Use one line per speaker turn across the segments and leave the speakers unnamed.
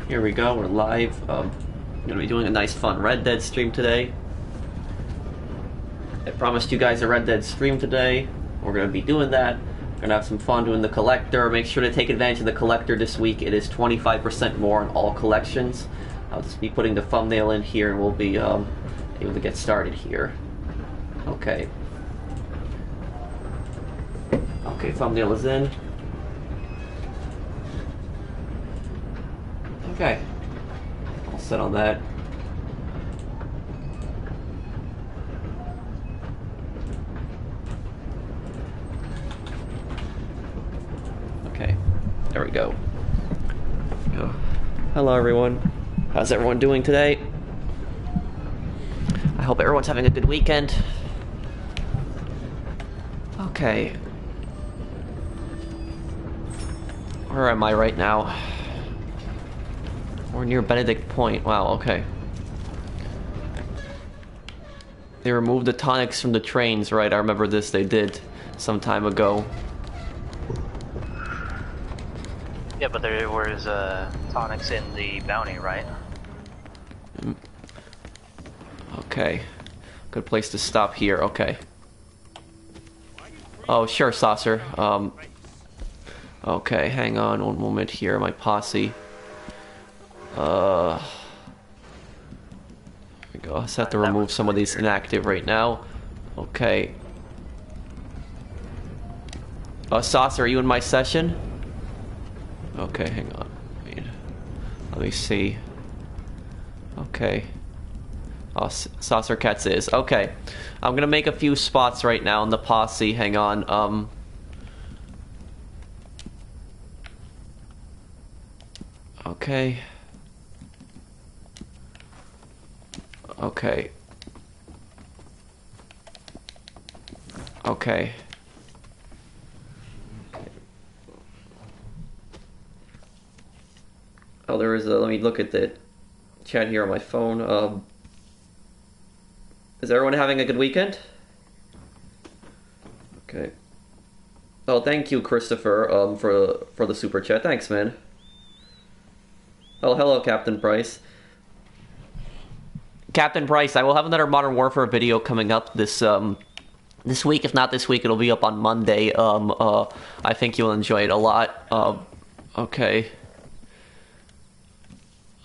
Here we go, we're live. I'm gonna be doing a nice fun Red Dead stream today. I promised you guys a Red Dead stream today. We're gonna be doing that. We're gonna have some fun doing the collector. Make sure to take advantage of the collector this week. It is 25% more on all collections. I'll just be putting the thumbnail in here and we'll be able to get started here. Okay. Okay, thumbnail is in. Okay. All set on that. Okay. There we go. Hello everyone. How's everyone doing today? I hope everyone's having a good weekend. Okay. Where am I right now? We're near Benedict Point. Wow, okay. They removed the tonics from the trains, right? I remember this, they did some time ago.
Yeah, but there was tonics in the bounty, right?
Okay. Good place to stop here, okay. Oh, sure, Saucer. Okay, hang on one moment here, my posse. There we go. I just have to remove some of these inactive right now. Okay. Saucer, are you in my session? Okay, hang on. Wait. Let me see. Okay. Oh, Saucer Cats is. Okay. I'm gonna make a few spots right now in the posse. Hang on. Okay. Okay. Okay. Oh, there is a, let me look at the chat here on my phone. Is everyone having a good weekend? Okay. Oh, thank you, Christopher, for the super chat. Thanks, man. Oh, hello, Captain Price. Captain Price, I will have another Modern Warfare video coming up this week. If not this week, it'll be up on Monday. I think you'll enjoy it a lot. Okay.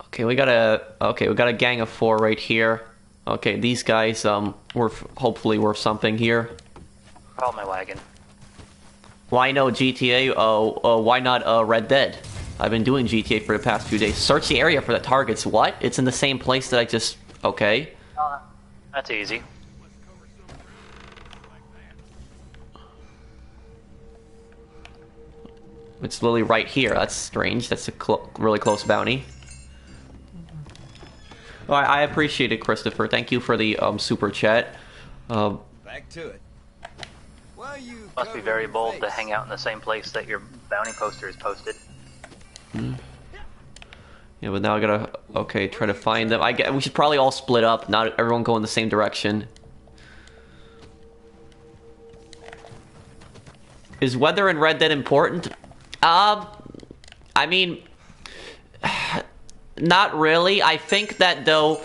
Okay, we got a gang of 4 right here. Okay, these guys hopefully worth something here.
Call my wagon.
Why no GTA? Why not Red Dead? I've been doing GTA for the past few days. Search the area for the targets. What? It's in the same place that I just... Okay.
That's easy.
It's literally right here. That's strange. That's a really close bounty. Oh, I appreciate it, Christopher. Thank you for the super chat.
Back to it. Well, you
must be very bold to hang out in the same place that your bounty poster is posted.
Yeah, but now I gotta, okay, try to find them. We should probably all split up, not everyone go in the same direction. Is weather in Red Dead important? I mean, not really. I think that, though,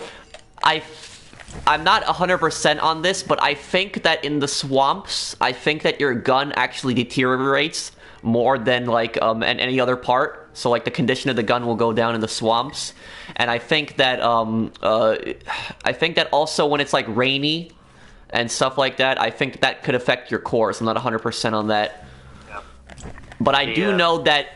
I'm not 100% on this, but I think that in the swamps, I think that your gun actually deteriorates more than, like, in any other part. So, like, the condition of the gun will go down in the swamps. And I think that, also when it's, like, rainy and stuff like that, I think that could affect your cores. I'm not 100% on that. But I do know that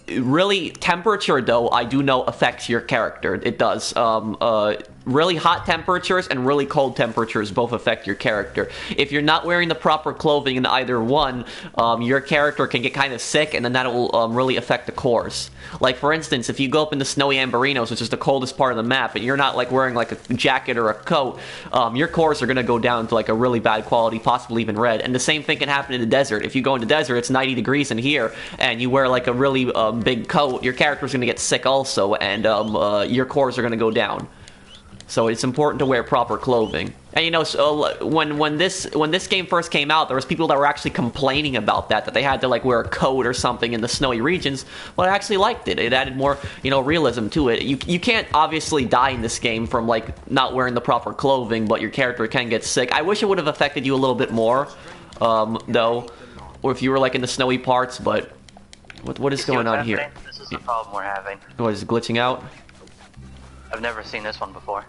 really temperature, though, I do know affects your character. It does. Really hot temperatures and really cold temperatures both affect your character. If you're not wearing the proper clothing in either one, your character can get kind of sick, and then that will really affect the cores. Like, for instance, if you go up in the snowy Amberinos, which is the coldest part of the map, and you're not, like, wearing, like, a jacket or a coat, your cores are going to go down to, like, a really bad quality, possibly even red. And the same thing can happen in the desert. If you go in the desert, it's 90 degrees in here, and you wear, like, a really big coat, your character's going to get sick also, and your cores are going to go down. So it's important to wear proper clothing. And you know, so when this game first came out, there was people that were actually complaining about that they had to like wear a coat or something in the snowy regions. Well, I actually liked it. It added more, you know, realism to it. You can't obviously die in this game from like not wearing the proper clothing, but your character can get sick. I wish it would have affected you a little bit more, though, or if you were like in the snowy parts. But what is going on here?
This is the problem we're having.
What is it, glitching out?
I've never seen this one before.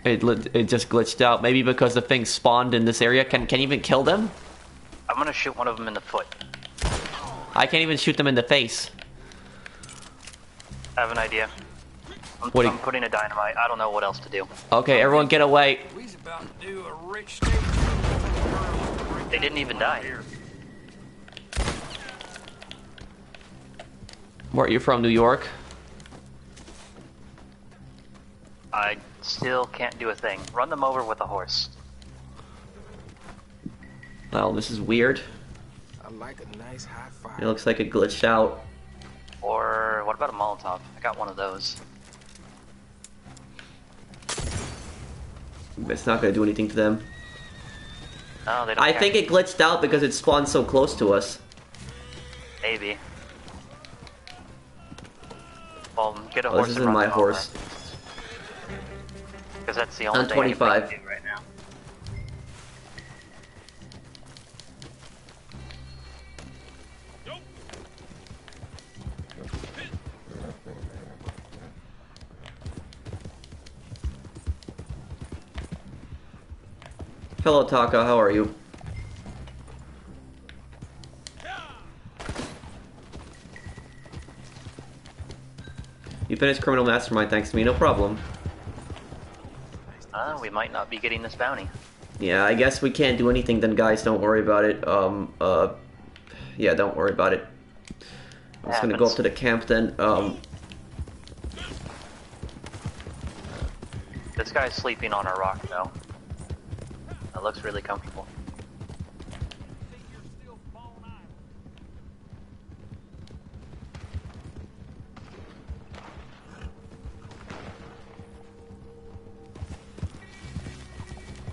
It just glitched out. Maybe because the thing spawned in this area. Can you even kill them?
I'm gonna shoot one of them in the foot.
I can't even shoot them in the face.
I have an idea. I'm putting a dynamite. I don't know what else to do.
Okay, everyone get away.
We's about to do a rich stage.
They didn't even die.
Where are you from, New York?
I still can't do a thing. Run them over with a horse.
Well, this is weird.
I like a nice high fire.
It looks like it glitched out.
Or what about a Molotov? I got one of those.
It's not gonna do anything to them.
No, they don't
I
care.
think it glitched out because it spawned so close to us.
Maybe. Well, get a
Oh,
horse.
this isn't my horse.
Because that's the only
I'm
thing I can
25.
do right now.
Hello, Taka. How are you? You finished Criminal Mastermind thanks to me. No problem.
We might not be getting this bounty.
Yeah, I guess we can't do anything then, guys. Don't worry about it. Yeah, don't worry about it. I'm just gonna go up to the camp then.
This guy's sleeping on a rock, though. That looks really comfortable.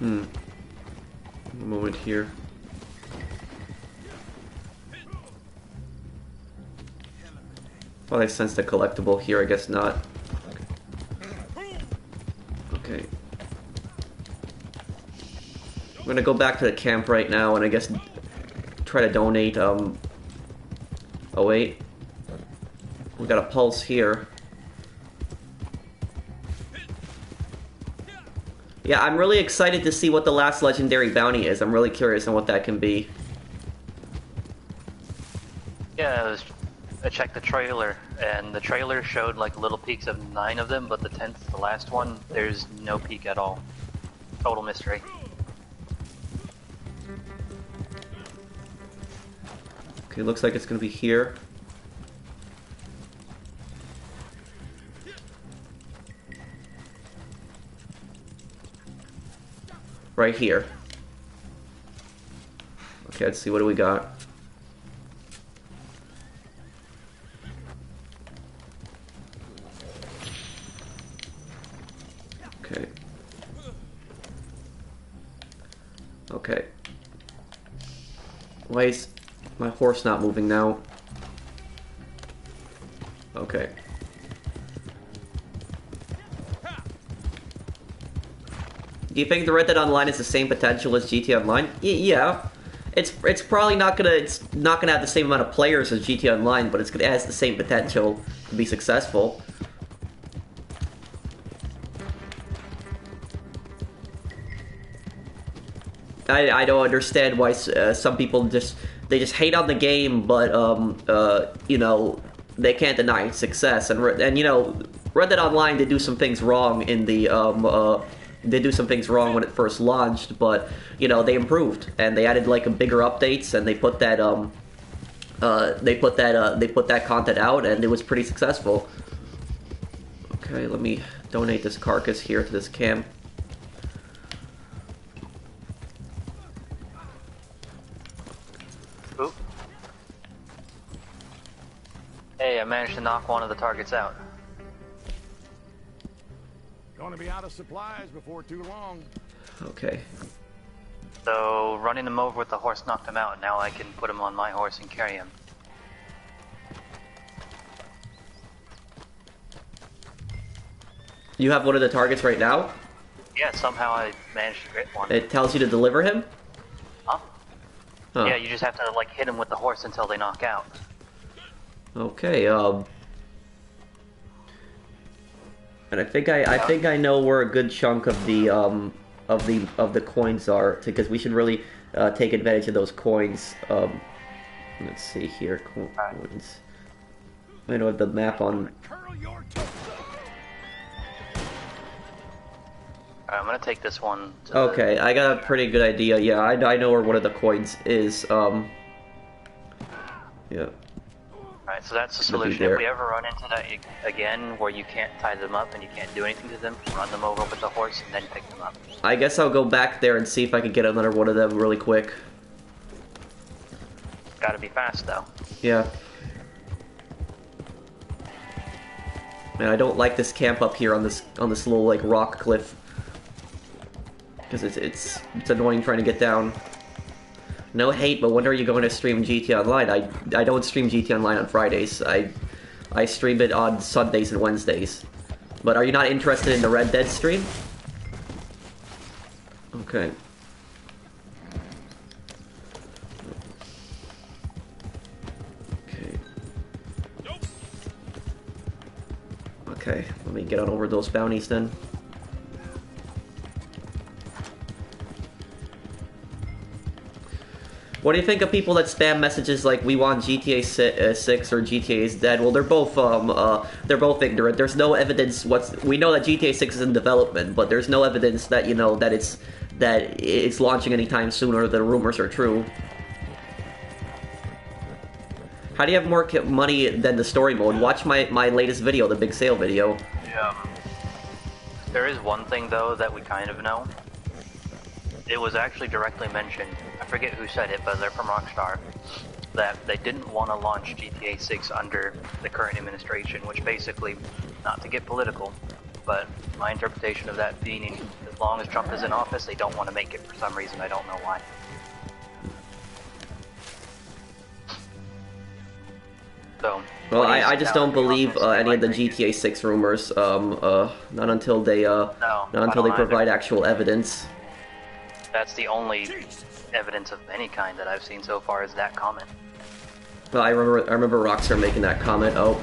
A moment here. Well, I sensed a collectible here. I guess not. Okay. I'm gonna go back to the camp right now and I guess try to donate. Oh wait, we got a pulse here. Yeah, I'm really excited to see what the last legendary bounty is. I'm really curious on what that can be.
Yeah, I checked the trailer, and the trailer showed like little peaks of 9 of them, but the 10th, the last one, there's no peak at all. Total mystery.
Okay, looks like it's gonna be here. Right here. Okay, let's see, what do we got? Okay. Okay. Why is my horse not moving now? Okay. Do you think the Red Dead Online has the same potential as GTA Online? Yeah. It's probably not gonna have the same amount of players as GTA Online, but it has the same potential to be successful. I don't understand why some people just hate on the game, but you know, they can't deny its success. And you know, Red Dead Online did do some things wrong in the they do some things wrong when it first launched, but you know, they improved and they added like bigger updates and they put that content out and it was pretty successful. Okay, let me donate this carcass here to this camp.
Oop. Hey, I managed to knock one of the targets out.
Gonna be out of supplies before too long.
Okay.
So running him over with the horse knocked him out. Now I can put him on my horse and carry him.
You have one of the targets right now?
Yeah, somehow I managed to get one.
It tells you to deliver him?
Huh?
Huh.
Yeah, you just have to like hit him with the horse until they knock out.
Okay, and I think I know where a good chunk of the coins are, because we should really take advantage of those coins. Let's see here, coins. I don't have the map on.
Alright, I'm gonna take this one.
Okay, I got a pretty good idea. Yeah, I know where one of the coins is. Yeah.
Alright, so that's the solution. If we ever run into that again, where you can't tie them up and you can't do anything to them, run them over with the horse and then pick them up.
I guess I'll go back there and see if I can get another one of them really quick.
Gotta be fast though.
Yeah. Man, I don't like this camp up here on this little like rock cliff, because it's annoying trying to get down. No hate, but when are you going to stream GTA Online? I don't stream GTA Online on Fridays. I stream it on Sundays and Wednesdays. But are you not interested in the Red Dead stream? Okay. Okay. Okay, let me get on over those bounties then. What do you think of people that spam messages like "We want GTA 6" or "GTA is dead"? Well, they're both ignorant. There's no evidence. We know that GTA 6 is in development, but there's no evidence that that it's launching anytime soon, or the rumors are true. How do you have more money than the story mode? Watch my latest video, the big sale video.
Yeah. There is one thing though that we kind of know. It was actually directly mentioned, I forget who said it, but they're from Rockstar, that they didn't want to launch GTA 6 under the current administration, which basically, not to get political, but my interpretation of that being as long as Trump is in office, they don't want to make it for some reason, I don't know why. So,
well, I just don't believe any of the GTA 6 rumors, not until they provide actual evidence.
That's the only evidence of any kind that I've seen so far is that comment.
Well, I remember Rockstar making that comment. Oh.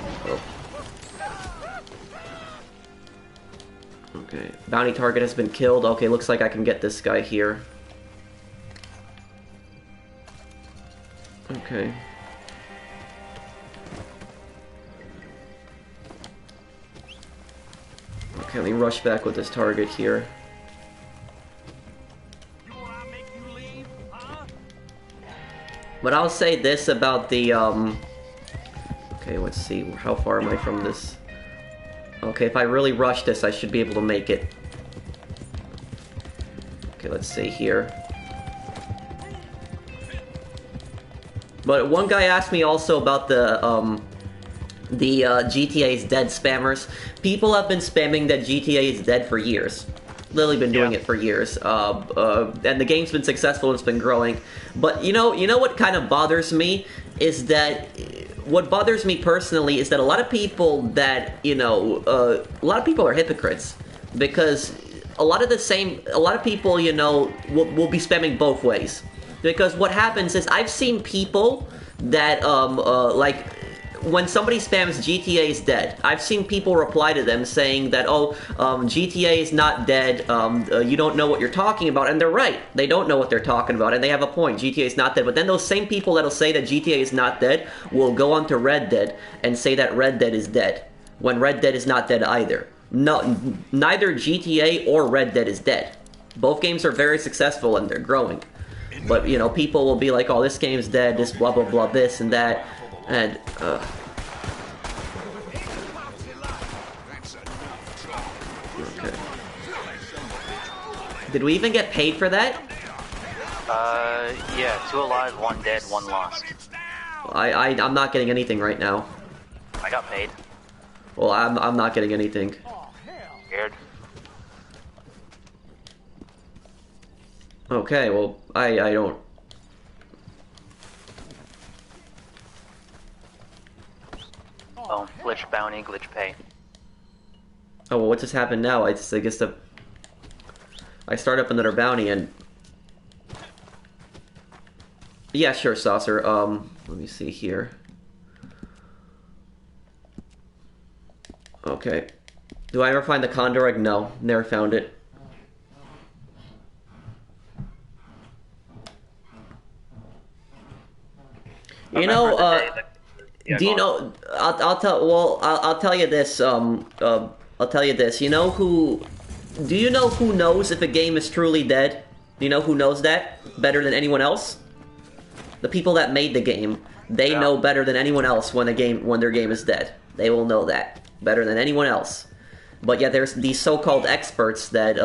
Okay, bounty target has been killed. Okay, looks like I can get this guy here. Okay. Okay, let me rush back with this target here. But I'll say this about the, okay, let's see, how far am I from this? Okay, if I really rush this, I should be able to make it. Okay, let's see here. But one guy asked me also about the GTA is dead spammers. People have been spamming that GTA is dead for years. Literally been doing it for years, and the game's been successful and it's been growing. But you know what kind of bothers me is that what bothers me personally is that a lot of people that a lot of people are hypocrites, because a lot of people will be spamming both ways. Because what happens is I've seen people that like, when somebody spams GTA is dead, I've seen people reply to them saying that, GTA is not dead, you don't know what you're talking about, and they're right. They don't know what they're talking about, and they have a point. GTA is not dead. But then those same people that'll say that GTA is not dead will go on to Red Dead and say that Red Dead is dead, when Red Dead is not dead either. No, neither GTA or Red Dead is dead. Both games are very successful and they're growing. But, people will be like, oh, this game's dead, this blah, blah, blah, this and that. And, okay. Did we even get paid for that?
Yeah, 2 alive, 1 dead, 1 lost.
I'm not getting anything right now.
I got paid.
Well, I'm not getting anything.
Scared.
Okay, well, I don't...
Oh, glitch bounty, glitch pay.
Oh, well, what just happened now? I guess I start up another bounty and... Yeah, sure, Saucer. Let me see here. Okay. Do I ever find the Condor egg? No, never found it. You know, do you know? I'll tell. Well, I'll tell you this. I'll tell you this. You know who? Do you know who knows if a game is truly dead? Do you know who knows that better than anyone else? The people that made the game. They know better than anyone else when their game is dead. They will know that better than anyone else. But yet there's these so-called experts that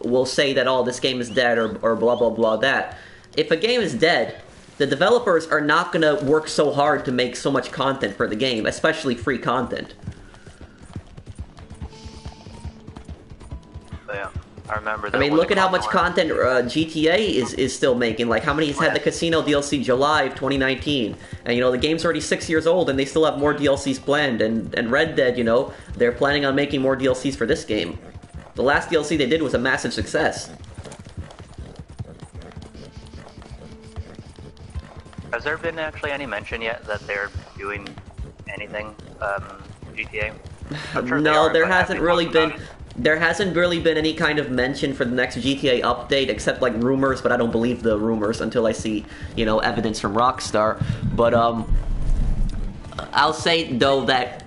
will say that, oh, this game is dead or blah blah blah that. If a game is dead, the developers are not going to work so hard to make so much content for the game, especially free content.
Yeah, I remember that.
I mean, look at how much content GTA is still making. Like, how many has had the Casino DLC July of 2019? And, you know, the game's already 6 years old, and they still have more DLCs planned. And Red Dead, you know, they're planning on making more DLCs for this game. The last DLC they did was a massive success.
Has there been actually any mention yet that they're doing anything, GTA? I'm sure
No,
there hasn't really been.
There hasn't really been any kind of mention for the next GTA update, except like rumors, but I don't believe the rumors until I see, you know, evidence from Rockstar. But I'll say though that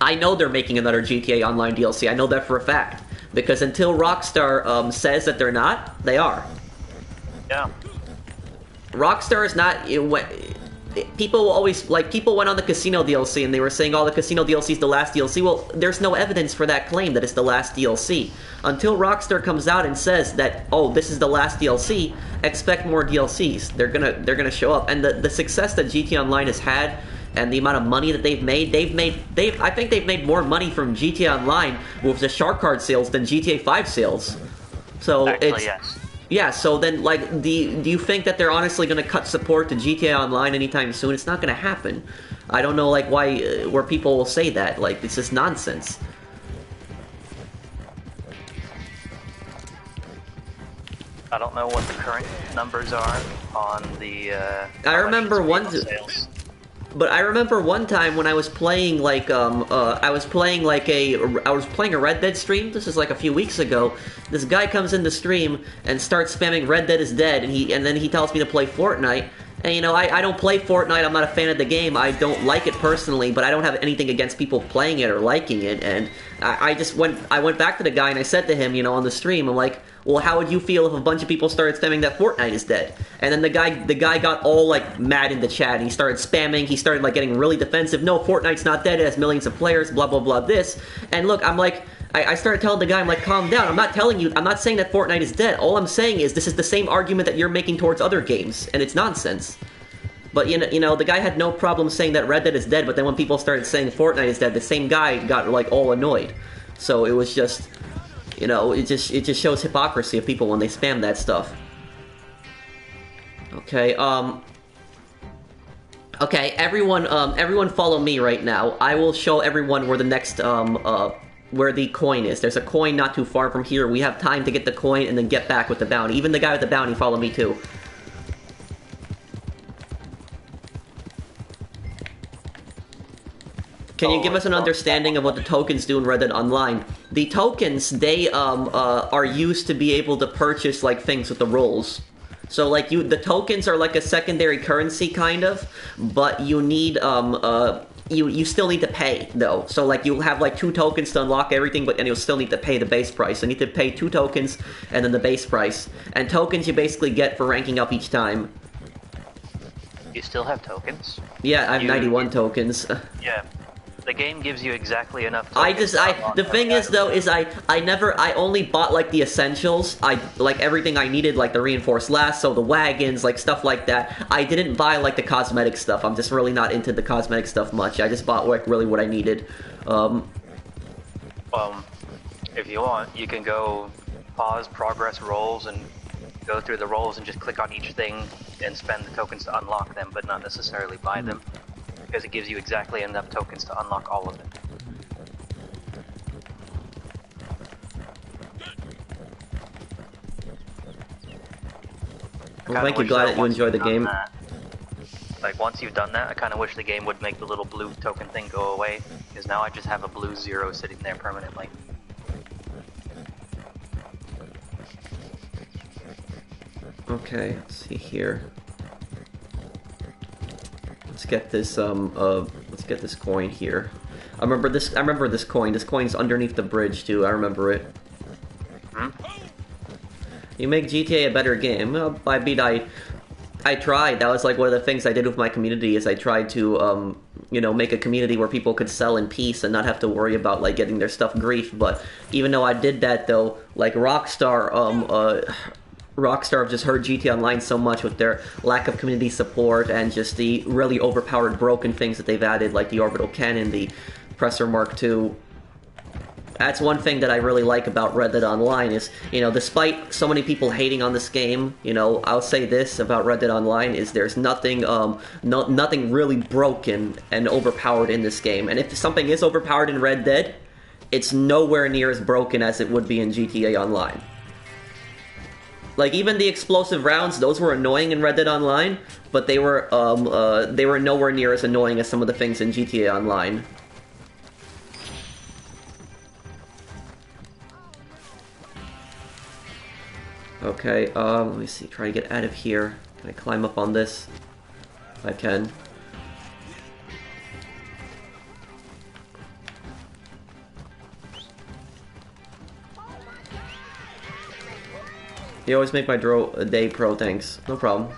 I know they're making another GTA Online DLC. I know that for a fact because until Rockstar says that they're not, they are.
Yeah.
Rockstar is not. People always people went on the Casino DLC and they were saying, "Oh, the Casino DLC is the last DLC." Well, there's no evidence for that claim that it's the last DLC. Until Rockstar comes out and says that, "Oh, this is the last DLC," expect more DLCs. They're gonna show up, and the success that GTA Online has had and the amount of money that they've made, I think they've made more money from GTA Online with the Shark Card sales than GTA 5 sales. So
Actually, yes.
Yeah, so then, like, do you think that they're honestly going to cut support to GTA Online anytime soon? It's not going to happen. I don't know, like, why, where people will say that. Like, it's just nonsense.
I don't know what the current numbers are on the,
I remember
sales.
But I remember one time when I was playing like I was playing a Red Dead stream. This is like a few weeks ago. This guy comes in the stream and starts spamming Red Dead is dead, and then he tells me to play Fortnite. And you know, I don't play Fortnite. I'm not a fan of the game. I don't like it personally, but I don't have anything against people playing it or liking it. And I went back to the guy and I said to him, you know, on the stream, I'm like, well, how would you feel if a bunch of people started spamming that Fortnite is dead? And then the guy got all like mad in the chat and he started spamming. He started like getting really defensive. No, Fortnite's not dead. It has millions of players. Blah blah blah. This. And look, I'm like. I started telling the guy, I'm like, calm down. I'm not saying that Fortnite is dead. All I'm saying is this is the same argument that you're making towards other games, and it's nonsense. But, you know, the guy had no problem saying that Red Dead is dead, but then when people started saying Fortnite is dead, the same guy got, like, all annoyed. So it was just, you know, it just shows hypocrisy of people when they spam that stuff. Okay, okay, everyone follow me right now. I will show everyone where the next, where the coin is. There's a coin not too far from here. We have time to get the coin and then get back with the bounty. Even the guy with the bounty, follow me too. Can you give us an understanding of what the tokens do in Red Dead Online? The tokens, they are used to be able to purchase like things with the rolls. So like the tokens are like a secondary currency kind of, but you need you still need to pay though. So like you'll have like 2 tokens to unlock everything, and you'll still need to pay the base price. So you need to pay 2 tokens and then the base price. And tokens you basically get for ranking up each time.
You still have tokens?
Yeah, I have 91 tokens.
Yeah. The game gives you exactly enough
tokens. The thing is though, is I only bought like the essentials. Like everything I needed, like the reinforced lasso, the wagons, like stuff like that. I didn't buy like the cosmetic stuff. I'm just really not into the cosmetic stuff much. I just bought like really what I needed.
If you want, you can go pause progress rolls and go through the rolls and just click on each thing and spend the tokens to unlock them, but not necessarily buy them, because it gives you exactly enough tokens to unlock all of it.
Well, thank you, glad that you enjoyed the game.
Like, once you've done that, I kind of wish the game would make the little blue token thing go away, because now I just have a blue 0 sitting there permanently.
Okay, let's see here. Let's get this let's get this coin here. I remember this coin. This coin's underneath the bridge too. I remember it.
Hmm?
You make GTA a better game. Well, I tried. That was like one of the things I did with my community is I tried to you know, make a community where people could sell in peace and not have to worry about like getting their stuff griefed. But even though I did that though, like Rockstar have just hurt GTA Online so much with their lack of community support and just the really overpowered broken things that they've added, like the orbital cannon, the Presser Mark II. That's one thing that I really like about Red Dead Online is, you know, despite so many people hating on this game, you know, I'll say this about Red Dead Online is there's nothing, nothing really broken and overpowered in this game. And if something is overpowered in Red Dead, it's nowhere near as broken as it would be in GTA Online. Like, even the explosive rounds, those were annoying in Red Dead Online, but they were nowhere near as annoying as some of the things in GTA Online. Okay, let me see, try to get out of here. Can I climb up on this? I can. You always make my day pro, thanks. No problem.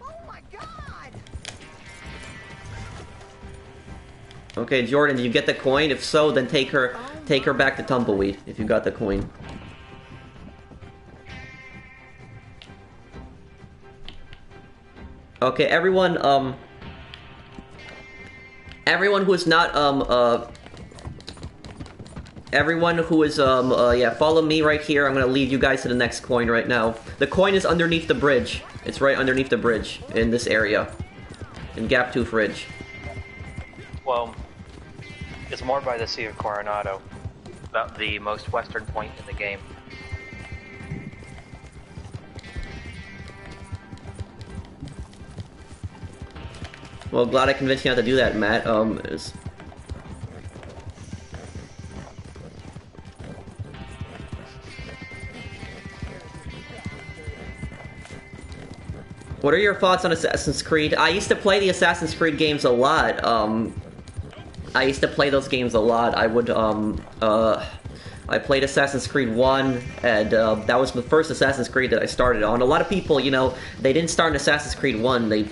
Oh my God!
Okay, Jordan, did you get the coin? If so, then take her back to Tumbleweed, if you got the coin. Okay, everyone who is not, everyone who is, yeah, follow me right here. I'm gonna lead you guys to the next coin right now. The coin is underneath the bridge. It's right underneath the bridge in this area. In Gap Tooth Ridge.
Well, it's more by the Sea of Coronado, about the most western point in the game.
Well, glad I convinced you not to do that, Matt. What are your thoughts on Assassin's Creed? I used to play the Assassin's Creed games a lot. I used to play those games a lot. I would, I played Assassin's Creed 1, and that was the first Assassin's Creed that I started on. A lot of people, you know, they didn't start in Assassin's Creed 1. They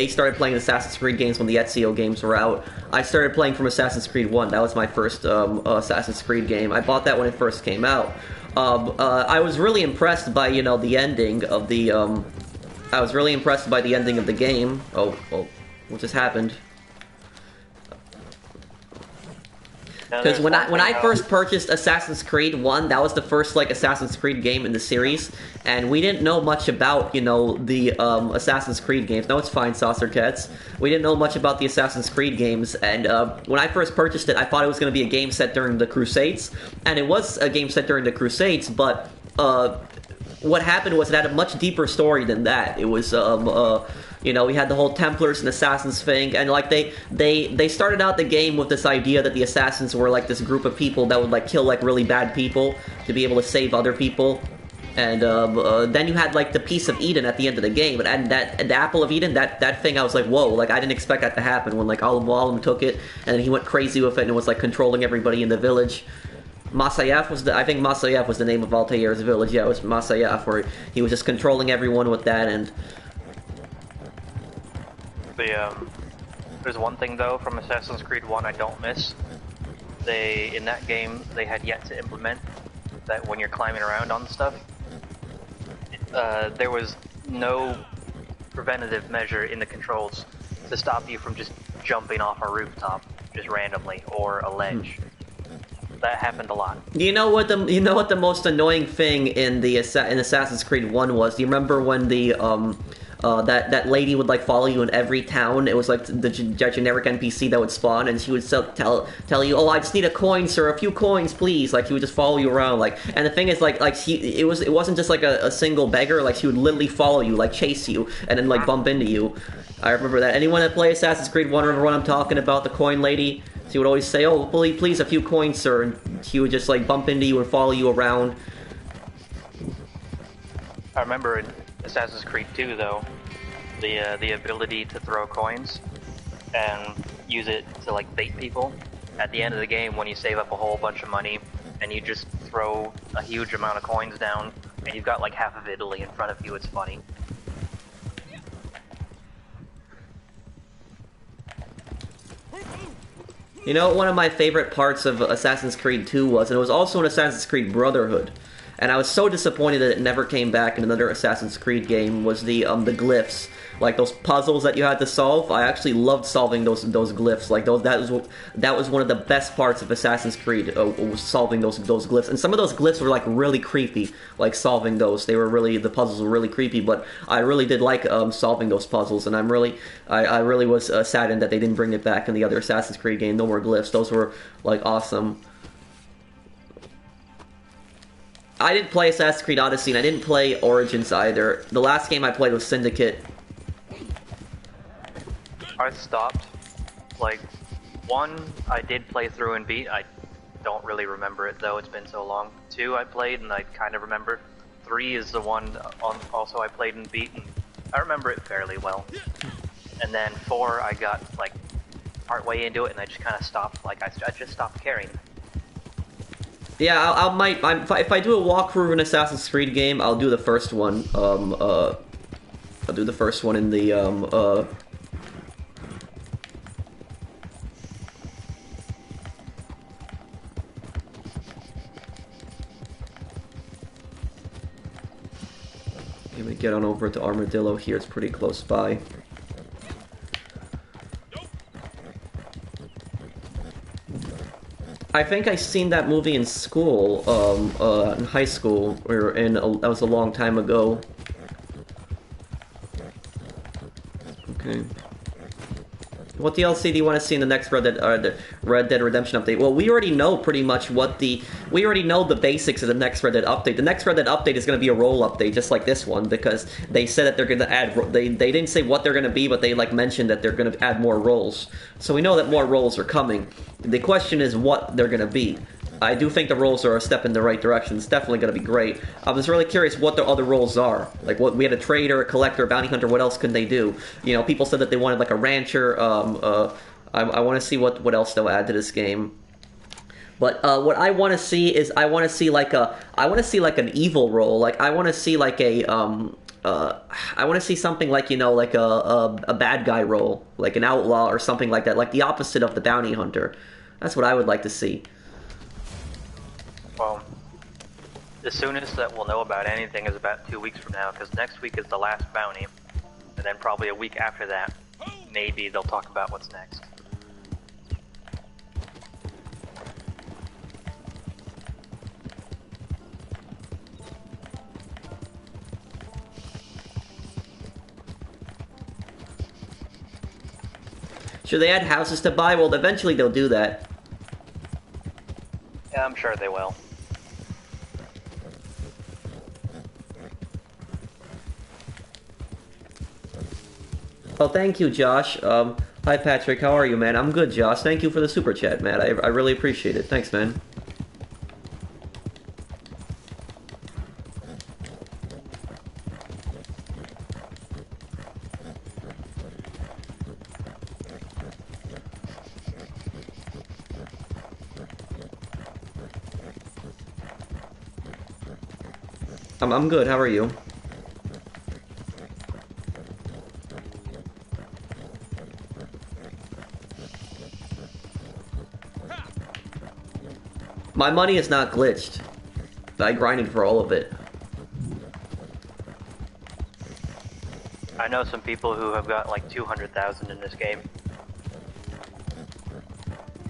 started playing Assassin's Creed games when the Ezio games were out. I started playing from Assassin's Creed 1. That was my first Assassin's Creed game. I bought that when it first came out. I was really impressed by, you know, the ending of the, I was really impressed by the ending of the game. Oh, what just happened? Because when I first purchased Assassin's Creed 1, that was the first, like, Assassin's Creed game in the series, and we didn't know much about, you know, the Assassin's Creed games. No, it's fine, Saucer Cats. We didn't know much about the Assassin's Creed games, and when I first purchased it, I thought it was going to be a game set during the Crusades, and it was a game set during the Crusades, but what happened was it had a much deeper story than that. It was, you know, we had the whole Templars and Assassins thing, and like they started out the game with this idea that the Assassins were like this group of people that would like kill like really bad people to be able to save other people, and then you had like the Piece of Eden at the end of the game, and the Apple of Eden, that thing, I was like, whoa, like I didn't expect that to happen when like Al-Mualim took it, and then he went crazy with it and was like controlling everybody in the village. Masayaf was I think Masayaf was the name of Altair's village. Yeah, it was Masayaf, where he was just controlling everyone with that. And
there's one thing though from Assassin's Creed 1 I don't miss. In that game they had yet to implement that when you're climbing around on stuff, there was no preventative measure in the controls to stop you from just jumping off a rooftop just randomly or a ledge. That happened a lot.
You know what the most annoying thing in Assassin's Creed 1 was? Do you remember when the that lady would like follow you in every town? It was like the generic NPC that would spawn, and she would tell you, "Oh, I just need a coin, sir. A few coins, please." Like she would just follow you around. Like, and the thing is, it wasn't just like a single beggar. Like she would literally follow you, like chase you, and then like bump into you. I remember that. Anyone that play Assassin's Creed 1 remember what I'm talking about? The coin lady. She would always say, "Oh, please, a few coins, sir," and she would just like bump into you and follow you around.
I remember in Assassin's Creed 2, though, the ability to throw coins and use it to like bait people. At the end of the game, when you save up a whole bunch of money and you just throw a huge amount of coins down, and you've got like half of Italy in front of you, it's funny.
You know, one of my favorite parts of Assassin's Creed 2 was, and it was also in Assassin's Creed Brotherhood, and I was so disappointed that it never came back in another Assassin's Creed game, was the glyphs. Like those puzzles that you had to solve. I actually loved solving those glyphs. Like that was one of the best parts of Assassin's Creed, was solving those glyphs. And some of those glyphs were like really creepy. Like solving those, the puzzles were really creepy. But I really did like solving those puzzles, and I really was saddened that they didn't bring it back in the other Assassin's Creed game. No more glyphs. Those were like awesome. I didn't play Assassin's Creed Odyssey, and I didn't play Origins either. The last game I played was Syndicate.
I stopped. Like, 1, I did play through and beat. I don't really remember it, though. It's been so long. 2, I played, and I kind of remember. 3 is the one also I played and beat, and I remember it fairly well. And then 4, I got, like, partway into it, and I just kind of stopped. Like, I just stopped caring.
Yeah, if I do a walkthrough of an Assassin's Creed game, I'll do the first one. I'll do the first one in the Let me get on over to Armadillo here. It's pretty close by. I think I seen that movie in school, in high school, that was a long time ago. Okay. What DLC do you want to see in the next Red Dead Redemption update? Well, we already know pretty much we already know the basics of the next Red Dead update. The next Red Dead update is going to be a role update, just like this one, because they said that they're going to add, they didn't say what they're going to be, but they like mentioned that they're going to add more roles. So we know that more roles are coming. The question is what they're going to be. I do think the roles are a step in the right direction. It's definitely going to be great. I was really curious what the other roles are. Like, what we had a trader, a collector, a bounty hunter. What else could they do? You know, people said that they wanted like a rancher. I want to see what else they'll add to this game. But what I want to see is I want to see like an evil role. Like I want to see like I want to see something like, you know, like a bad guy role, like an outlaw or something like that, like the opposite of the bounty hunter. That's what I would like to see.
Well, the soonest that we'll know about anything is about 2 weeks from now, because next week is the last bounty, and then probably a week after that, maybe they'll talk about what's next.
Should they add houses to buy? Well, eventually they'll do that.
Yeah, I'm sure they will.
Oh, thank you, Josh. Hi, Patrick. How are you, man? I'm good, Josh. Thank you for the super chat, man. I really appreciate it. Thanks, man. I'm good. How are you? My money is not glitched. I grinded for all of it.
I know some people who have got like 200,000 in this game.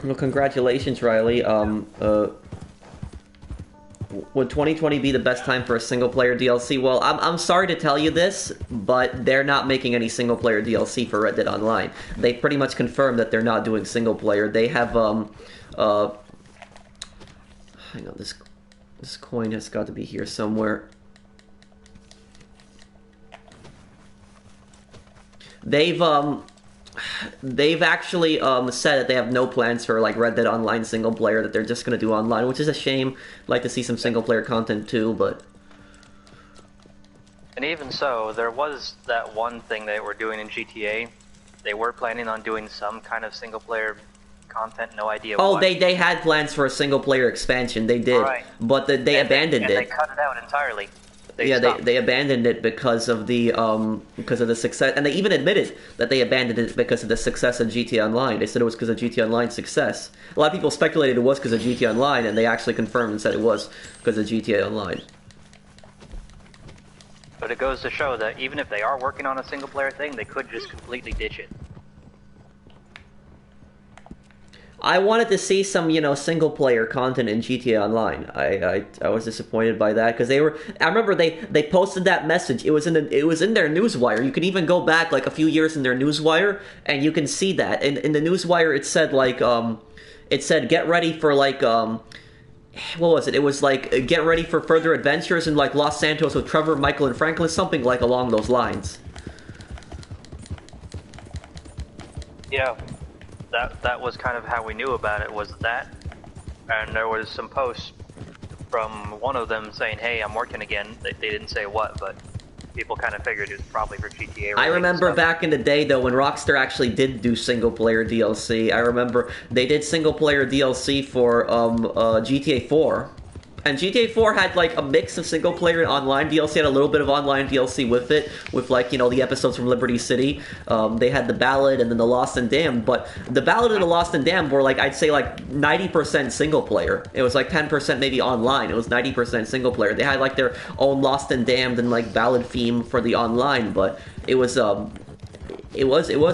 Well, congratulations, Riley. Would 2020 be the best time for a single-player DLC? Well, I'm sorry to tell you this, but they're not making any single-player DLC for Red Dead Online. They pretty much confirmed that they're not doing single-player. They have, hang on, this coin has got to be here somewhere. They've actually said that they have no plans for like Red Dead Online single player, that they're just gonna do online, which is a shame. I'd like to see some single player content too, but.
And even so, there was that one thing they were doing in GTA. They were planning on doing some kind of single player content, no idea what.
Oh, they had plans for a single player expansion, they did, right. But they abandoned it.
They cut it out entirely.
They abandoned it because of the success, and they even admitted that they abandoned it because of the success of GTA Online. They said it was because of GTA Online's success. A lot of people speculated it was because of GTA Online, and they actually confirmed and said it was because of GTA Online.
But it goes to show that even if they are working on a single player thing, they could just completely ditch it.
I wanted to see some, single player content in GTA Online. I was disappointed by that because they were. I remember they posted that message. It was in their newswire. You can even go back like a few years in their newswire, and you can see that. In the newswire, it said like it said get ready for like what was it? It was like get ready for further adventures in like Los Santos with Trevor, Michael, and Franklin, something like along those lines.
Yeah. That was kind of how we knew about it, was that, and there was some posts from one of them saying, hey, I'm working again. They didn't say what, but people kind of figured it was probably for GTA.
I remember back in the day, though, when Rockstar actually did do single-player DLC. I remember they did single-player DLC for GTA 4. And GTA 4 had like a mix of single player and online DLC, had a little bit of online DLC with it, with like, the episodes from Liberty City. They had the Ballad and then the Lost and Damned, but the Ballad and the Lost and Damned were like, I'd say like 90% single player. It was like 10% maybe online. It was 90% single player. They had like their own Lost and Damned and like Ballad theme for the online, but it was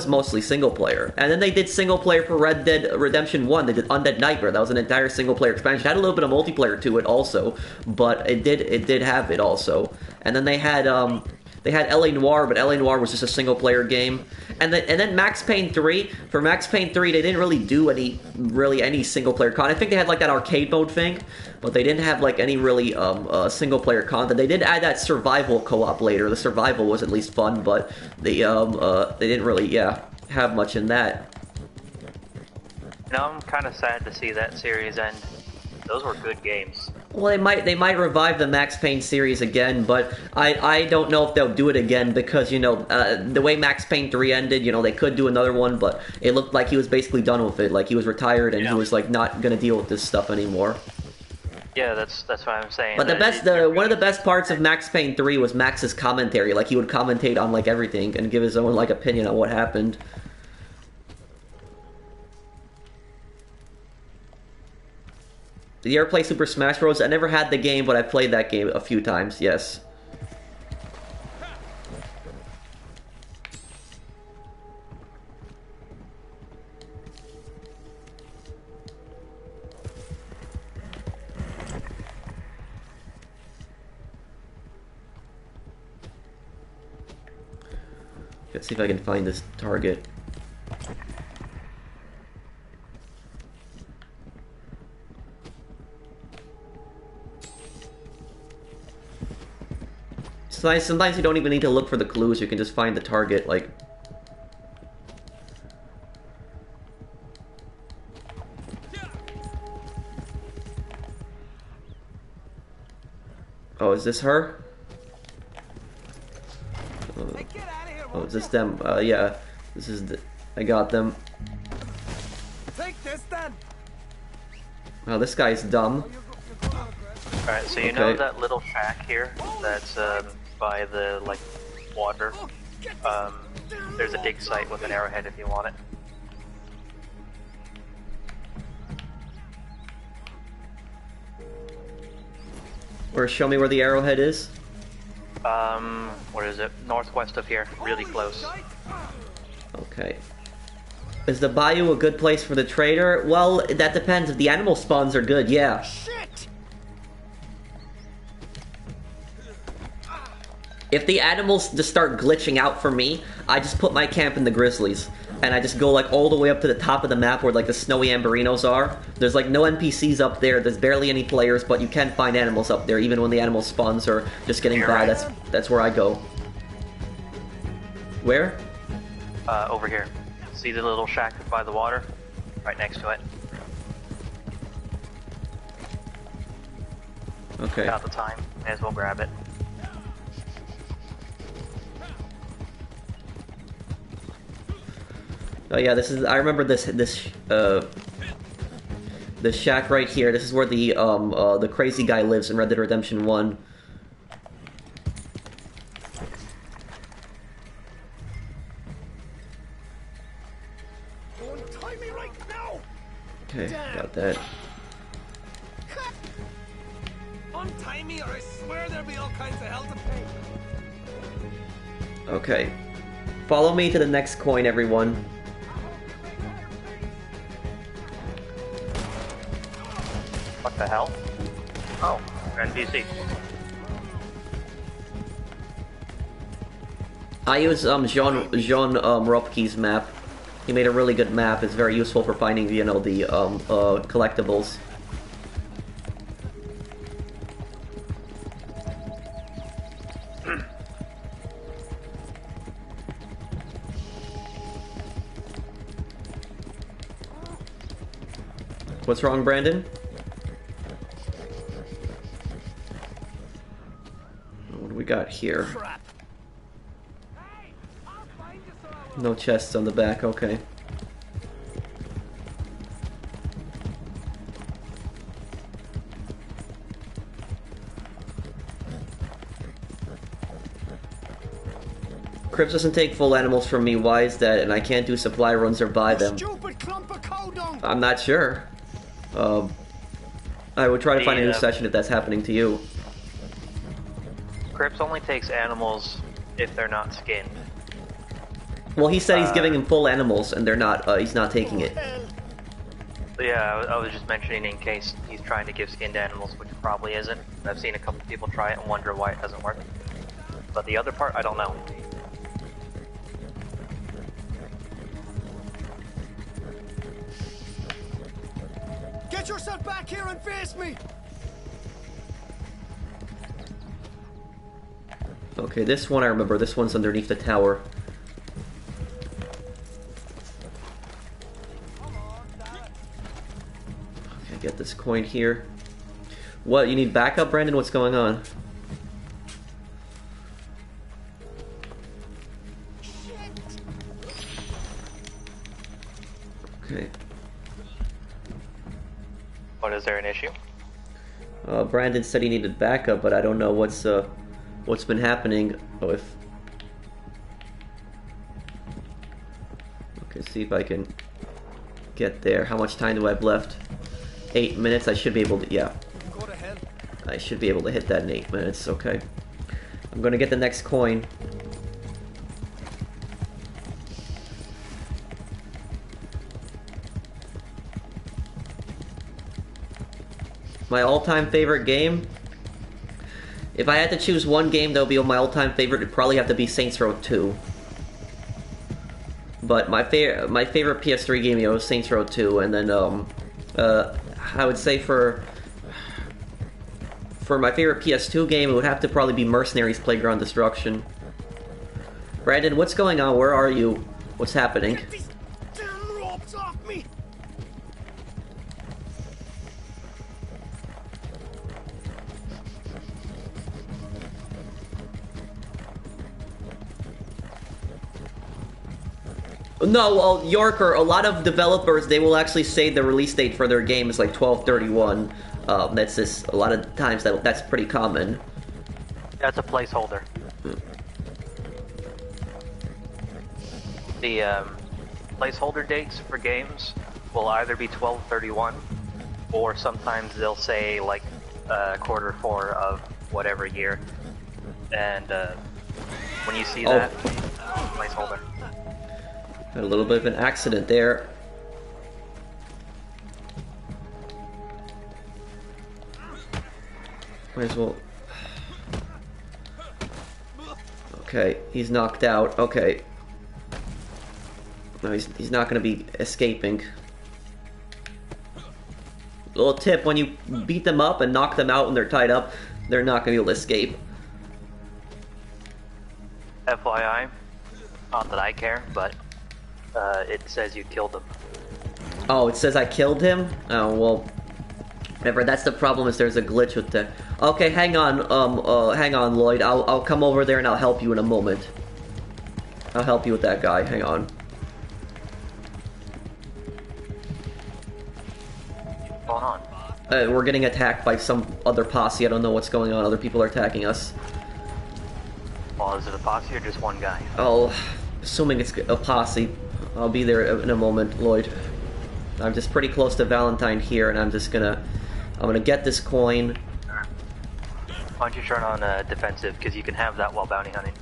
mostly single player. And then they did single player for Red Dead Redemption 1. They did Undead Nightmare. That was an entire single player expansion. It had a little bit of multiplayer to it also, but it did have it also. And then they had LA Noire, but LA Noire was just a single player game. And then Max Payne 3. For Max Payne 3, they didn't really do any single player content. I think they had like that arcade mode thing, but they didn't have like any really single player content. They did add that survival co-op later. The survival was at least fun, but they didn't really have much in that.
I'm kind of sad to see that series end. Those were good games.
Well, they might revive the Max Payne series again, but I don't know if they'll do it again because, the way Max Payne 3 ended, they could do another one, but it looked like he was basically done with it. Like, he was retired and he was, like, not going to deal with this stuff anymore.
Yeah, that's what I'm saying.
But one of the best parts of Max Payne 3 was Max's commentary. Like, he would commentate on, like, everything and give his own, like, opinion on what happened. Did you ever play Super Smash Bros? I never had the game, but I played that game a few times, yes. Let's see if I can find this target. Sometimes you don't even need to look for the clues, you can just find the target, like... Oh, is this her? Oh, is this them? Yeah. This is the... I got them.
Take this then.
Oh, this guy's dumb.
Alright, so you know that little shack here that's by the like water? There's a dig site with an arrowhead if you want it.
Or show me where the arrowhead is.
What is it? Northwest of here, really close.
Okay. Is the bayou a good place for the trader? Well, that depends. If the animal spawns are good, yeah.
Shit!
If the animals just start glitching out for me, I just put my camp in the grizzlies. And I just go like all the way up to the top of the map where like the snowy amberinos are. There's like no NPCs up there, there's barely any players, but you can find animals up there, even when the animal spawns are just getting bad. That's where I go. Where?
Over here. See the little shack by the water? Right next to it.
Okay.
Got the time. May as well grab it.
Oh yeah, this is. I remember this shack right here. This is where the crazy guy lives in Red Dead Redemption 1.
Untie me right now!
Okay,
Damn.
got that.
Untie me or I swear there'll be all kinds of hell to pay.
Okay. Follow me to the next coin, everyone.
What the hell? Oh, NPC.
I use Jean Ropke's map. He made a really good map. It's very useful for finding, you know, the collectibles. What's wrong, Brandon? What do we got here?
Crap.
No chests on the back, okay. Crips doesn't take full animals from me, why is that? And I can't do supply runs or buy them.
Stupid clump of cow dung.
I'm not sure. I would try to find a new session if that's happening to you.
Crips only takes animals if they're not skinned.
Well, he said he's giving him full animals, and they're not. He's not taking it.
Yeah, I was just mentioning in case he's trying to give skinned animals, which probably isn't. I've seen a couple people try it and wonder why it doesn't work. But the other part, I don't know.
Get yourself back here and face me.
Okay, this one I remember. This one's underneath the tower. Okay, get this coin here. What, you need backup, Brandon? What's going on? Okay.
What, is there an issue?
Brandon said he needed backup, but I don't know what's been happening. Oh, if... Okay, see if I can get there. How much time do I have left? 8 minutes. I should be able to, yeah.
Go to hell.
I should be able to hit that in 8 minutes, okay. I'm gonna get the next coin. My all-time favorite game? If I had to choose one game that would be my all-time favorite, it'd probably have to be Saints Row 2. But my favorite PS3 game, was Saints Row 2, and then I would say for my favorite PS2 game, it would have to probably be Mercenaries Playground Destruction. Brandon, what's going on? Where are you? What's happening?
Get these damn ropes off me.
No, well, Yorker, a lot of developers, they will actually say the release date for their game is like 12/31. That's just, a lot of times that's pretty common.
That's a placeholder. The placeholder dates for games will either be 12/31, or sometimes they'll say like Q4 of whatever year. And when you see that, placeholder.
Had a little bit of an accident there. Might as well. Okay, he's knocked out. Okay. No, he's not going to be escaping. Little tip, when you beat them up and knock them out when they're tied up, they're not going to be able to escape.
FYI, not that I care, but it says you killed him.
Oh, it says I killed him? Oh, well, whatever. That's the problem, is there's a glitch with the... Okay, hang on, Lloyd. I'll come over there and I'll help you in a moment. I'll help you with that guy. Hang on.
What's going on?
We're getting attacked by some other posse. I don't know what's going on. Other people are attacking us.
Well, is it a posse or just one guy?
Oh, assuming it's a posse. I'll be there in a moment, Lloyd. I'm just pretty close to Valentine here, and I'm gonna get this coin.
Why don't you turn on defensive, because you can have that while bounty hunting.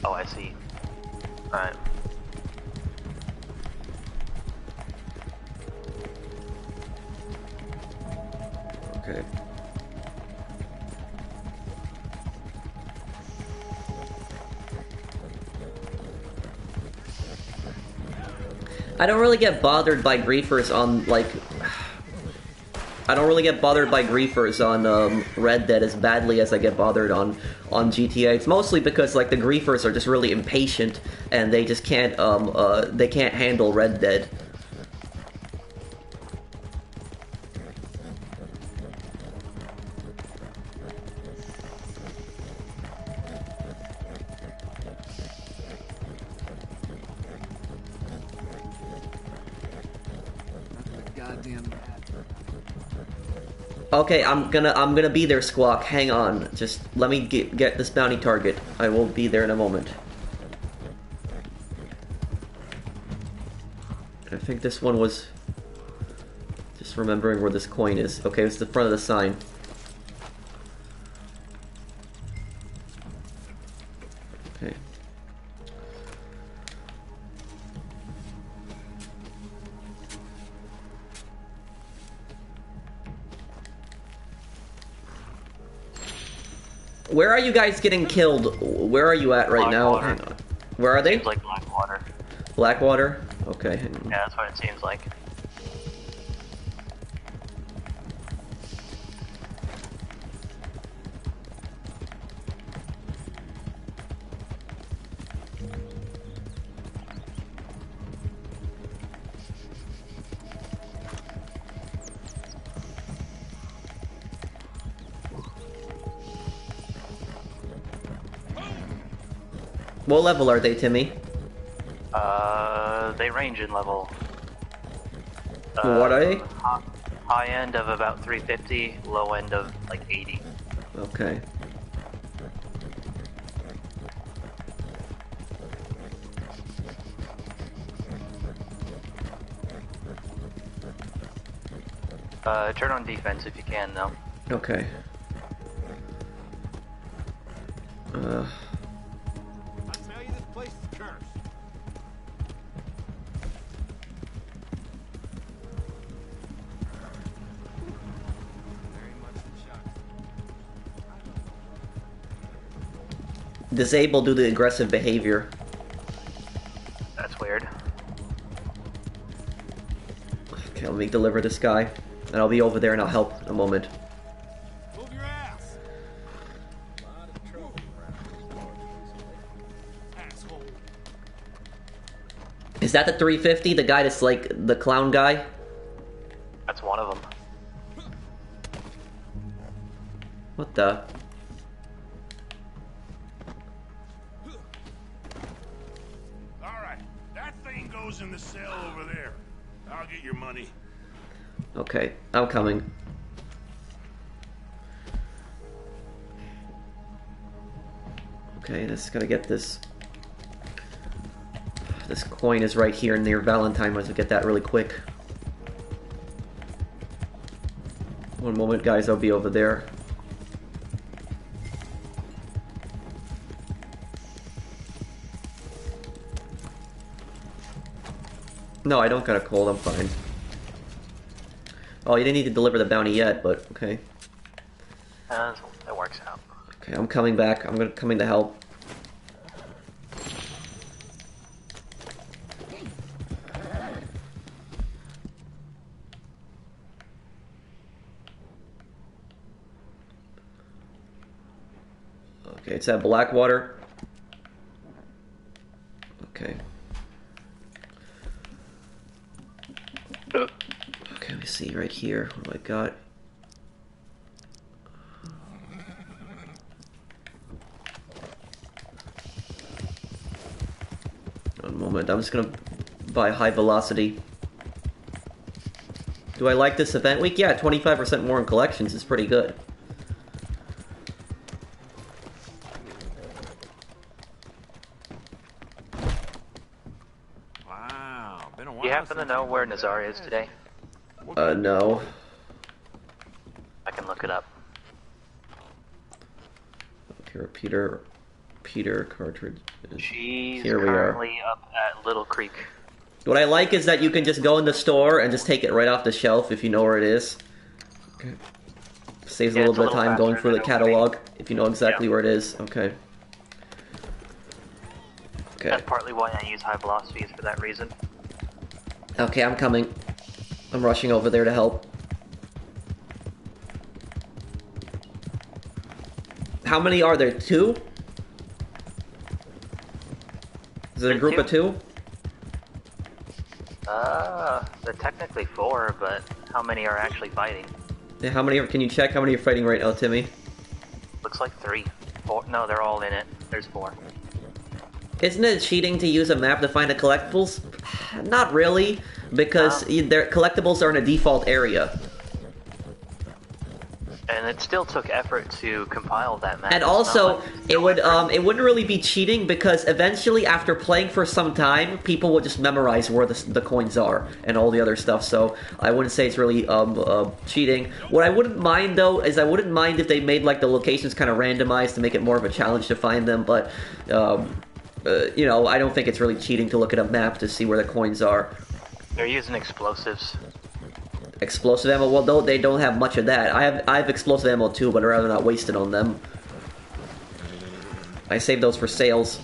Oh, I see. Alright.
Okay. I don't really get bothered by griefers on, like... I don't really get bothered by griefers on Red Dead as badly as I get bothered on GTA. It's mostly because, like, the griefers are just really impatient and they just can't handle Red Dead. Okay, I'm gonna be there, Squawk. Hang on. Just let me get this bounty target. I will be there in a moment. I think this one was... Just remembering where this coin is. Okay, it's the front of the sign. Okay. Where are you guys getting killed? Where are you at right now? Hang on. Where are they?
Seems like Blackwater.
Blackwater? Okay. Hang on.
Yeah, that's what it seems like.
What level are they, Timmy?
They range in level.
What are they?
High end of about 350, low end of like 80.
Okay.
Turn on defense if you can, though.
Okay.
I tell you, this place is cursed. Very much in shock.
Disable due to aggressive behavior.
That's weird.
Okay, let me deliver this guy. And I'll be over there and I'll help in a moment.
Move your ass. Asshole.
Is that the 350? The guy that's like the clown guy?
That's one of them.
What the?
Alright, that thing goes in the cell over there. I'll get your money.
Okay, I'm coming. Okay, just gotta get this. This coin is right here near Valentine. Might as well get that really quick. One moment, guys. I'll be over there. No, I don't got a cold, I'm fine. Oh, you didn't need to deliver the bounty yet, but okay.
It works out.
Okay, I'm coming back. I'm coming to help. Okay, it's at Blackwater. Okay. Okay, let me see right here. What do I got? One moment. I'm just gonna buy high velocity. Do I like this event week? Yeah, 25% more in collections is pretty good.
Wow, been a while.
Do you happen to know where Nazar is today?
No.
I can look it up.
Okay, Peter cartridge.
She's
Here we are.
currently up at Little Creek.
What I like is that you can just go in the store and just take it right off the shelf if you know where it is. Okay. Saves a little bit of time going through the catalog if you know exactly where it is. Okay. Okay.
That's partly why I use high velocities for that reason.
Okay, I'm coming. I'm rushing over there to help. How many are there? 2? Is it a group of 2?
They're technically 4, but how many are actually fighting?
Yeah, how many can you check how many are fighting right now, Timmy?
Looks like 3. 4. No, they're all in it. There's 4.
Isn't it cheating to use a map to find the collectibles? Not really, because their collectibles are in a default area.
And it still took effort to compile that map.
And also, it wouldn't really be cheating because eventually, after playing for some time, people will just memorize where the coins are and all the other stuff. So I wouldn't say it's really cheating. What I wouldn't mind though is I wouldn't mind if they made like the locations kind of randomized to make it more of a challenge to find them. But you know, I don't think it's really cheating to look at a map to see where the coins are.
They're using explosives.
Explosive ammo? Well, they don't have much of that. I have explosive ammo too, but I'd rather not waste it on them. I save those for sales.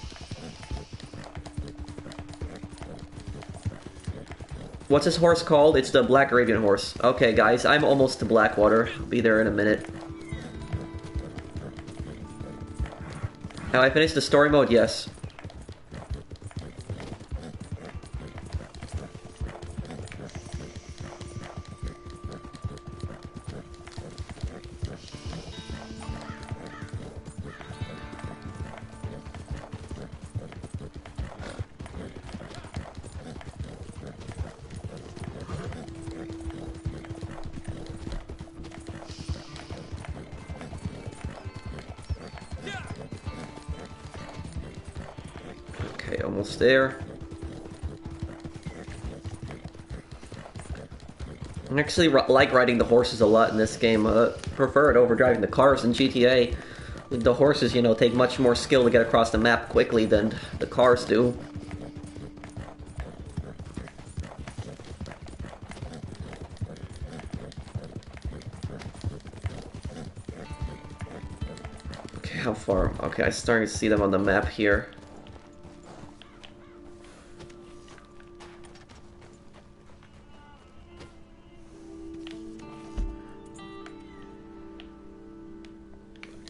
What's this horse called? It's the Black Arabian horse. Okay, guys, I'm almost to Blackwater. I'll be there in a minute. Have I finished the story mode? Yes. Okay, almost there. I actually like riding the horses a lot in this game. Prefer it over driving the cars in GTA. The horses, you know, take much more skill to get across the map quickly than the cars do. Okay, how far? Okay, I'm starting to see them on the map here.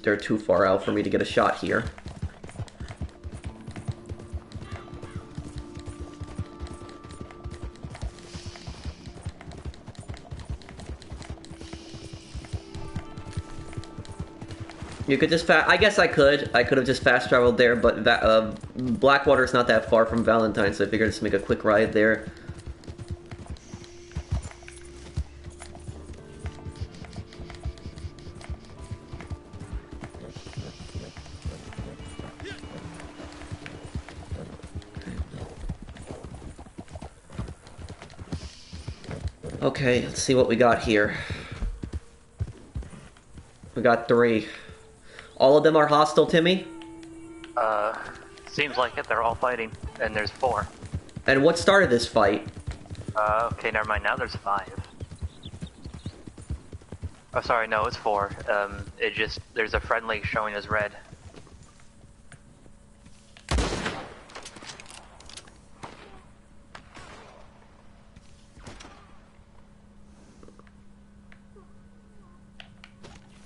They're too far out for me to get a shot here. You could just I guess I could have just fast traveled there, but Blackwater's not that far from Valentine, so I figured just make a quick ride there. Okay, let's see what we got here. We got 3. All of them are hostile, Timmy?
Seems like it. They're all fighting, and there's 4.
And what started this fight?
Okay, never mind. Now there's 5. Oh, sorry, no, it's 4. There's a friendly showing as red.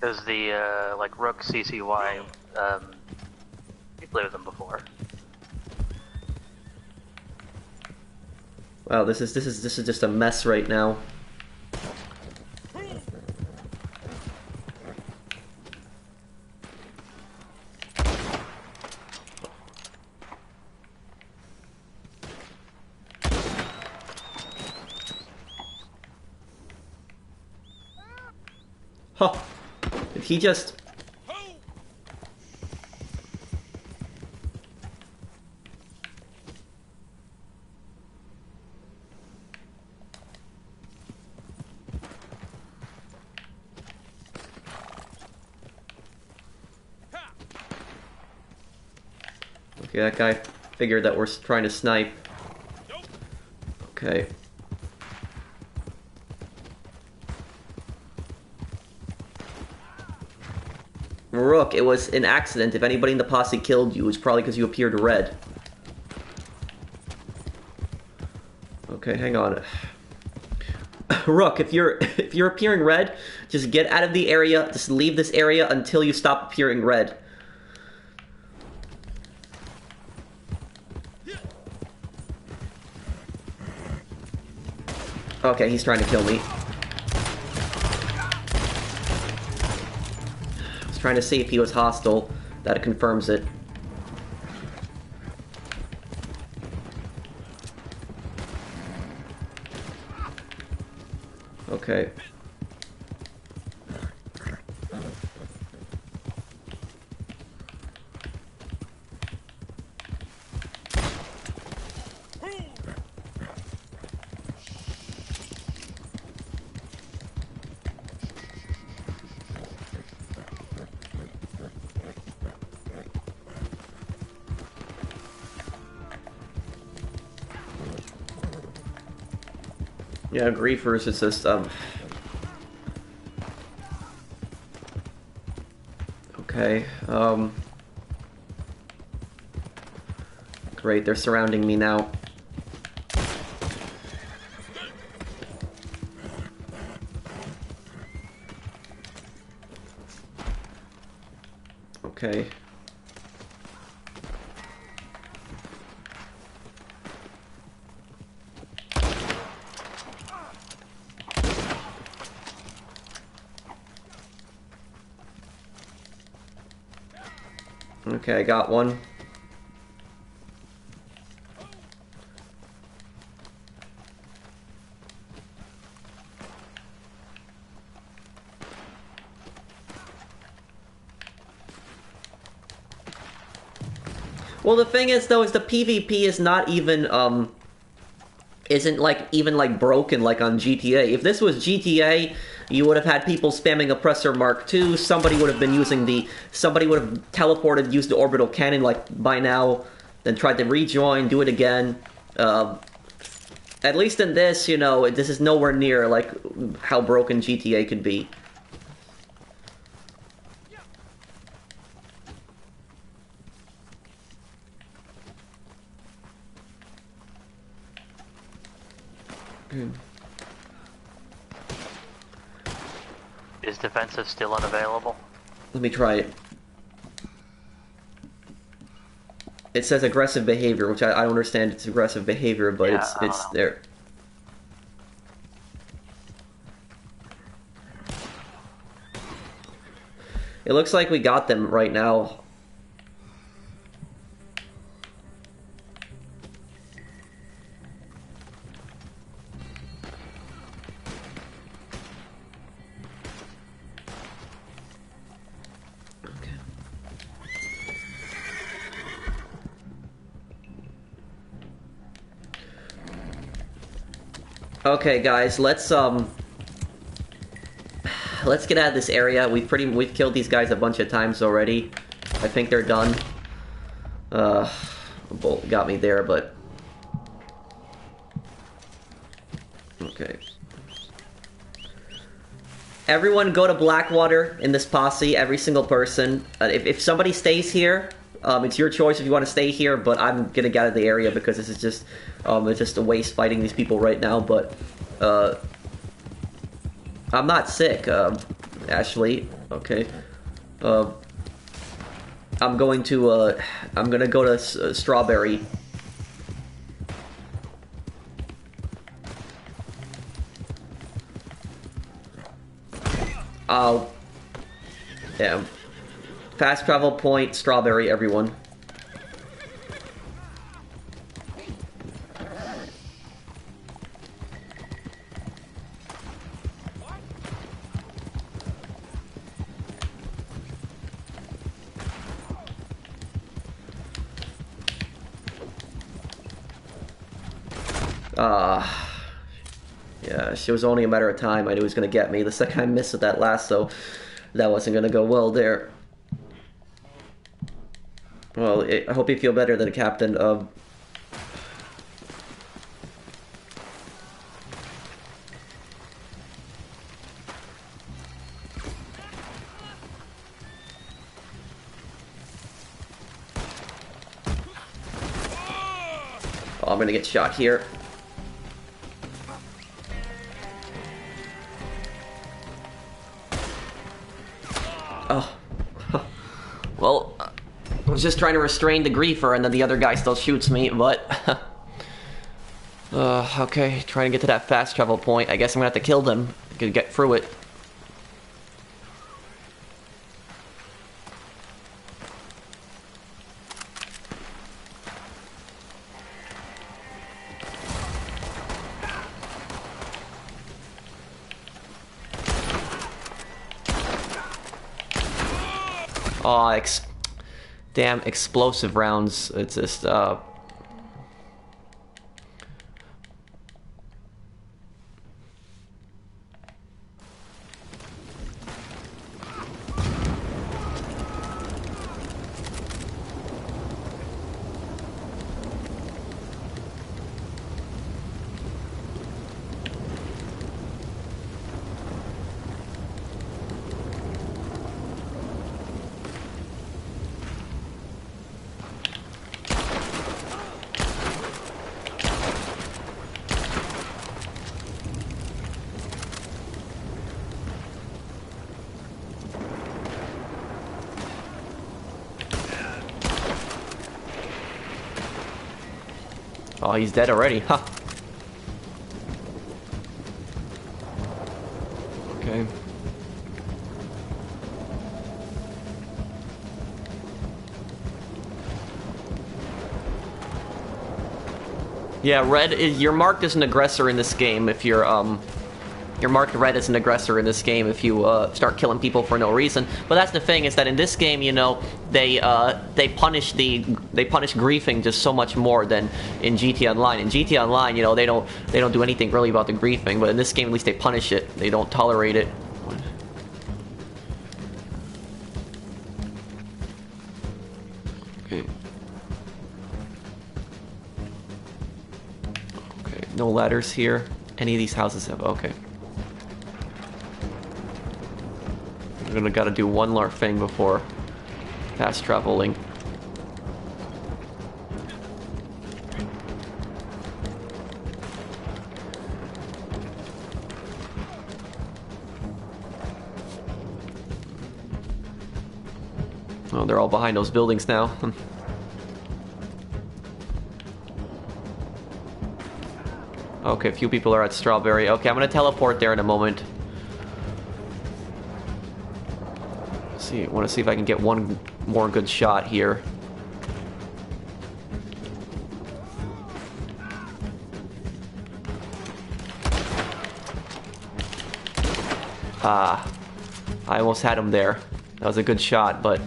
Because the, like, Rook CCY, we played with them before.
Wow, this is just a mess right now. Huh. Did he just... Okay, that guy figured that we're trying to snipe. Okay. Rook, it was an accident. If anybody in the posse killed you, it was probably because you appeared red. Okay, hang on. Rook, if you're appearing red, just get out of the area. Just leave this area until you stop appearing red. Okay, he's trying to kill me. I was trying to see if he was hostile. That confirms it. Okay. Yeah, griefers is just okay, great, they're surrounding me now. Okay. Okay, I got one. Well, the thing is, though, is the PvP is not even, isn't, like, even, like, broken like on GTA. If this was GTA, you would have had people spamming Oppressor Mark II, somebody would have teleported, used the orbital cannon, like, by now, then tried to rejoin, do it again. At least in this, you know, this is nowhere near, like, how broken GTA could be.
Is defensive still unavailable?
Let me try it. It says aggressive behavior, which I don't understand it's aggressive behavior, but
Yeah,
it's there. It looks like we got them right now. Okay, guys, let's get out of this area. We've killed these guys a bunch of times already. I think they're done. Bolt got me there, but Okay. Everyone go to Blackwater in this posse, every single person. If somebody stays here, it's your choice if you want to stay here, but I'm gonna get out of the area because this is just, it's just a waste fighting these people right now, but, I'm not sick, Ashley. Okay. I'm gonna go to Strawberry. Oh. Yeah. Fast travel point, Strawberry, everyone. Yeah, she was only a matter of time. I knew he was going to get me. The second I missed with that lasso, that wasn't going to go well there. Well, I hope you feel better than a captain. Oh, I'm going to get shot here. Oh. Well, I was just trying to restrain the griefer and then the other guy still shoots me, but... okay, trying to get to that fast travel point. I guess I'm gonna have to kill them to get through it. Oh, damn explosive rounds. It's just, oh, he's dead already, huh? Okay. Yeah, red is, you're marked as an aggressor in this game if you're marked red as an aggressor in this game if you start killing people for no reason. But that's the thing, is that in this game, you know, they punish griefing just so much more than in GTA Online. In GTA Online, you know, they don't do anything really about the griefing, but in this game at least they punish it. They don't tolerate it. Okay. Okay, no ladders here. Any of these houses have, okay. I'm gonna gotta do one more thing before fast traveling. Oh, they're all behind those buildings now. Okay, a few people are at Strawberry. Okay, I'm gonna teleport there in a moment. I want to see if I can get one more good shot here. Ah, I almost had him there. That was a good shot, but...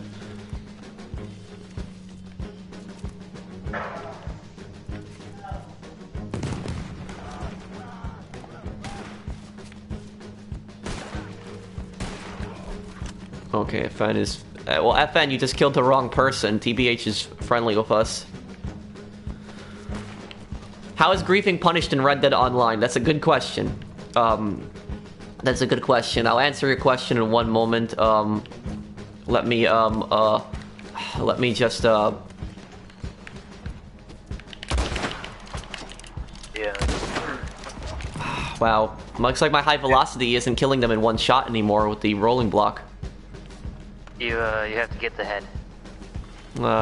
Okay, FN is... well, FN, you just killed the wrong person. TBH is friendly with us. How is griefing punished in Red Dead Online? That's a good question. That's a good question. I'll answer your question in one moment. Let me just,
Yeah.
wow. Looks like my high velocity isn't killing them in one shot anymore with the rolling block.
You have to get the head.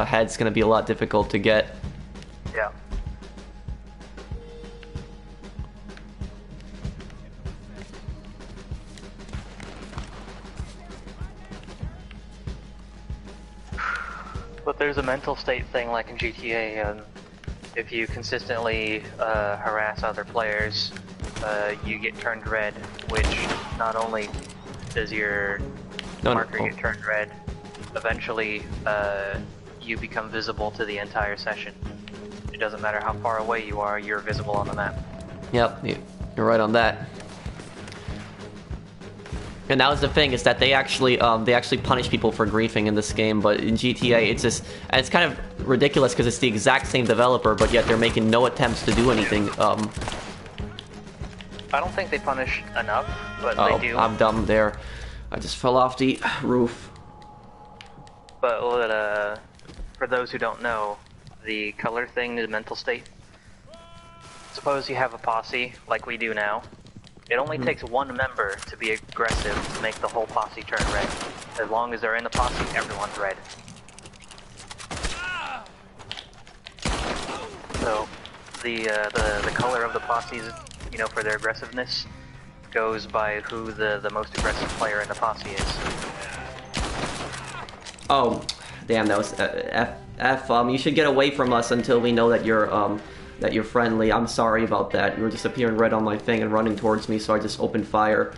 Head's gonna be a lot difficult to get.
Yeah. But there's a mental state thing like in GTA. If you consistently harass other players, you get turned red, which not only does your marker get turned red, eventually you become visible to the entire session. It doesn't matter how far away you are, you're visible on the map.
Yep, you're right on that. And that was the thing, is that they actually punish people for griefing in this game, but in GTA it's just, and it's kind of ridiculous because it's the exact same developer, but yet they're making no attempts to do anything.
I don't think they punish enough, but
oh,
they do.
I'm dumb there. I just fell off the roof.
But for those who don't know, the color thing is mental state. Suppose you have a posse, like we do now. It only takes one member to be aggressive to make the whole posse turn red. As long as they're in the posse, everyone's red. So, the color of the posses, you know, for their aggressiveness, goes by who the most aggressive player in the posse is.
Oh, damn, that was F. You should get away from us until we know that you're friendly. I'm sorry about that. You were just appearing red on my thing and running towards me, so I just opened fire.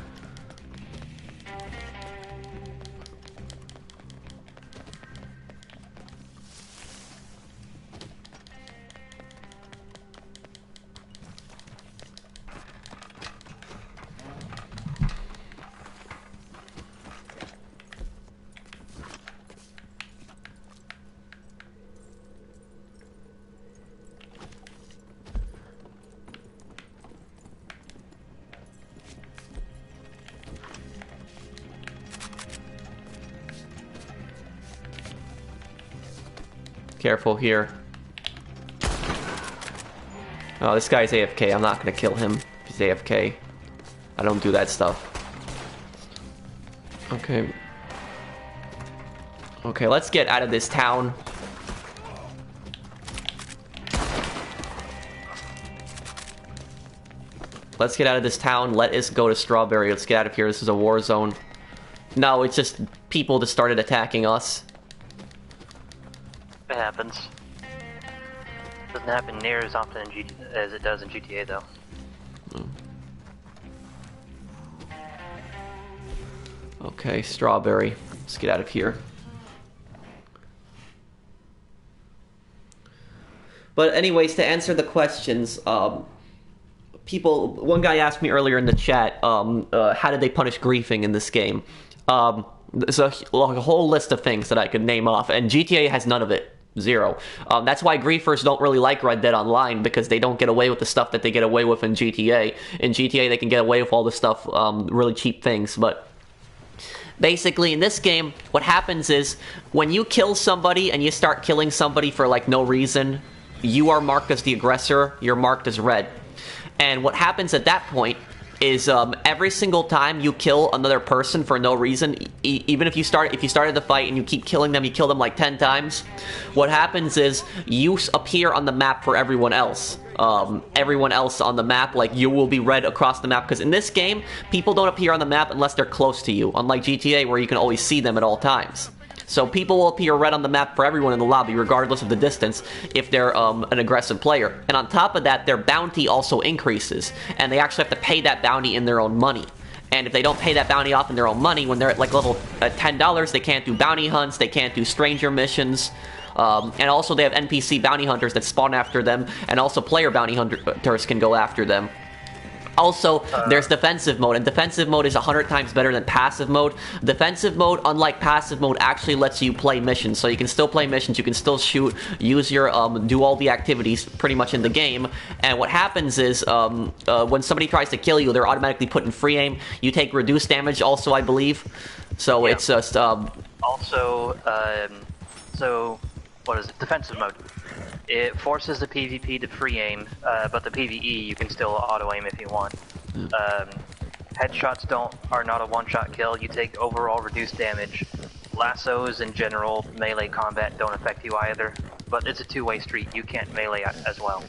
Careful here. Oh, this guy's AFK. I'm not gonna kill him. He's AFK. I don't do that stuff. Okay. Okay, let's get out of this town. Let's get out of this town. Let us go to Strawberry. Let's get out of here. This is a war zone. No, it's just people that started attacking us.
It happens. Doesn't happen near as often as it does in GTA, though.
Okay, Strawberry. Let's get out of here. But anyways, to answer the questions, one guy asked me earlier in the chat, how did they punish griefing in this game? There's a whole list of things that I could name off, and GTA has none of it. Zero. That's why griefers don't really like Red Dead Online, because they don't get away with the stuff that they get away with in GTA. In GTA, they can get away with all the stuff, really cheap things, but basically, in this game, what happens is, when you kill somebody and you start killing somebody for, like, no reason, you are marked as the aggressor, you're marked as red. And what happens at that point is every single time you kill another person for no reason, even if you started the fight and you keep killing them, you kill them like 10 times, what happens is you appear on the map for everyone else. Everyone else on the map, like, you will be red across the map, because in this game, people don't appear on the map unless they're close to you, unlike GTA where you can always see them at all times. So people will appear red on the map for everyone in the lobby, regardless of the distance, if they're an aggressive player. And on top of that, their bounty also increases, and they actually have to pay that bounty in their own money. And if they don't pay that bounty off in their own money, when they're at, like, level $10, they can't do bounty hunts, they can't do stranger missions, and also they have NPC bounty hunters that spawn after them, and also player bounty hunters can go after them. Also, there's defensive mode, and defensive mode is 100 times better than passive mode. Defensive mode, unlike passive mode, actually lets you play missions. So you can still play missions, you can still shoot, use your, do all the activities pretty much in the game. And what happens is, when somebody tries to kill you, they're automatically put in free aim. You take reduced damage also, I believe. So yeah. It's just,
Also, so, what is it? Defensive mode. It forces the PvP to free aim, but the PvE you can still auto aim if you want. Headshots are not a one-shot kill. You take overall reduced damage. Lassos in general, melee combat don't affect you either. But it's a two-way street. You can't melee as well.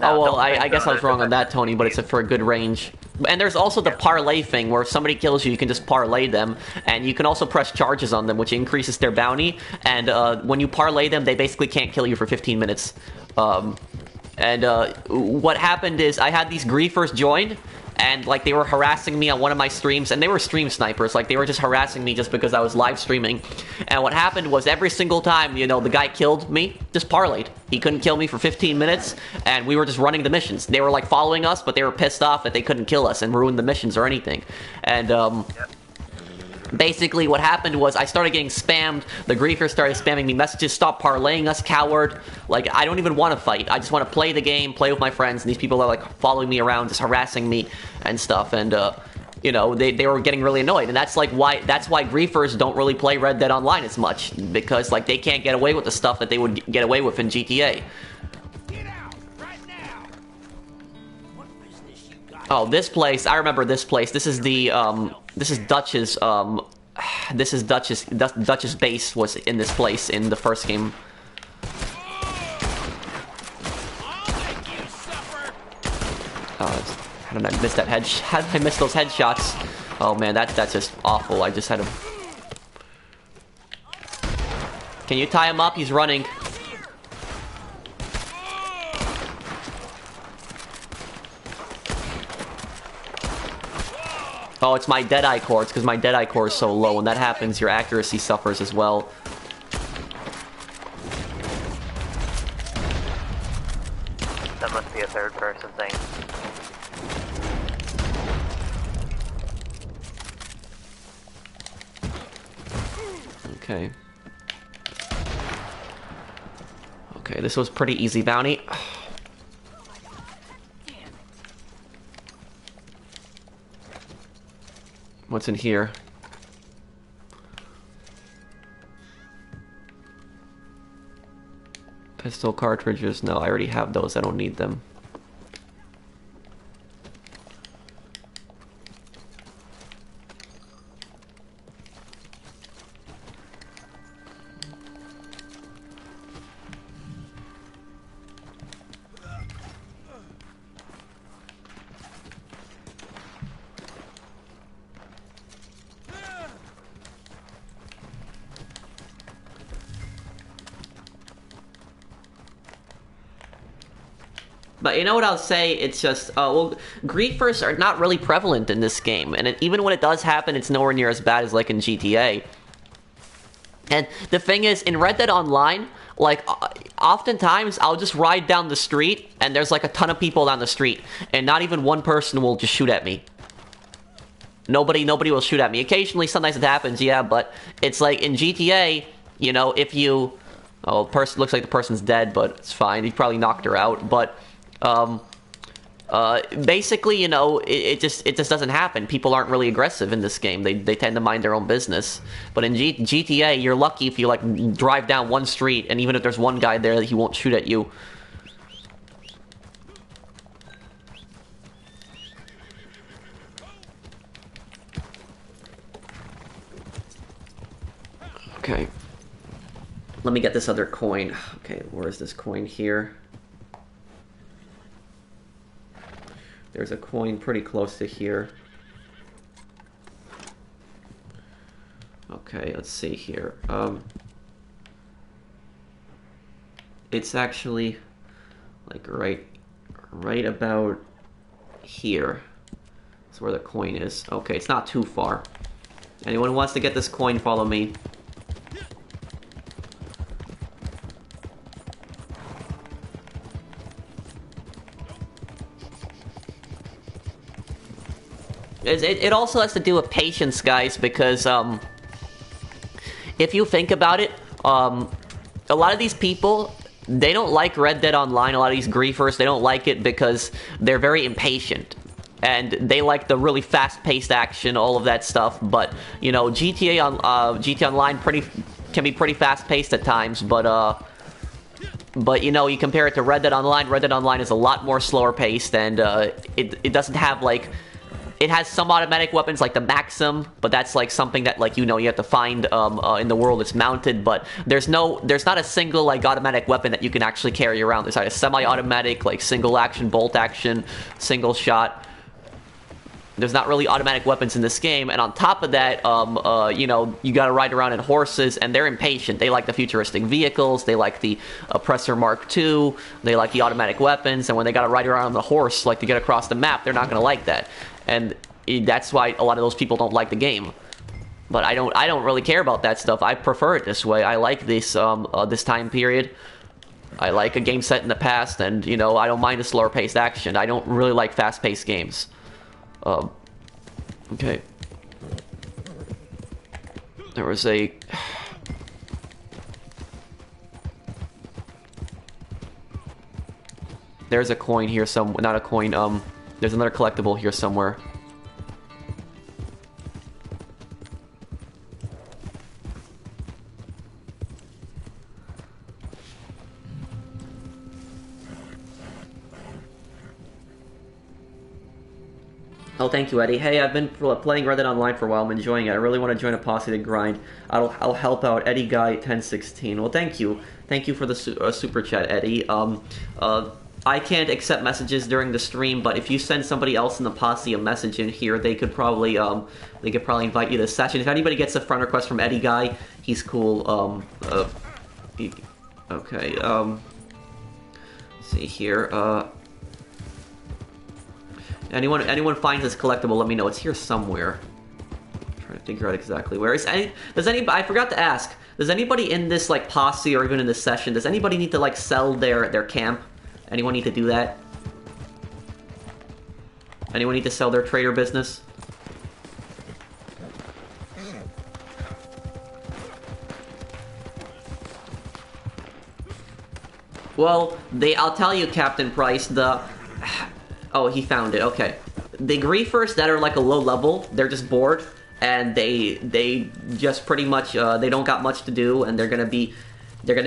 I guess I was wrong on that, Tony, but it's for a good range. And there's also the parlay thing, where if somebody kills you, you can just parlay them, and you can also press charges on them, which increases their bounty, and when you parlay them, they basically can't kill you for 15 minutes. What happened is, I had these griefers join, and like they were harassing me on one of my streams, and they were stream snipers, like they were just harassing me just because I was live streaming. And what happened was, every single time, you know, the guy killed me, just parlayed. He couldn't kill me for 15 minutes, and we were just running the missions. They were like following us, but they were pissed off that they couldn't kill us and ruin the missions or anything. And basically what happened was, I started getting spammed. The griefers started spamming me messages, stop parlaying us, coward. Like, I don't even want to fight. I just want to play the game, play with my friends, and these people are like following me around, just harassing me and stuff. And you know, they were getting really annoyed, and that's why griefers don't really play Red Dead Online as much, because like they can't get away with the stuff that they would get away with in GTA.
Get out right now. What business you got?
Oh, this place, I remember this place. This is the this is Dutch's Dutch's base was in this place in the first game.
I'll make you suffer.
How did I miss that how did I miss those headshots? Oh man, that's just awful. I just had him. Can you tie him up? He's running. Oh, it's my Deadeye core. It's because my Deadeye core is so low. When that happens, your accuracy suffers as well.
That must be a third-person thing.
Okay. Okay, this was pretty easy bounty. What's in here? Pistol cartridges. No, I already have those. I don't need them. But you know what I'll say? It's just, well, griefers are not really prevalent in this game. And even when it does happen, it's nowhere near as bad as like in GTA. And the thing is, in Red Dead Online, like, oftentimes I'll just ride down the street, and there's like a ton of people down the street, and not even one person will just shoot at me. Nobody will shoot at me. Occasionally, sometimes it happens, yeah, but it's like in GTA, you know, if you... Oh, person looks like the person's dead, but it's fine. He probably knocked her out, but... basically, you know, it just doesn't happen. People aren't really aggressive in this game. They tend to mind their own business. But in GTA, you're lucky if you, like, drive down one street, and even if there's one guy there, he won't shoot at you. Okay. Let me get this other coin. Okay, where is this coin here? There's a coin pretty close to here. Okay, let's see here. It's actually like right about here. That's where the coin is. Okay, it's not too far. Anyone who wants to get this coin, follow me. It also has to do with patience, guys, because if you think about it, a lot of these people, they don't like Red Dead Online. A lot of these griefers, they don't like it because they're very impatient. And they like the really fast-paced action, all of that stuff. But, you know, GTA Online can be pretty fast-paced at times. But, you know, you compare it to Red Dead Online. Red Dead Online is a lot more slower-paced, and it doesn't have, like... It has some automatic weapons like the Maxim, but that's like something that, like, you know, you have to find in the world it's mounted. But there's not a single like automatic weapon that you can actually carry around. There's like a semi-automatic, like single action, bolt action, single shot. There's not really automatic weapons in this game, and on top of that, you know, you gotta ride around in horses, and they're impatient. They like the futuristic vehicles, they like the Oppressor Mark II, they like the automatic weapons, and when they gotta ride around on the horse, like, to get across the map, they're not gonna like that. And that's why a lot of those people don't like the game. But I don't really care about that stuff. I prefer it this way. I like this this time period. I like a game set in the past, and, you know, I don't mind the slower paced action. I don't really like fast paced games. Okay. There was a... There's a coin here not a coin, there's another collectible here somewhere. Oh, thank you, Eddie. Hey, I've been playing Red Dead Online for a while. I'm enjoying it. I really want to join a posse to grind. I'll help out Eddie Guy 1016. Well, thank you. Thank you for the super chat, Eddie. I can't accept messages during the stream, but if you send somebody else in the posse a message in here, they could probably invite you to the session. If anybody gets a friend request from Eddie Guy, he's cool. Okay. Let's see here. Anyone finds this collectible, let me know. It's here somewhere. I'm trying to figure out exactly where. I forgot to ask. Does anybody in this like posse or even in this session, does anybody need to like sell their camp? Anyone need to do that? Anyone need to sell their trader business? Well, I'll tell you, Captain Price, oh, he found it, okay. The griefers that are like a low level, they're just bored, and they just pretty much, they don't got much to do, and they're gonna be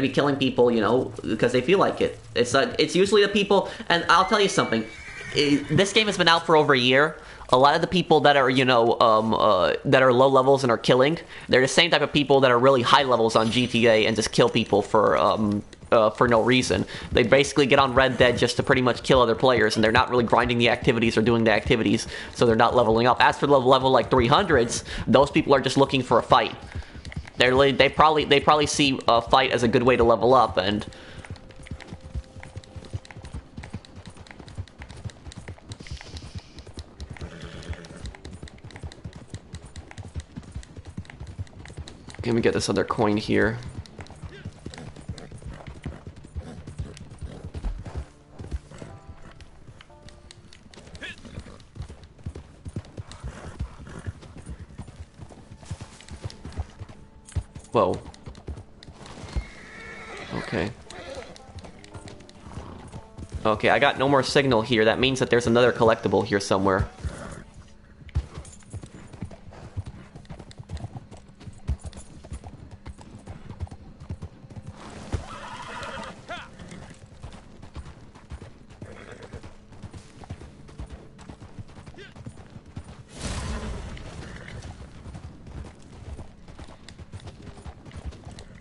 killing people, you know, because they feel like it. It's usually the people, and I'll tell you something. This game has been out for over a year. A lot of the people that are, you know, that are low levels and are killing, they're the same type of people that are really high levels on GTA and just kill people for no reason. They basically get on Red Dead just to pretty much kill other players, and they're not really grinding the activities or doing the activities, so they're not leveling up. As for the level like 300s, those people are just looking for a fight. They probably see a fight as a good way to level up, and let me get this other coin here. Whoa. Okay. Okay, I got no more signal here. That means that there's another collectible here somewhere.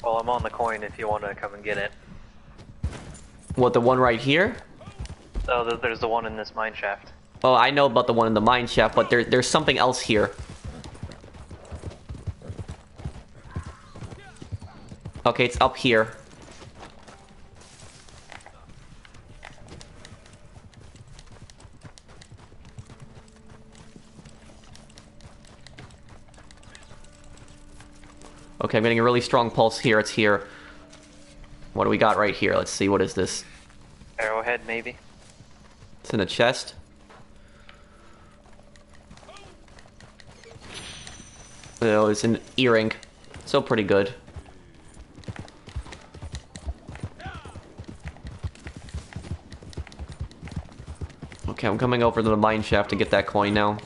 Well, I'm on the coin if you want to come and get it.
What, the one right here?
Oh, there's the one in this mine shaft.
Oh, I know about the one in the mine shaft, but there's something else here. Okay, it's up here. Okay, I'm getting a really strong pulse here. It's here. What do we got right here? Let's see, what is this?
Arrowhead, maybe?
It's in a chest. Oh, it's an earring. So pretty good. Okay, I'm coming over to the mine shaft to get that coin now.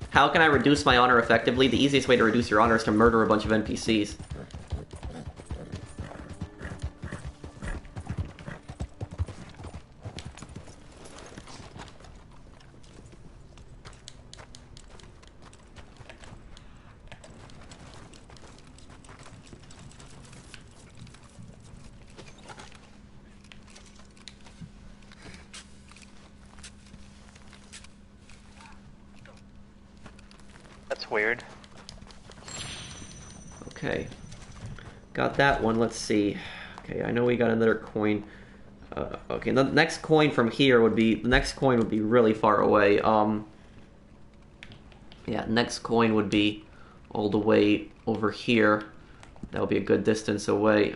How can I reduce my honor effectively? The easiest way to reduce your honor is to murder a bunch of NPCs.
That's weird.
Okay. Got that one. Let's see. Okay, I know we got another coin. Okay, the next coin from here would be... The next coin would be really far away. Yeah, next coin would be all the way over here. That would be a good distance away.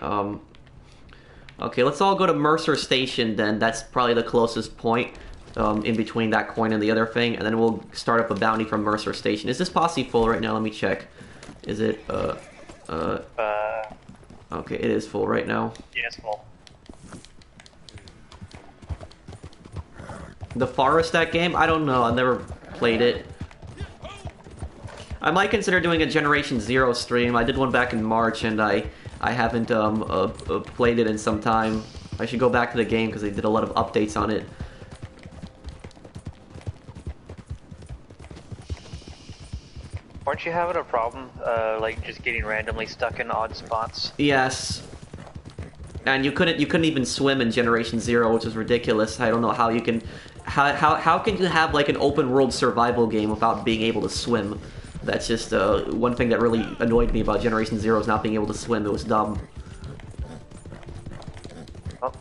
Okay, let's all go to Mercer Station then. That's probably the closest point in between that coin and the other thing. And then we'll start up a bounty from Mercer Station. Is this posse full right now? Let me check. Is it, Okay, it is full right now.
Yeah, it's full.
The Forest, that game? I don't know. I've never played it. I might consider doing a Generation Zero stream. I did one back in March, and I haven't played it in some time. I should go back to the game because they did a lot of updates on it.
Weren't you having a problem, like just getting randomly stuck in odd spots?
Yes. And you couldn't even swim in Generation Zero, which is ridiculous. I don't know how you can... How can you have like an open world survival game without being able to swim? That's just one thing that really annoyed me about Generation Zero is not being able to swim. It was dumb.
Well,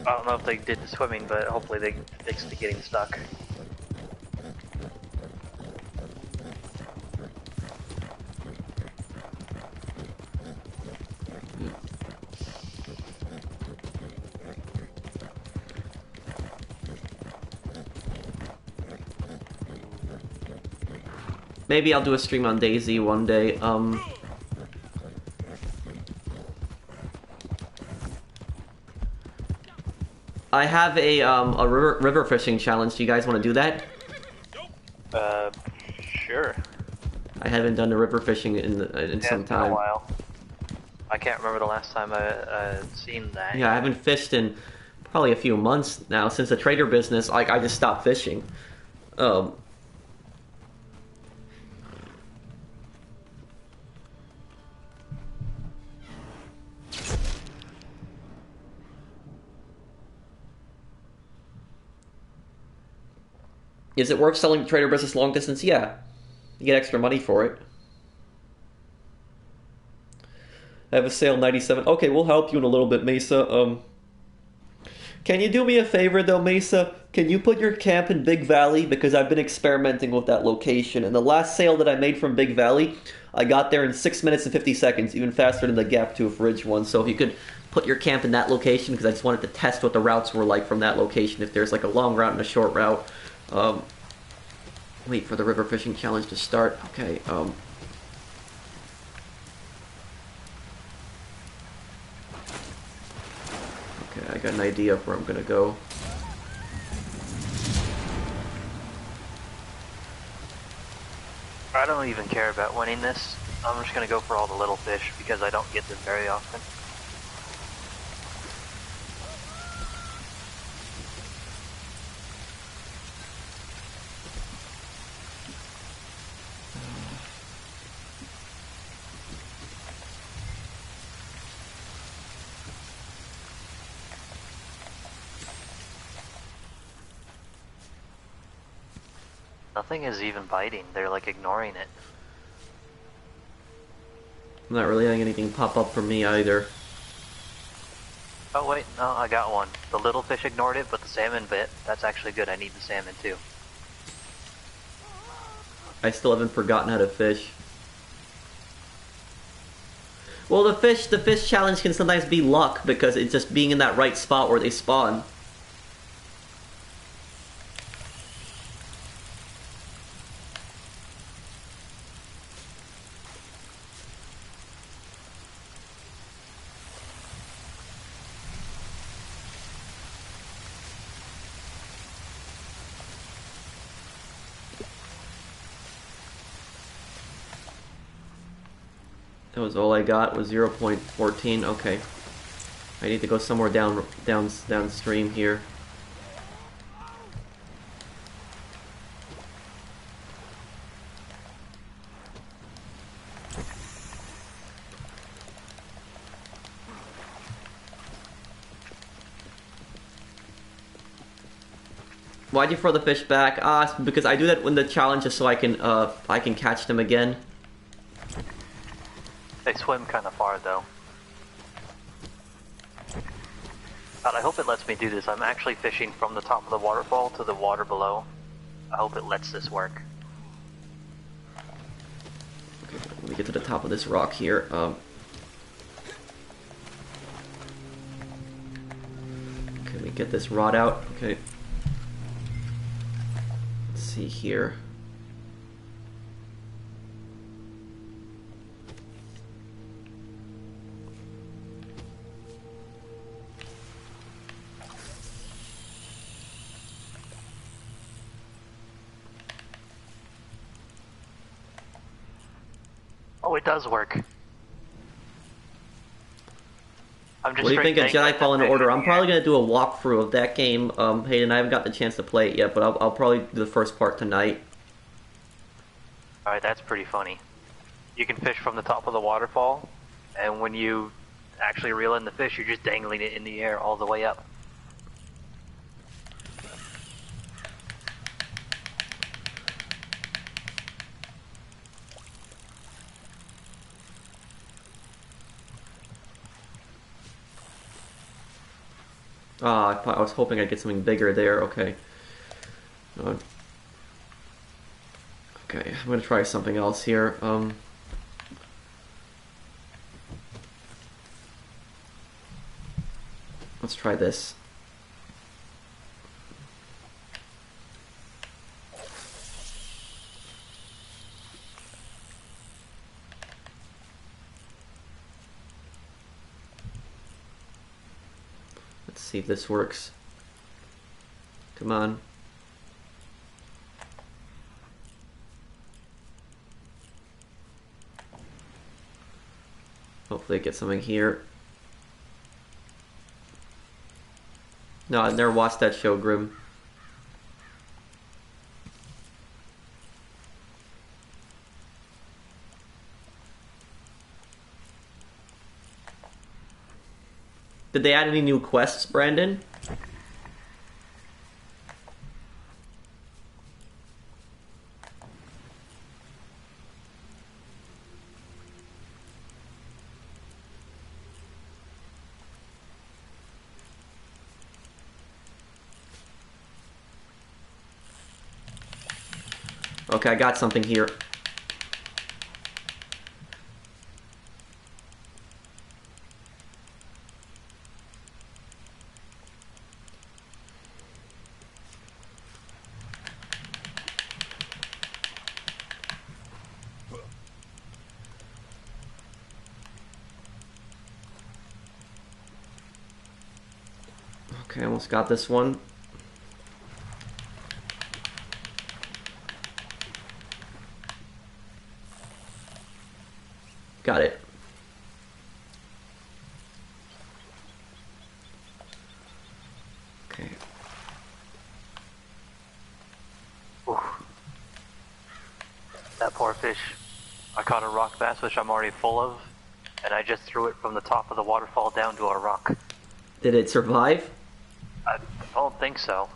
I don't know if they did the swimming, but hopefully they fixed the getting stuck.
Maybe I'll do a stream on DayZ one day. I have a river fishing challenge. Do you guys want to do that?
Sure.
I haven't done the river fishing in some time.
It's been a while. I can't remember the last time I seen that.
Yeah, I haven't fished in probably a few months now since the trader business. Like I just stopped fishing. Is it worth selling the trader business long distance? Yeah. You get extra money for it. I have a sale 97. Okay, we'll help you in a little bit, Mesa. Can you do me a favor though, Mesa? Can you put your camp in Big Valley? Because I've been experimenting with that location. And the last sale that I made from Big Valley, I got there in 6 minutes and 50 seconds, even faster than the Gap Tooth Ridge one. So if you could put your camp in that location, because I just wanted to test what the routes were like from that location, if there's like a long route and a short route. Wait for the river fishing challenge to start. Okay, okay, I got an idea of where I'm gonna go.
I don't even care about winning this. I'm just gonna go for all the little fish because I don't get them very often. Nothing is even biting. They're like ignoring it.
I'm not really having anything pop up for me either.
Oh wait, no, I got one. The little fish ignored it, but the salmon bit. That's actually good. I need the salmon too.
I still haven't forgotten how to fish. Well, the fish challenge can sometimes be luck because it's just being in that right spot where they spawn. That was all I got, was 0.14. Okay. I need to go somewhere downstream here. Why'd you throw the fish back? It's because I do that when the challenge is so I can catch them again.
They swim kind of far, though. God, I hope it lets me do this. I'm actually fishing from the top of the waterfall to the water below. I hope it lets this work.
Okay, let me get to the top of this rock here. Okay, let me get this rod out. Okay. Let's see here.
Oh, it does work. I'm just
What do you think of Jedi Fallen Order? I'm probably
gonna.
going to do a walkthrough of that game. Hayden, I haven't got the chance to play it yet, but I'll probably do the first part tonight.
Alright, that's pretty funny. You can fish from the top of the waterfall, and when you actually reel in the fish, you're just dangling it in the air all the way up.
I was hoping I'd get something bigger there. Okay. Okay, I'm gonna try something else here. Let's try this. Let's see if this works. Come on. Hopefully I get something here. No, I've never watched that show, Grim. Did they add any new quests, Brandon? Okay, I got something here. Okay, almost got this one. Got it. Okay.
Oof. That poor fish. I caught a rock bass, which I'm already full of, and I just threw it from the top of the waterfall down to a rock.
Did it survive?
I don't think so.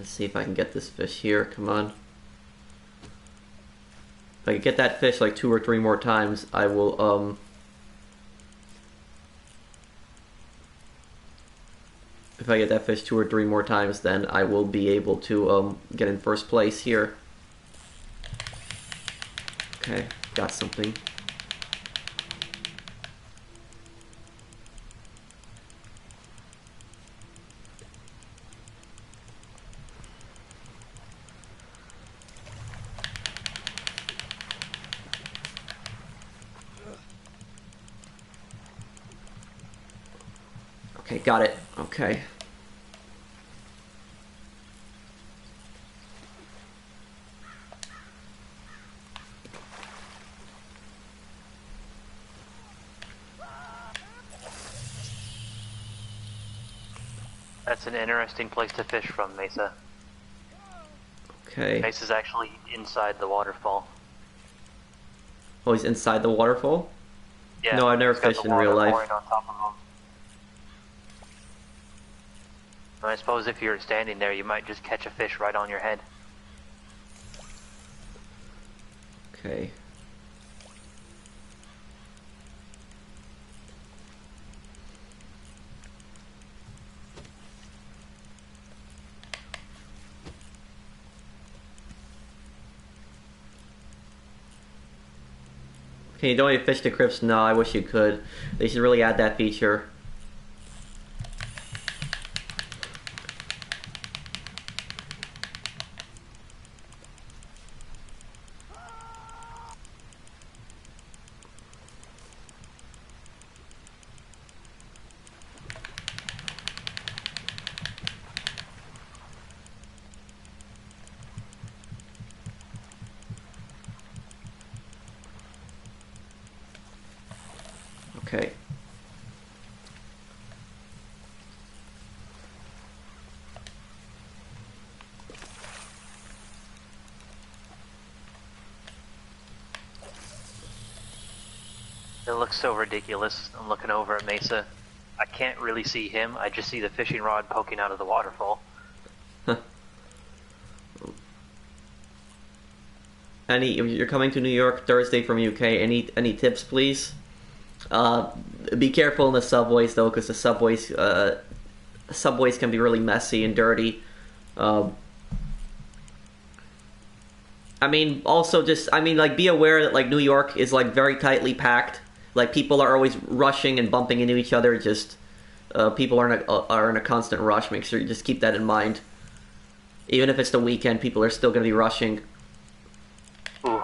Let's see if I can get this fish here. Come on. If I can get that fish like 2 or 3 more times, I will, if I get that fish 2 or 3 more times, then I will be able to, get in first place here. Okay, got something. Okay, got it. Okay.
That's an interesting place to fish from, Mesa.
Okay.
Mesa's actually inside the waterfall.
Oh, he's inside the waterfall?
Yeah.
No, I've never
he's got
fished
the
in real
water
life.
pouring on top of him. And I suppose if you're standing there, you might just catch a fish right on your head.
Okay. Can you donate fish to Crips? No, I wish you could. They should really add that feature. Okay.
It looks so ridiculous. I'm looking over at Mesa. I can't really see him. I just see the fishing rod poking out of the waterfall.
You're coming to New York Thursday from UK. Any tips, please? Be careful in the subways though, because the subways can be really messy and dirty. I mean, also like be aware that like New York is like very tightly packed. Like people are always rushing and bumping into each other. Just people are in a constant rush. Make sure you just keep that in mind. Even if it's the weekend, people are still going to be rushing.
Ooh,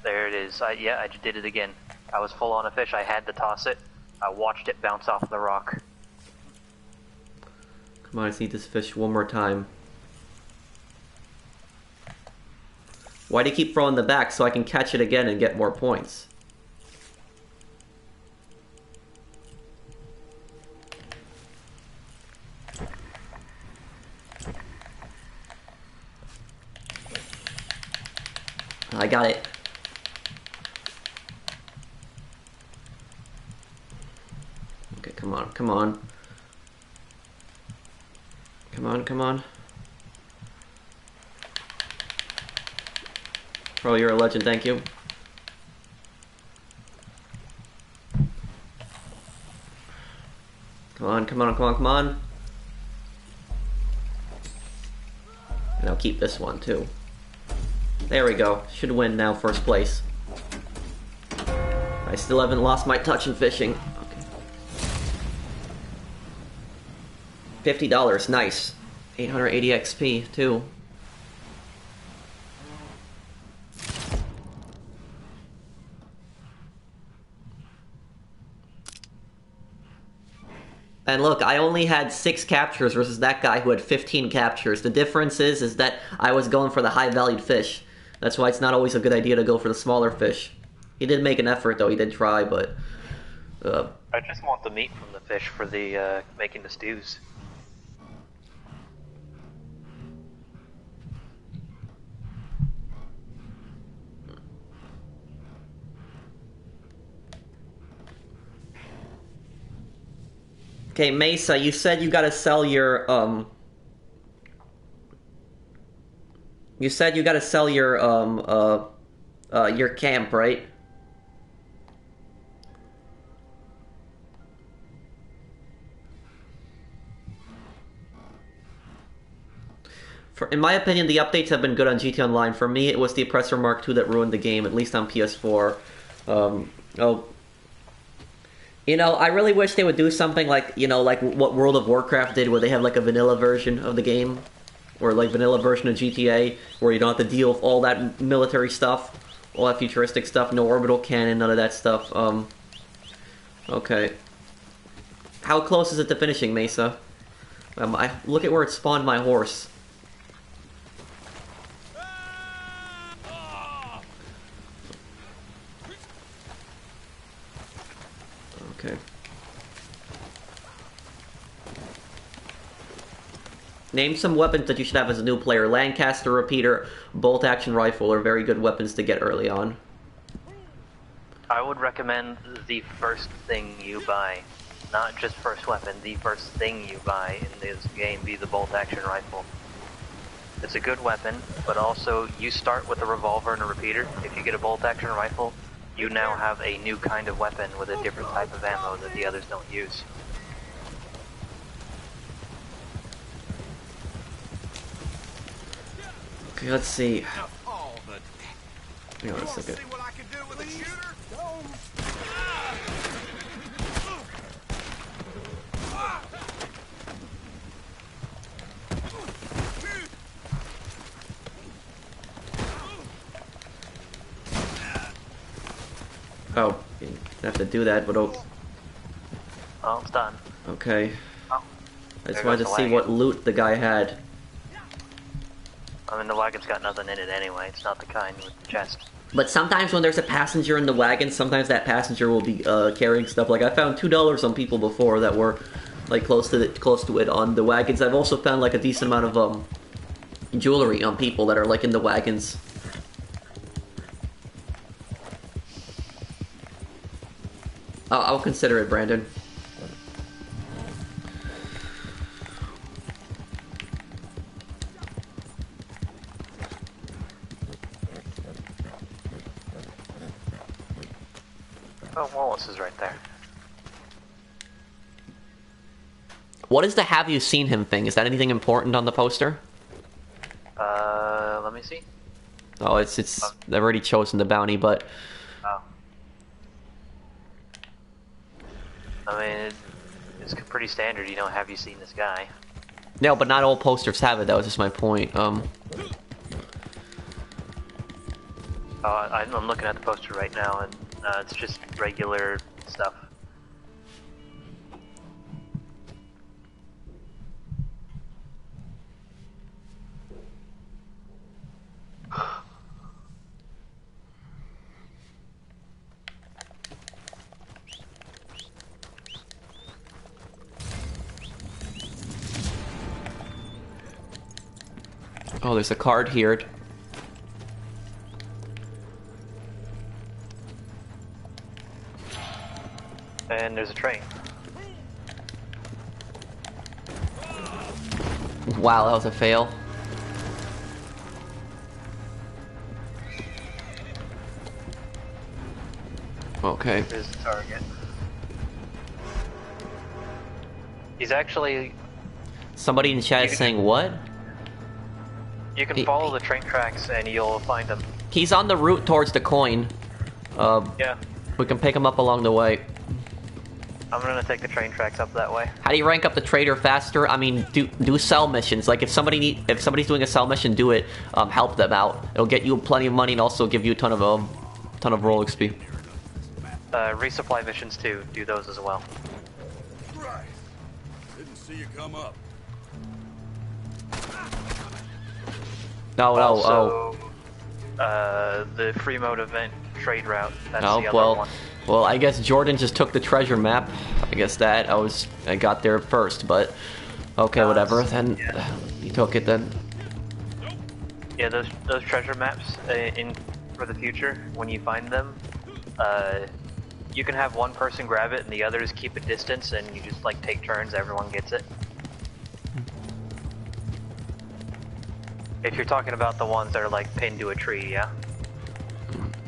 there it is. I just did it again. I was full on a fish. I had to toss it. I watched it bounce off the rock.
Come on, I just need this fish one more time. Why do you keep throwing the back so I can catch it again and get more points? I got it. Okay, come on, come on. Come on, come on. Bro, you're a legend, thank you. Come on, come on, come on, come on. And I'll keep this one too. There we go. Should win now, first place. I still haven't lost my touch in fishing. Okay. $50, nice. 880 XP too. And look, I only had 6 captures versus that guy who had 15 captures. The difference is that I was going for the high-valued fish. That's why it's not always a good idea to go for the smaller fish. He did make an effort, though. He did try, but...
I just want the meat from the fish for the making the stews.
Okay, Mesa, you said you gotta sell your, You said you gotta sell your camp, right? In my opinion, the updates have been good on GT Online. For me, it was the Oppressor Mark II that ruined the game, at least on PS4. You know, I really wish they would do something like, you know, like what World of Warcraft did, where they have like a vanilla version of the game, or like vanilla version of GTA, where you don't have to deal with all that military stuff, all that futuristic stuff, no orbital cannon, none of that stuff. Okay. How close is it to finishing, Mesa? Look at where it spawned my horse. Okay. Name some weapons that you should have as a new player. Lancaster repeater, bolt action rifle are very good weapons to get early on.
I would recommend the first thing you buy. Not just first weapon, the first thing you buy in this game be the bolt action rifle. It's a good weapon, but also you start with a revolver and a repeater. If you get a bolt action rifle, you now have a new kind of weapon with a different type of ammo that the others don't use.
Okay, let's see. Hang on a second. Oh, you have to do that, but
oh, it's done.
Okay.
Oh,
I just wanted to see what loot the guy had.
I mean, the wagon's got nothing in it anyway. It's not the kind with the chest.
But sometimes when there's a passenger in the wagon, sometimes that passenger will be carrying stuff. Like I found $2 on people before that were like close to it on the wagons. I've also found like a decent amount of jewelry on people that are like in the wagons. I'll consider it, Brandon.
Oh, Wallace is right there.
What is the "have you seen him" thing? Is that anything important on the poster?
Let me see.
Oh, it's they've already chosen the bounty, but
Oh. I mean, it's pretty standard. You know, have you seen this guy?
no, but not all posters have it. That was just my point.
I'm looking at the poster right now, and it's just regular stuff.
Oh, there's a card here.
And there's a train.
Wow, that was a fail. Okay.
There's the target. He's actually...
Somebody in the chat is saying what?
You can follow the train tracks and you'll find him.
He's on the route towards the coin.
Yeah.
We can pick him up along the way.
I'm gonna take the train tracks up that way.
How do you rank up the trader faster? I mean, do sell missions. Like if somebody's doing a sell mission, do it. Help them out. It'll get you plenty of money and also give you a ton of roll XP.
Resupply missions too. Do those as well.
Right. Didn't see you come up.
No,
also, the free mode event trade route. That's the other one.
Well, I guess Jordan just took the treasure map. I guess I got there first, but okay, whatever. Then he took it then.
Yeah, those treasure maps for the future, when you find them, you can have one person grab it and the others keep a distance, and you just like take turns. Everyone gets it. If you're talking about the ones that are like pinned to a tree, yeah?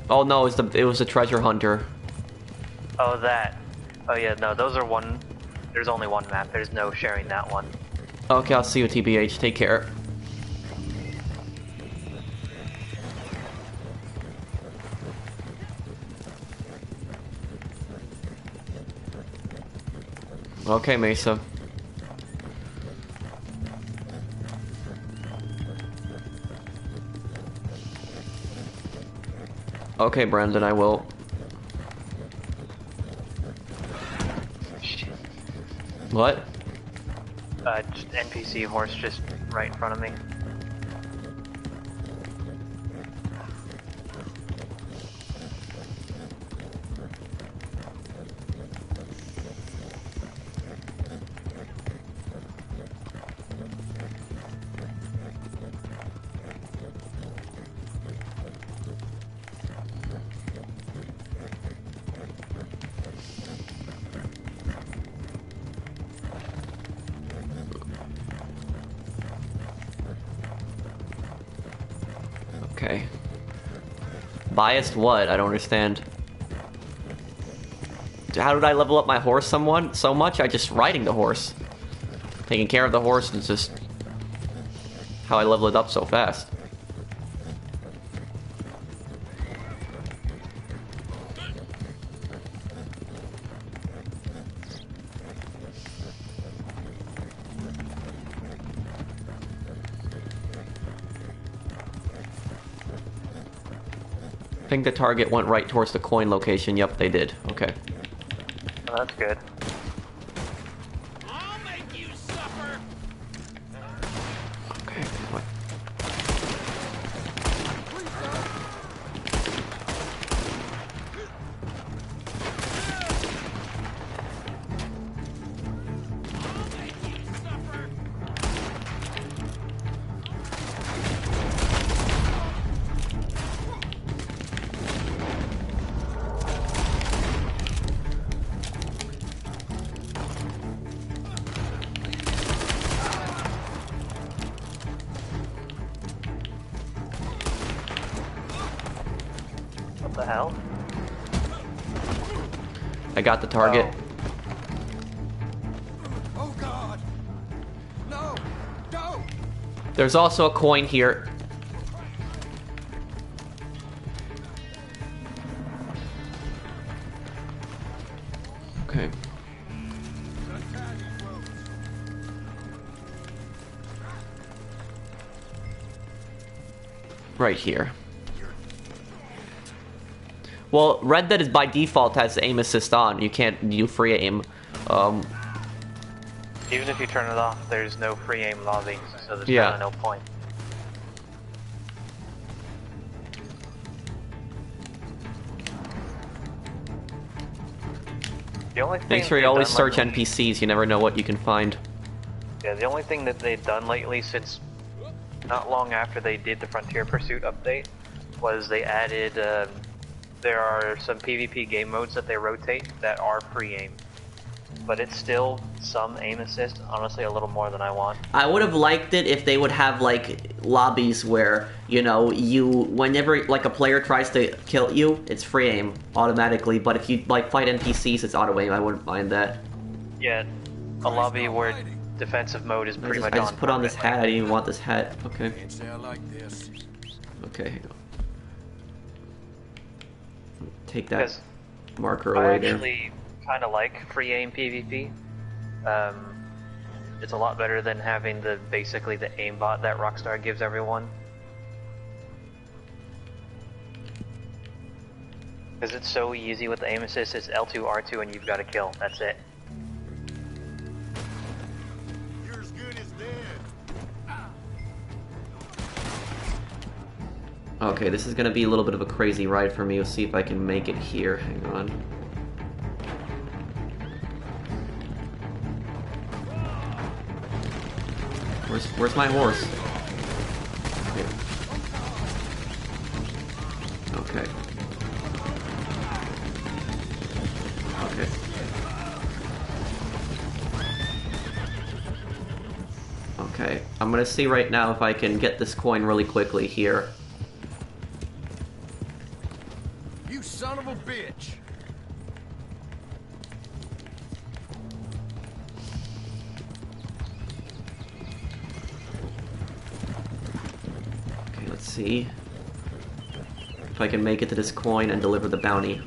Oh no, it was the treasure hunter.
Oh, that. Oh yeah, no, those are one... There's only one map, there's no sharing that one.
Okay, I'll see you, TBH. Take care. Okay, Mesa. Okay, Brandon, I will.
Shit.
What?
Just NPC horse just right in front of me.
Okay. Biased what? I don't understand. How did I level up my horse so much? I just riding the horse. Taking care of the horse is just how I level it up so fast. I think the target went right towards the coin location. Yep, they did. Okay.
Oh, that's good.
I'll make you suffer.
Okay. What?
I'll make you suffer.
What the hell?
I got the target.
Oh God! No! Don't!
There's also a coin here. Okay. Right here. Well, Red Dead is by default has aim assist on. You can't do free aim.
Even if you turn it off, there's no free aim lobby, so there's
Yeah.
kind of no point. The only thing
Make sure you
they've
always
done
search
lately-
NPCs. You never know what you can find.
Yeah, the only thing that they've done lately since not long after they did the Frontier Pursuit update was they added, there are some PvP game modes that they rotate that are free aim. But it's still some aim assist, honestly a little more than I want.
I would have liked it if they would have like lobbies where, you know, whenever like a player tries to kill you, it's free aim automatically. But if you like fight NPCs, it's auto aim. I wouldn't mind that.
Yeah, a lobby where defensive mode is pretty much
I
on.
just put on this hat. I didn't even want this hat. Okay.
Can't say I like this.
Okay. Hang on. Take that
Because
marker
I
away there.
actually kind of like free aim PvP. It's a lot better than having basically the aimbot that Rockstar gives everyone. Because it's so easy with the aim assist, it's L2, R2 and you've got to kill, that's it.
You're as good as dead.
Okay, this is gonna be a little bit of a crazy ride for me. We'll see if I can make it here. Hang on. Where's my horse? Here. Okay. Okay. Okay. I'm gonna see right now if I can get this coin really quickly here.
You son of a bitch!
Okay, let's see if I can make it to this coin and deliver the bounty.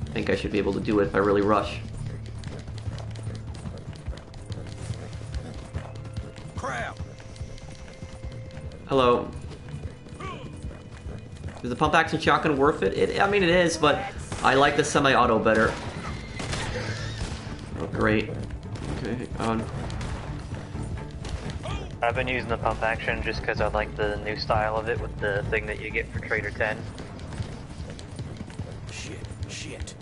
I think I should be able to do it if I really rush.
Crap!
Hello. Is the pump action shotgun worth it? I mean, it is, but I like the semi-auto better. Oh, great. Okay, on.
I've been using the pump action just because I like the new style of it with the thing that you get for Trader 10.
Shit.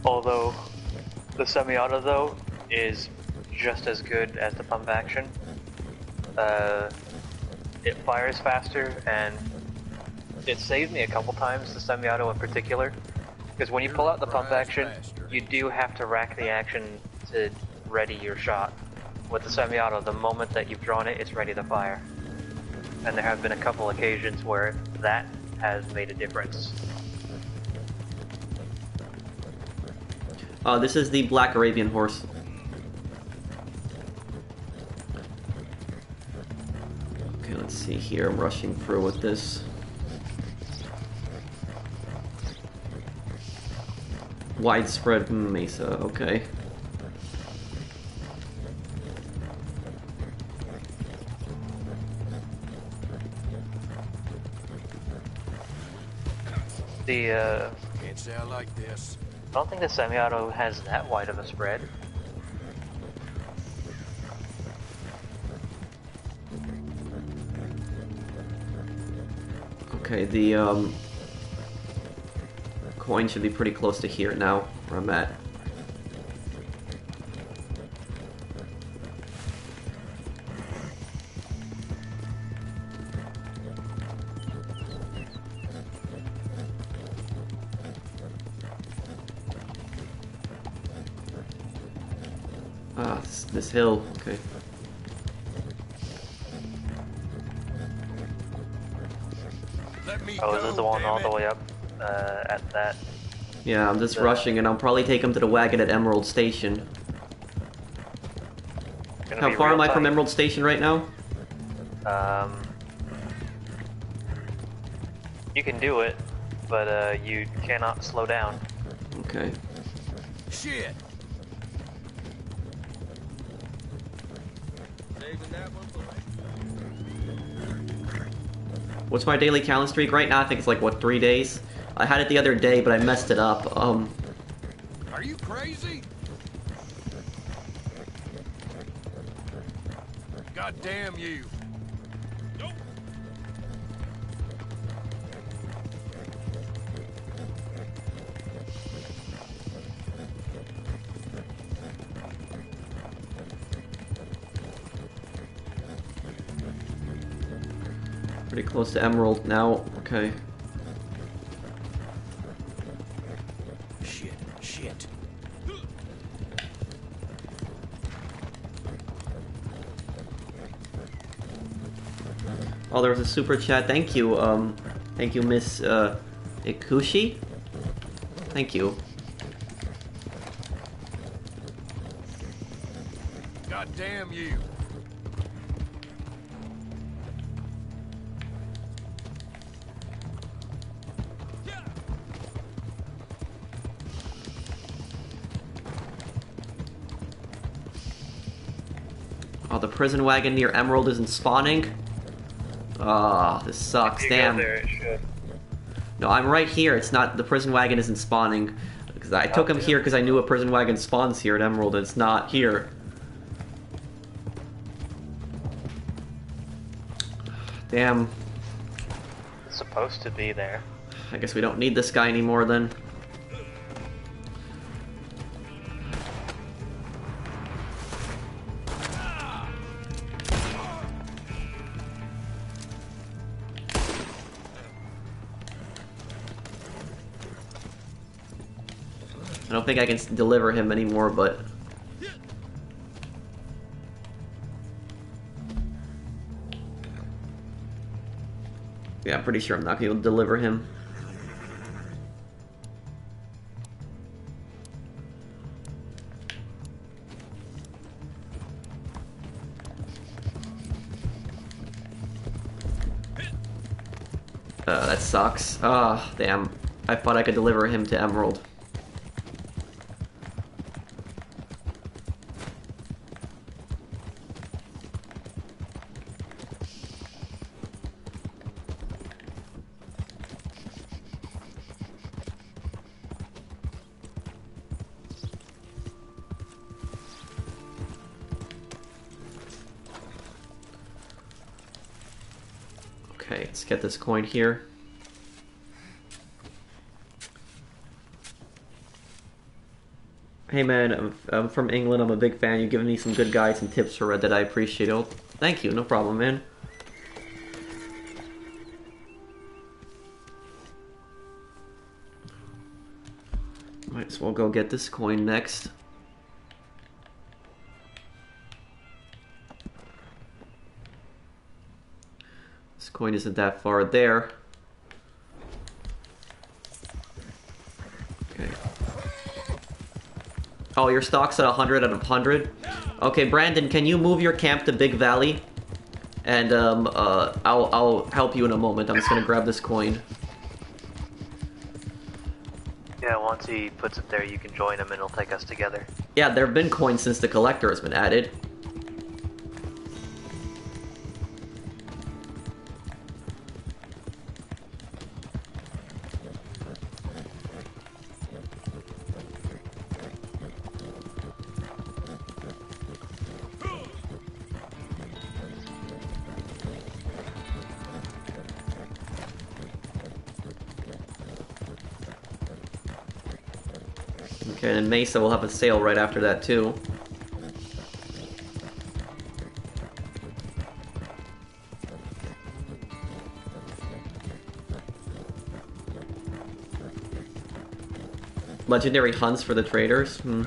Although, the semi-auto though is just as good as the pump action. It fires faster, and it saved me a couple times, the semi-auto in particular. Because when you pull out the pump action, you do have to rack the action to ready your shot. With the semi-auto, the moment that you've drawn it, it's ready to fire. And there have been a couple occasions where that has made a difference.
This is the Black Arabian horse. Okay, let's see here. I'm rushing through with this. Widespread mesa, okay.
Can't say I like this.
I don't think the semi-auto has that wide of a spread.
Okay, the coin should be pretty close to here now, where I'm at. Ah, this hill, okay.
Let me
Oh,
go,
is this the one
damn
all the
it.
way up at that?
Yeah, I'm just rushing, and I'll probably take him to the wagon at Emerald Station.
Gonna
How
be
far
real
am I
tight.
from Emerald Station right now?
You can do it, but you cannot slow down.
Okay.
Shit!
What's my daily challenge streak right now? I think it's like, what, 3 days? I had it the other day, but I messed it up.
Are you crazy? God damn you!
Pretty close to Emerald now. Okay.
Shit.
Oh, there was a super chat. Thank you. Thank you, Miss Ikushi. Thank you.
God damn you!
Oh, the prison wagon near Emerald isn't spawning. Ah, this sucks.
If you
Damn.
go there, it should.
No, I'm right here. It's not. The prison wagon isn't spawning. Because I took him here because I knew a prison wagon spawns here at Emerald, and it's not here. Damn.
It's supposed to be there.
I guess we don't need this guy anymore then. don't think I can deliver him anymore, but... Yeah, I'm pretty sure I'm not going to be able to deliver him. That sucks. Ah, damn. I thought I could deliver him to Emerald. Okay, let's get this coin here. Hey man, I'm from England, I'm a big fan. You've given me some good guides and tips for Red Dead, I appreciate it. Oh, thank you, no problem, man. Might as well go get this coin next. This coin isn't that far there. Okay. Oh, your stock's at 100 out of 100? Okay, Brandon, can you move your camp to Big Valley? And, I'll help you in a moment. I'm just gonna grab this coin.
Yeah, once he puts it there, you can join him and it'll take us together.
Yeah, there have been coins since the collector has been added. Okay, and Mesa will have a sale right after that too. Legendary hunts for the traders? Well,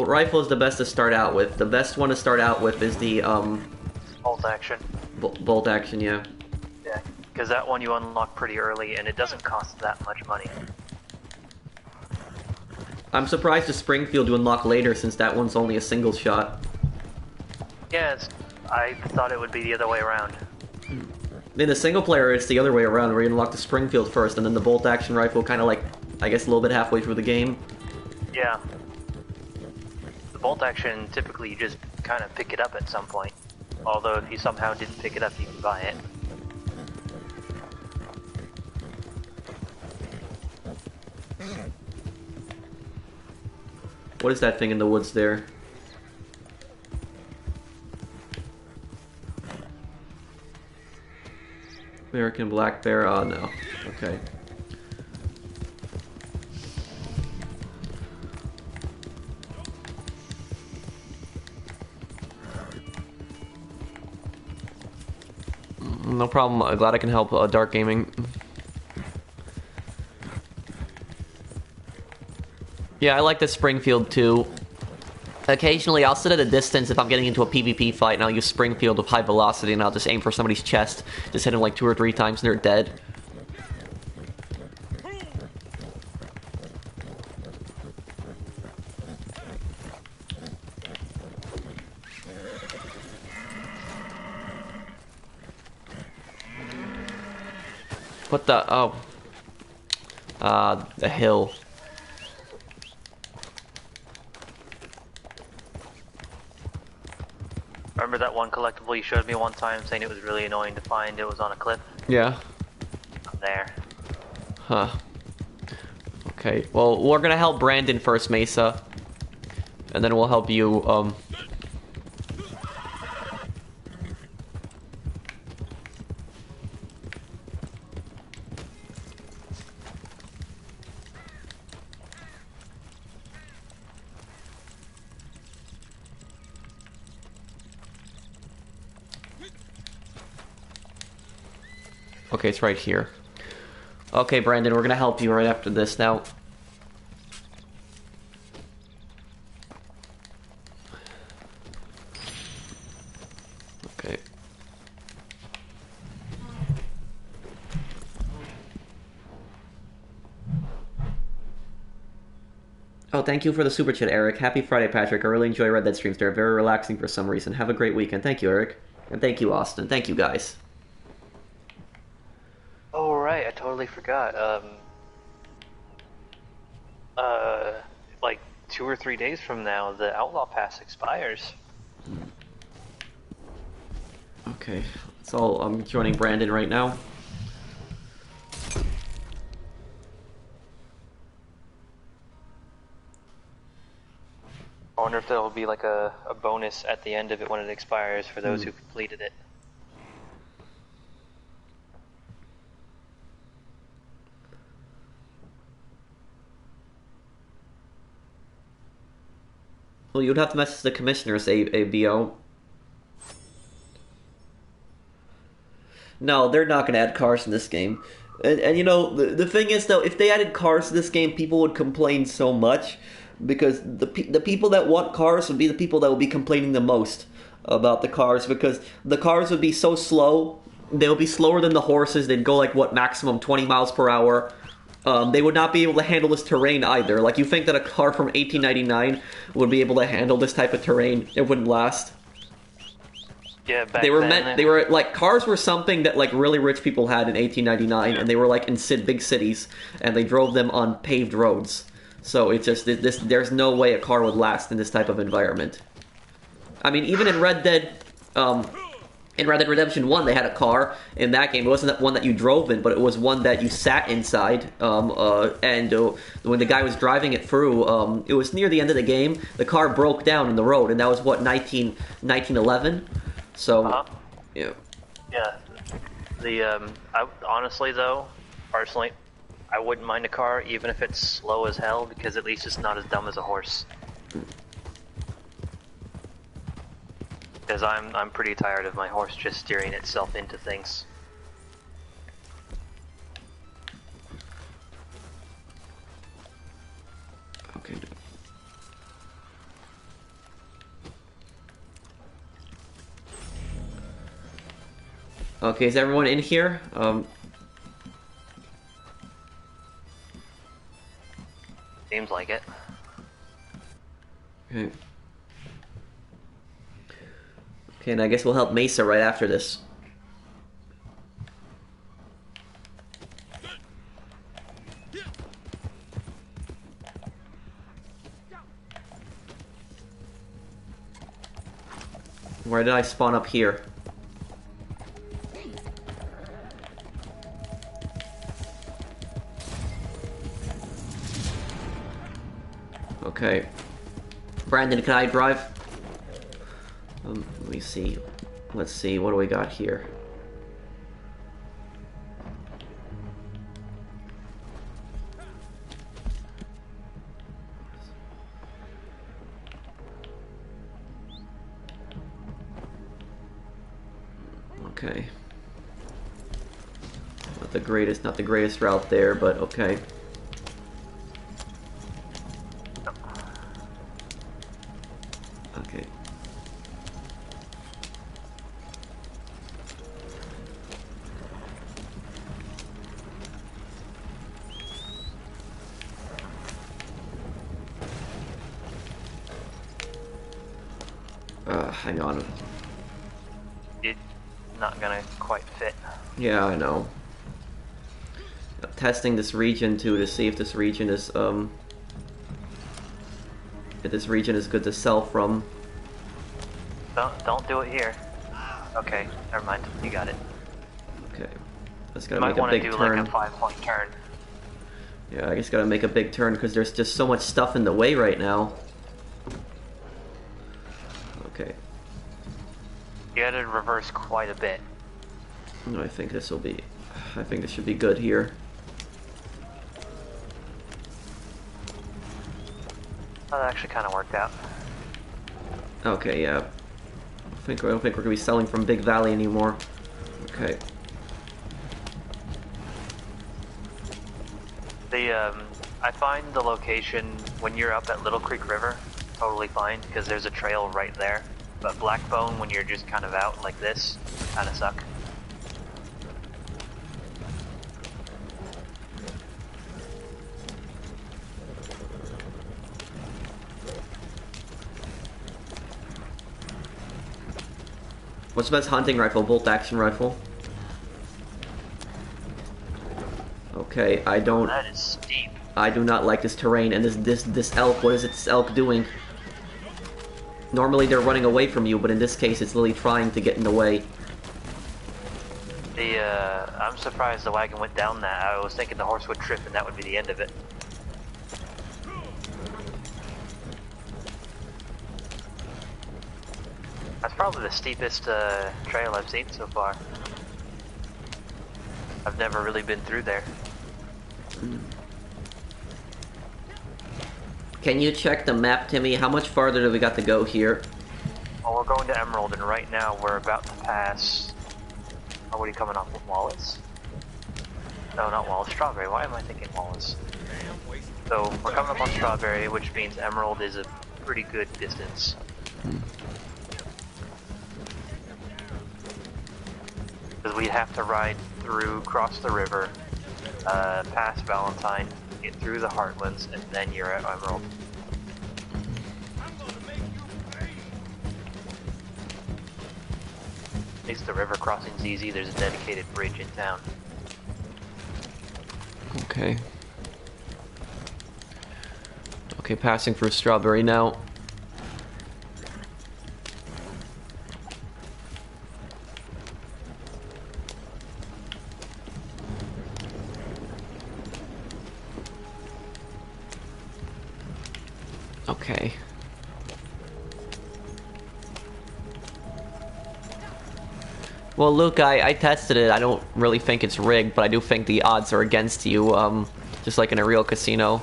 rifle is the best to start out with. The best one to start out with is the,
Bolt action.
bolt action, yeah.
Yeah, because that one you unlock pretty early and it doesn't cost that much money.
I'm surprised the Springfield to unlock later since that one's only a single shot.
Yeah, I thought it would be the other way around.
In the single player, it's the other way around, where you unlock the Springfield first, and then the bolt action rifle kind of like, I guess, a little bit halfway through the game.
Yeah. The bolt action, typically you just kind of pick it up at some point. Although if you somehow didn't pick it up, you can buy it.
What is that thing in the woods there? American black bear? Oh no. Okay. No problem. Glad I can help Dark Gaming. Yeah, I like the Springfield too. Occasionally, I'll sit at a distance if I'm getting into a PvP fight, and I'll use Springfield with high velocity, and I'll just aim for somebody's chest, just hit them like 2 or 3 times, and they're dead. What the? Oh. The hill.
Remember that one collectible you showed me one time saying it was really annoying to find? It was on a cliff?
Yeah.
I'm there.
Huh. Okay, well, we're gonna help Brandon first, Mesa. And then we'll help you, Okay, it's right here. Okay, Brandon, we're gonna help you right after this now. Okay. Oh, thank you for the super chat, Eric. Happy Friday, Patrick. I really enjoy Red Dead streams. They're very relaxing for some reason. Have a great weekend. Thank you, Eric. And thank you, Austin. Thank you, guys.
Oh, right, I totally forgot. Like 2 or 3 days from now, the Outlaw Pass expires.
Okay, so I'm joining Brandon right now.
I wonder if there will be like a bonus at the end of it when it expires for those who completed it.
Well, you'd have to message the commissioners, ABO. No, they're not going to add cars in this game. And you know, the thing is, though, if they added cars to this game, people would complain so much. Because the people that want cars would be the people that would be complaining the most about the cars. Because the cars would be so slow. They would be slower than the horses. They'd go like, what, maximum 20 miles per hour. They would not be able to handle this terrain either. Like, you think that a car from 1899 would be able to handle this type of terrain? It wouldn't last.
Yeah, back
they were
then,
they were like, cars were something that like really rich people had in 1899, and they were like in big cities, and they drove them on paved roads. So it's just there's no way a car would last in this type of environment. I mean, even in Red Dead Redemption 1, they had a car in that game. It wasn't that one that you drove in, but it was one that you sat inside. And when the guy was driving it through, it was near the end of the game. The car broke down in the road, and that was, what, 1911? So, yeah.
Yeah. Honestly, though, personally, I wouldn't mind a car, even if it's slow as hell, because at least it's not as dumb as a horse. Because I'm pretty tired of my horse just steering itself into things.
Okay. Okay, is everyone in here?
Seems like it.
Okay. Okay, and I guess we'll help Mesa right after this. Where did I spawn up here? Okay. Brandon, can I drive? Let me see. Let's see, what do we got here? Okay. Not the greatest route there, but okay. Okay. Hang on.
It's not gonna quite fit.
Yeah, I know. I'm testing this region too to see if this region is good to sell from.
Don't do it here. Okay, never mind. You got it.
Okay. Just gotta
You
make
might
a
want to
big
do
turn.
like a 5-point turn.
Yeah, I just gotta make a big turn because there's just so much stuff in the way right now. Okay.
You had to reverse quite a bit.
No, I think this should be good here.
That actually kind of worked out.
Okay, yeah. I don't think we're gonna be selling from Big Valley anymore. Okay.
I find the location when you're up at Little Creek River totally fine because there's a trail right there. But Blackbone, when you're just kind of out like this, kind of suck.
What's the best hunting rifle? Bolt action rifle. Okay, I don't.
That is steep.
I do not like this terrain and this elk. What is this elk doing? Normally they're running away from you, but in this case it's literally trying to get in the way.
I'm surprised the wagon went down that. I was thinking the horse would trip and that would be the end of it. That's probably the steepest trail I've seen so far. I've never really been through there.
Can you check the map, Timmy? How much farther do we got to go here?
Well, we're going to Emerald, and right now we're about to pass... Oh, what are you coming off with, Wallace? No, not Wallace. Strawberry. Why am I thinking Wallace? So, we're coming up on Strawberry, which means Emerald is a pretty good distance. Because we have to ride through, cross the river, past Valentine, get through the Heartlands, and then you're at Emerald. At least the river crossing's easy, there's a dedicated bridge in town.
Okay. Okay, passing through Strawberry now. Okay. Well, Luke, I tested it. I don't really think it's rigged, but I do think the odds are against you, just like in a real casino.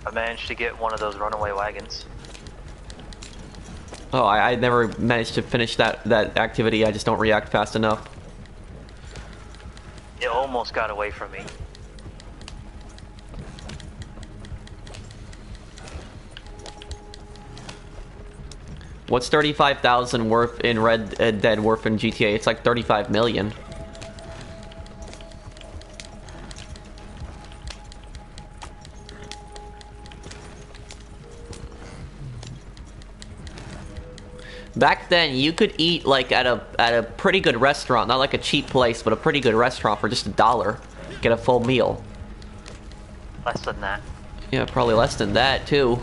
I managed to get one of those runaway wagons.
Oh, I never managed to finish that activity. I just don't react fast enough.
It almost got away from me.
What's 35,000 worth in Red Dead worth in GTA? It's like 35 million. Back then, you could eat like at a pretty good restaurant, not like a cheap place, but a pretty good restaurant for just $1. Get a full meal.
Less than that.
Yeah, probably less than that too.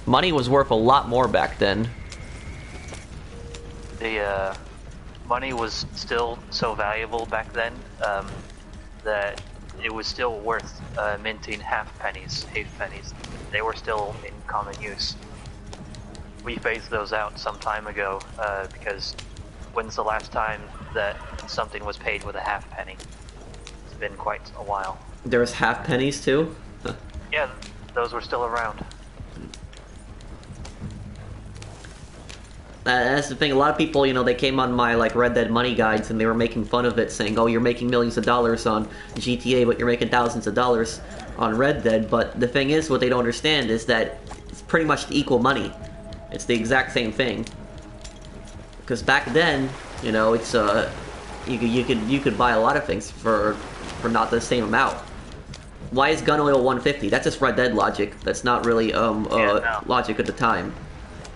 Money was worth a lot more back then.
The money was still so valuable back then that it was still worth minting half pennies. They were still in common use. We phased those out some time ago because when's the last time that something was paid with a half penny? It's been quite a while.
There's half pennies too?
Yeah, those were still around.
That's the thing. A lot of people, you know, they came on my like Red Dead money guides and they were making fun of it, saying, "Oh, you're making millions of dollars on GTA, but you're making thousands of dollars on Red Dead." But the thing is, what they don't understand is that it's pretty much equal money. It's the exact same thing. Because back then, you know, it's you could buy a lot of things for not the same amount. Why is gun oil 150? That's just Red Dead logic. That's not really logic at the time.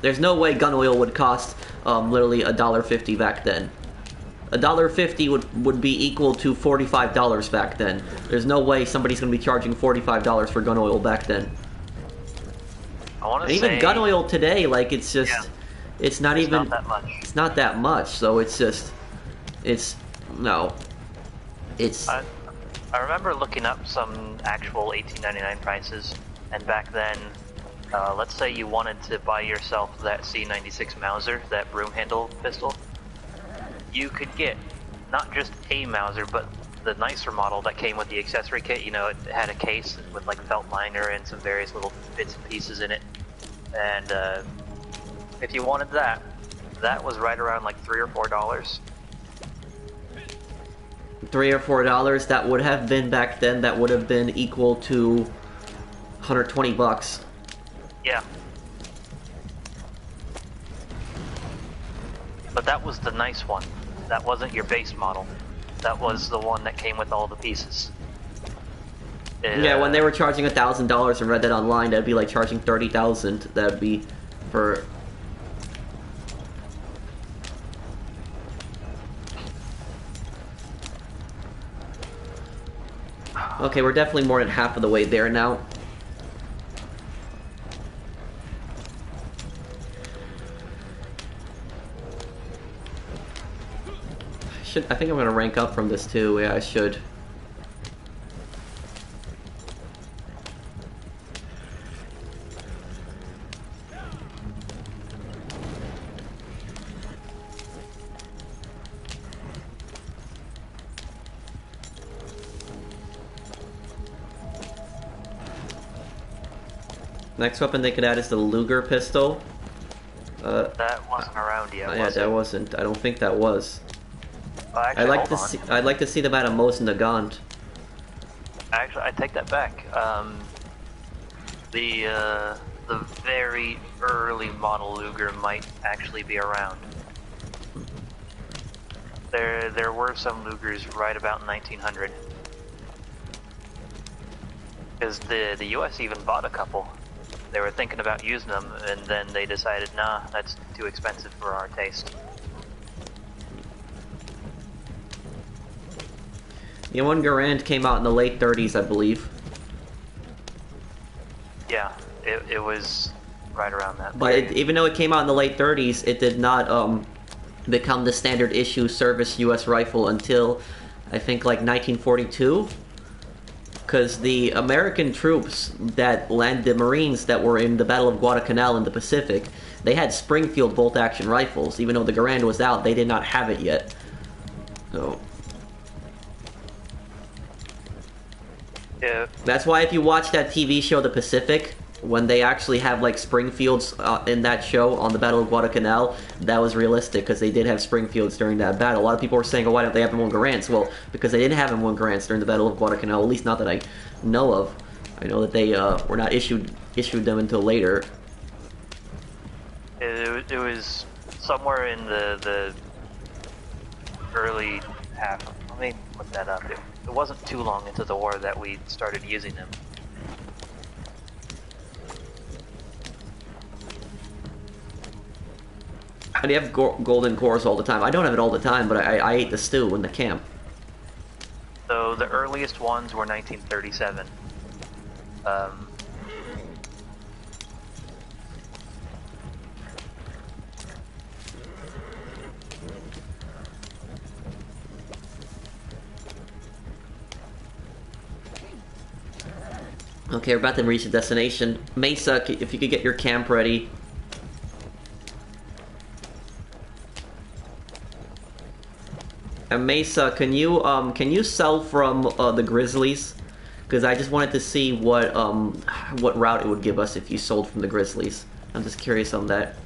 There's no way gun oil would cost literally $1.50 back then. $1.50 would be equal to $45 back then. There's no way somebody's gonna be charging $45 for gun oil back then.
And
even gun oil today, like it's just, it's not even
that much.
It's not that much. So it's just, no.
I remember looking up some actual $18.99 prices, and back then, let's say you wanted to buy yourself that C96 Mauser, that broom handle pistol, you could get not just a Mauser, but the nicer model that came with the accessory kit, you know, it had a case with like felt liner and some various little bits and pieces in it. And if you wanted that, that was right around like $3 or $4.
$3 or $4, that would have been back then, that would have been equal to 120 bucks.
Yeah. But that was the nice one. That wasn't your base model. That was the one that came with all the pieces.
Yeah, when they were charging $1,000 and read that online, that'd be like charging $30,000. That'd be for... Okay, we're definitely more than half of the way there now. I think I'm gonna rank up from this too. Yeah, I should. Next weapon they could add is the Luger pistol.
That wasn't around yet.
Yeah, that wasn't. I don't think that was.
Actually,
I'd like to see them add a Mosin Nagant.
Actually, I take that back. The very early model Luger might actually be around. There were some Lugers right about 1900. Because the US even bought a couple. They were thinking about using them, and then they decided, nah, that's too expensive for our taste.
The one Garand came out in the late 30s, I believe.
Yeah, it was right around that.
But even though it came out in the late 30s, it did not become the standard issue service U.S. rifle until, I think, like 1942. Because the American troops that the Marines that were in the Battle of Guadalcanal in the Pacific, they had Springfield bolt-action rifles. Even though the Garand was out, they did not have it yet. So...
yeah.
That's why if you watch that TV show, The Pacific, when they actually have like Springfields in that show on the Battle of Guadalcanal, that was realistic because they did have Springfields during that battle. A lot of people were saying, oh, why don't they have M1 Garands? Well, because they didn't have M1 Garands during the Battle of Guadalcanal, at least not that I know of. I know that they were not issued them until later.
It was somewhere in the early half. Let me look that up. It wasn't too long into the war that we started using them.
I have golden cores all the time. I don't have it all the time, but I ate the stew in the camp.
So the earliest ones were 1937.
Okay, we're about to reach the destination. Mesa, if you could get your camp ready. And Mesa, can you sell from the Grizzlies? Because I just wanted to see what route it would give us if you sold from the Grizzlies. I'm just curious on that.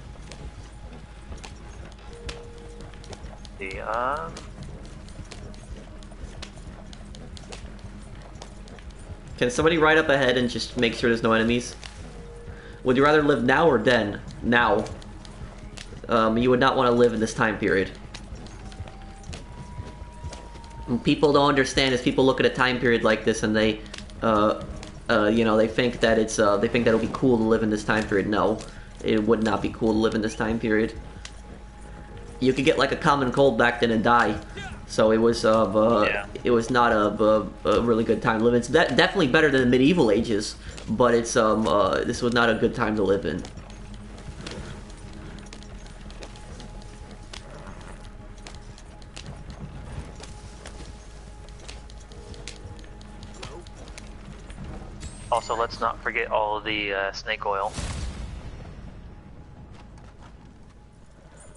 Can somebody ride up ahead and just make sure there's no enemies? Would you rather live now or then? Now. You would not want to live in this time period. What people don't understand is people look at a time period like this and they, you know, they think that they think that it'll be cool to live in this time period. No, it would not be cool to live in this time period. You could get like a common cold back then and die. So it was it was not a really good time to live in. It's definitely better than the medieval ages, but it's this was not a good time to live in.
Also, let's not forget all of the snake oil.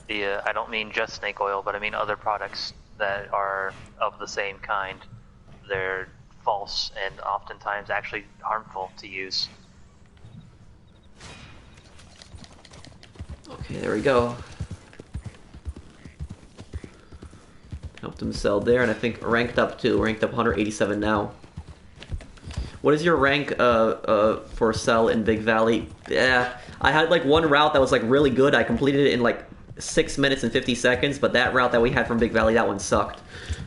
I don't mean just snake oil, but I mean other products that are of the same kind. they're false and oftentimes actually harmful to use.
Okay, there we go. Helped him sell there, and I think ranked up too. Ranked up 187 now. What is your rank for sell in Big Valley? Yeah, I had like one route that was like really good. I completed it in like 6 minutes and 50 seconds, but that route that we had from Big Valley, that one sucked.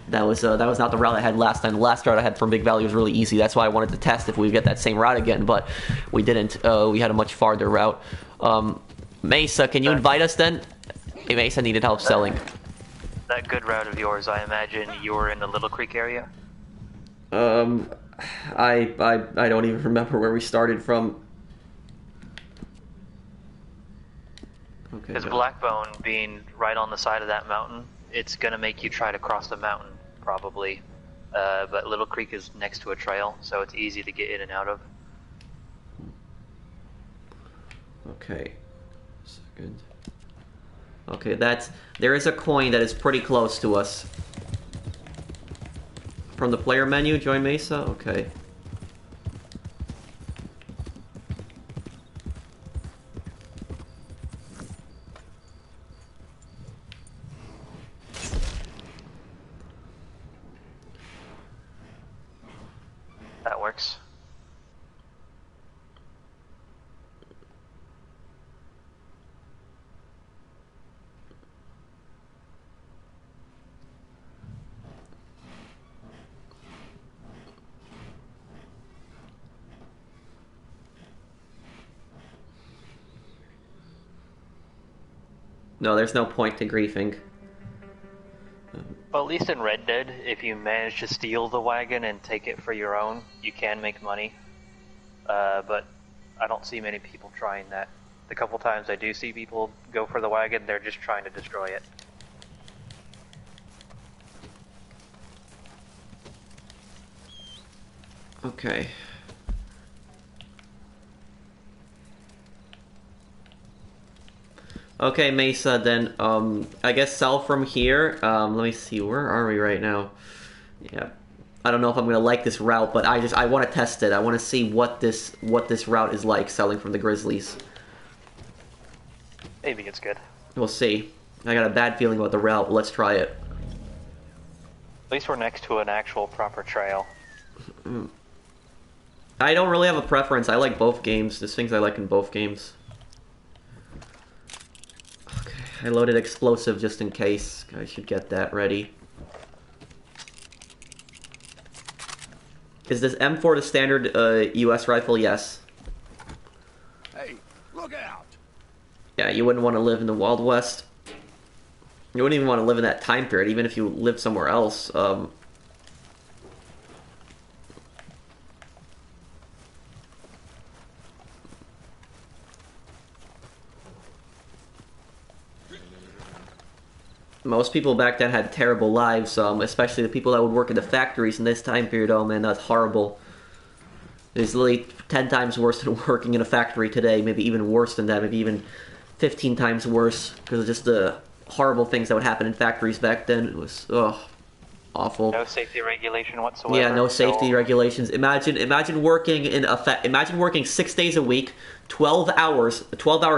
That was not the route I had last time. The last route I had from Big Valley was really easy. That's why I wanted to test if we get that same route again, but we didn't. We had a much farther route. Mesa, can you invite us then? Hey, Mesa needed help selling.
That good route of yours, I imagine you were in the Little Creek area?
I don't even remember where we started from. Okay.
Because Blackbone being right on the side of that mountain, it's gonna make you try to cross the mountain, probably. But Little Creek is next to a trail, so it's easy to get in and out of.
Okay. Second. Okay, there is a coin that is pretty close to us. From the player menu, join Mesa? Okay.
That works.
No, there's no point to griefing.
Well, at least in Red Dead, if you manage to steal the wagon and take it for your own, you can make money. But I don't see many people trying that. The couple times I do see people go for the wagon, they're just trying to destroy it.
Okay. Okay, Mesa, then, I guess sell from here. Let me see, where are we right now? Yeah. I don't know if I'm gonna like this route, but I want to test it. I want to see what this route is like, selling from the Grizzlies.
Maybe it's good.
We'll see. I got a bad feeling about the route, but let's try it.
At least we're next to an actual proper trail.
I don't really have a preference. I like both games. There's things I like in both games. Okay, I loaded explosive just in case. I should get that ready. Is this M4 the standard US rifle? Yes.
Hey, look out!
Yeah, you wouldn't want to live in the Wild West. You wouldn't even want to live in that time period, even if you lived somewhere else. Most people back then had terrible lives, especially the people that would work in the factories in this time period. Oh man, that's horrible. It's literally 10 times worse than working in a factory today, maybe even worse than that, maybe even 15 times worse, because of just the horrible things that would happen in factories back then. It was, awful.
No safety regulation whatsoever.
Yeah, no safety regulations. Imagine working in imagine working 6 days a week, 12 hour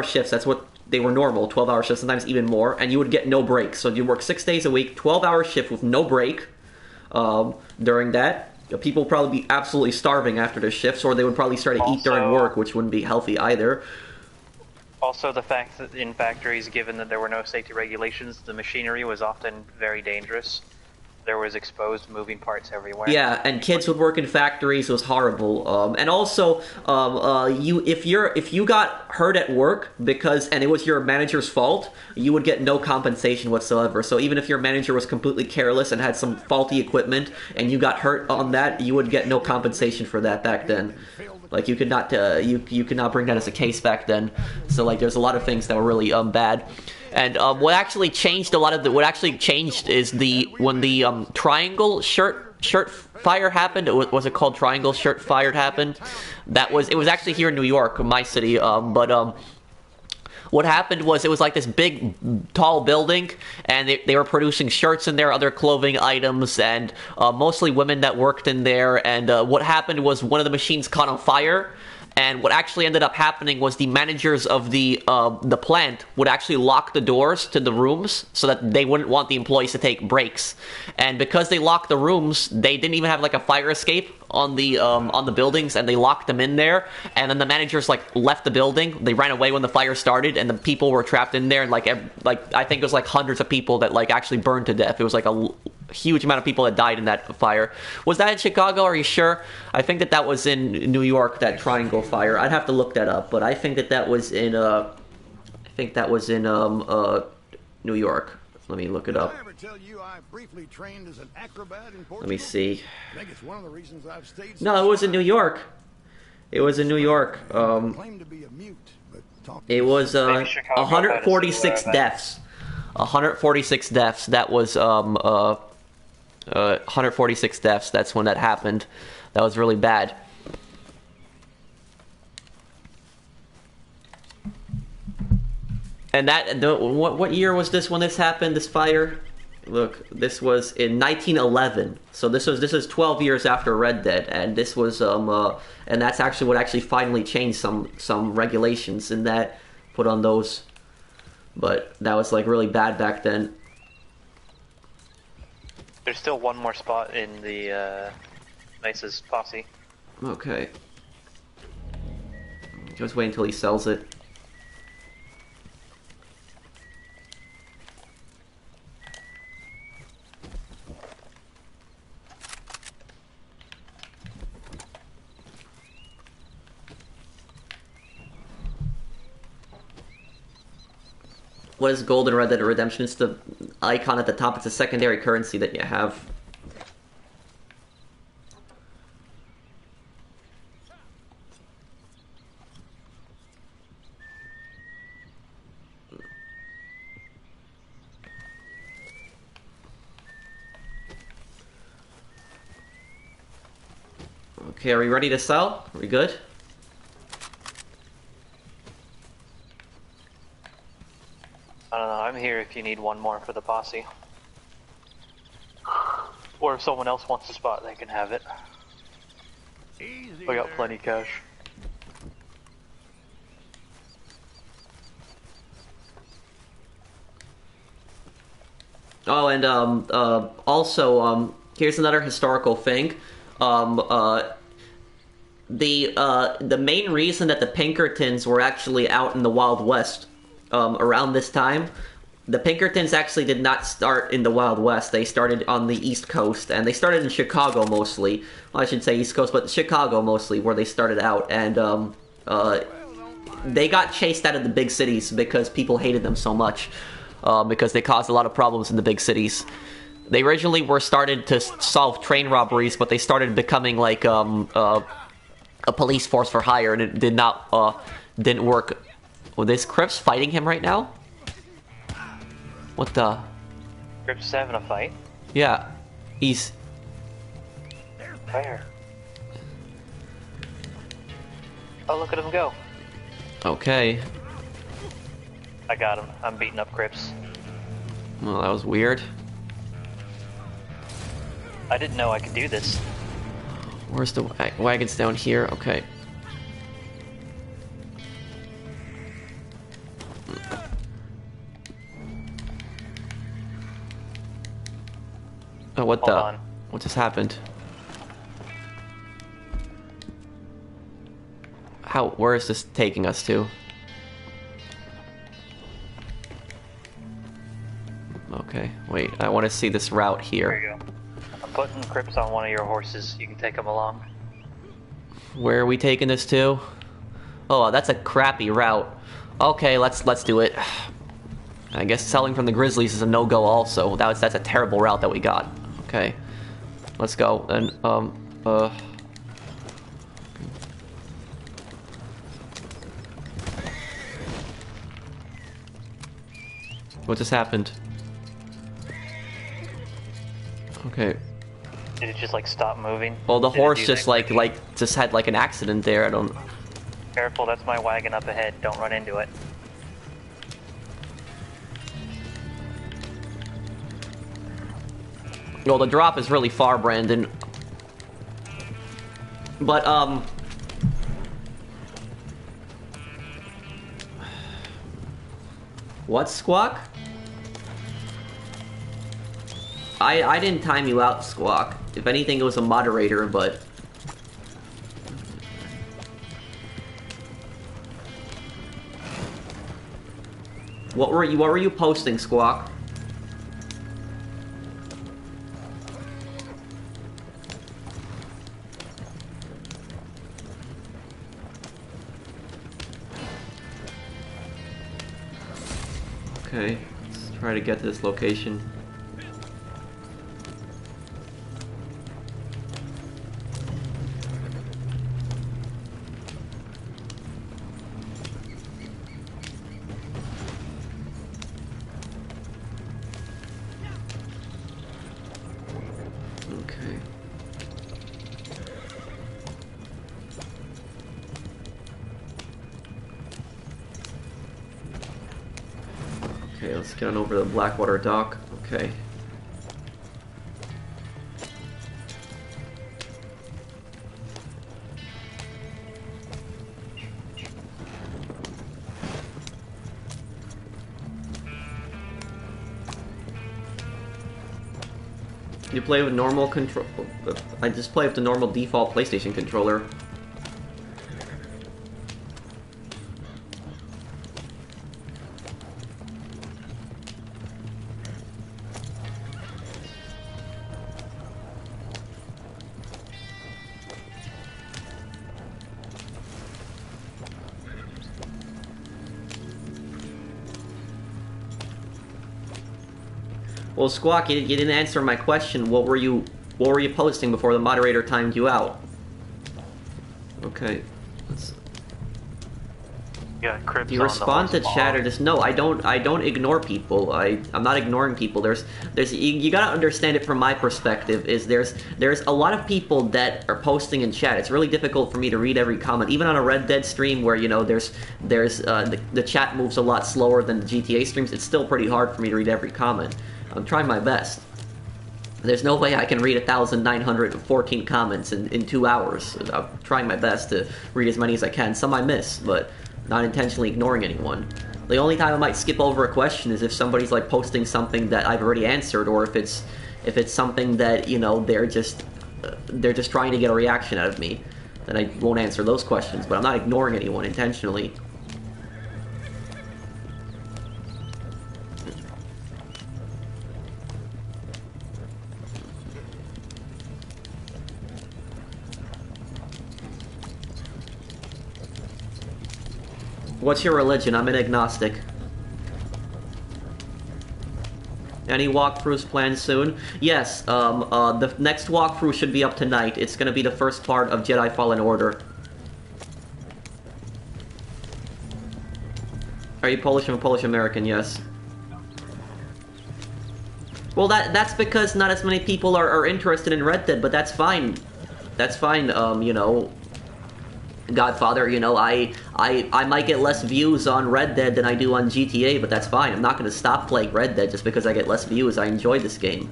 shifts. That's what they were normal, 12-hour shifts, sometimes even more, and you would get no breaks. So you work 6 days a week, 12-hour shift with no break. During that, people would probably be absolutely starving after their shifts, or they would probably start to eat during work, which wouldn't be healthy either.
Also, the fact that in factories, given that there were no safety regulations, the machinery was often very dangerous. There was exposed moving parts everywhere.
Yeah, and kids would work in factories. It was horrible. And also, if you got hurt at work and it was your manager's fault, you would get no compensation whatsoever. So even if your manager was completely careless and had some faulty equipment, and you got hurt on that, you would get no compensation for that back then. Like you could not bring that as a case back then. So like there's a lot of things that were really bad. And what actually changed is when the triangle shirt fire happened. Was it called triangle shirt fire happened? It was actually here in New York, my city. But What happened was it was like this big, tall building, and they were producing shirts in there, other clothing items, and mostly women that worked in there. And what happened was one of the machines caught on fire. And what actually ended up happening was the managers of the plant would actually lock the doors to the rooms so that they wouldn't want the employees to take breaks. And because they locked the rooms, they didn't even have like a fire escape on the buildings, and they locked them in there. And then the managers like left the building. They ran away when the fire started, and the people were trapped in there. And like I think it was like hundreds of people that like actually burned to death. It was like a huge amount of people that died in that fire. Was that in Chicago? Are you sure? I think that was in New York, that triangle fire. I'd have to look that up, but I think that was in New York. Let me look it up.
Did I ever tell you I briefly trained as an acrobat in Portugal?
Let me see.
I think it's one of the reasons I've stayed.
No, it was in New York. It was in New York.
Claim to be a mute, but talk.
It was 146 deaths. 146 deaths. That was 146 deaths. That's when that happened. That was really bad. And what year was this when this happened? This fire? Look, this was in 1911. So this was 12 years after Red Dead, and this was and that's actually what actually finally changed some regulations in that, put on those. But that was like really bad back then.
There's still one more spot in the Nice's Posse.
Okay. Just wait until he sells it. What is gold in Red Dead Redemption? It's the icon at the top. It's a secondary currency that you have. Okay, are we ready to sell? Are we good?
I don't know, I'm here if you need one more for the Posse. Or if someone else wants the spot, they can have it.
Easy
I got
there.
plenty cash.
Oh, and also, here's another historical thing. The main reason that the Pinkertons were actually out in the Wild West around this time, the Pinkertons actually did not start in the Wild West. They started on the East Coast, and they started in Chicago mostly. Well, I should say East Coast, but Chicago mostly, where they started out. And they got chased out of the big cities because people hated them so much, because they caused a lot of problems in the big cities. They originally were started to solve train robberies, but they started becoming like a police force for hire, and it didn't work. Well, this Crips fighting him right now? What the?
Crips is having a fight?
Yeah, he's...
Where? Oh, look at him go.
Okay.
I got him. I'm beating up Crips.
Well, that was weird.
I didn't know I could do this.
Where's the wagons? Down here? Okay. Oh, what
Hold
the?
on.
What just happened? Where is this taking us to? Okay, wait, I want to see this route here.
There you go. I'm putting Crips on one of your horses. You can take them along.
Where are we taking this to? Oh, that's a crappy route. Okay, let's do it. I guess selling from the Grizzlies is a no-go also. That's a terrible route that we got. Okay. Let's go. And what just happened? Okay.
Did it just like stop moving?
Well, the
Did it
horse
do
just
that?
just had like an accident there. I don't.
Careful, that's my wagon up ahead. Don't run into it.
Well, the drop is really far, Brandon. But, what, Squawk? I didn't time you out, Squawk. If anything, it was a moderator, but... What were you posting, Squawk? Okay, let's try to get to this location. Okay. Okay, let's get on over to the Blackwater dock. Okay. You play with normal control. I just play with the normal default PlayStation controller. Well, Squawk, you didn't answer my question. What were you posting before the moderator timed you out? Okay.
Yeah, Cribs.
Do you respond to chat or just no? I don't ignore people. I'm not ignoring people. You gotta understand it from my perspective. There's a lot of people that are posting in chat. It's really difficult for me to read every comment, even on a Red Dead stream where the chat moves a lot slower than the GTA streams. It's still pretty hard for me to read every comment. I'm trying my best. There's no way I can read 1,914 comments in 2 hours. I'm trying my best to read as many as I can. Some I miss, but not intentionally ignoring anyone. The only time I might skip over a question is if somebody's like posting something that I've already answered, or if it's something that they're just trying to get a reaction out of me. Then I won't answer those questions. But I'm not ignoring anyone intentionally. What's your religion? I'm an agnostic. Any walkthroughs planned soon? Yes, the next walkthrough should be up tonight. It's gonna be the first part of Jedi Fallen Order. Are you Polish? I'm Polish-American, yes. Well, that's because not as many people are interested in Red Dead, but that's fine. That's fine, Godfather, I might get less views on Red Dead than I do on GTA, but that's fine. I'm not going to stop playing Red Dead just because I get less views. I enjoy this game.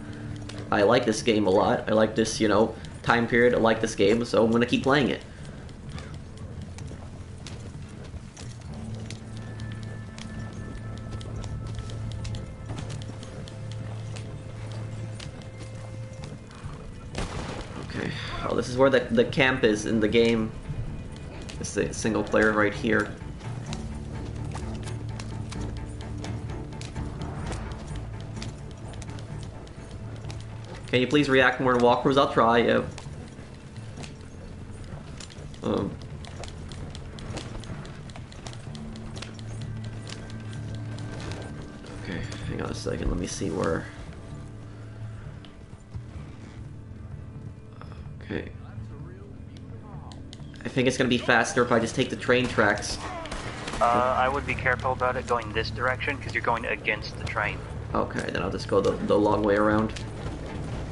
I like this game a lot. I like this, time period. I like this game, so I'm going to keep playing it. Okay. Oh, this is where the camp is in the game. It's a single player right here. Can you please react more in walkthroughs? I'll try, yeah. Okay, hang on a second, let me see where... Okay. I think it's gonna be faster if I just take the train tracks.
I would be careful about it going this direction, because you're going against the train.
Okay, then I'll just go the long way around.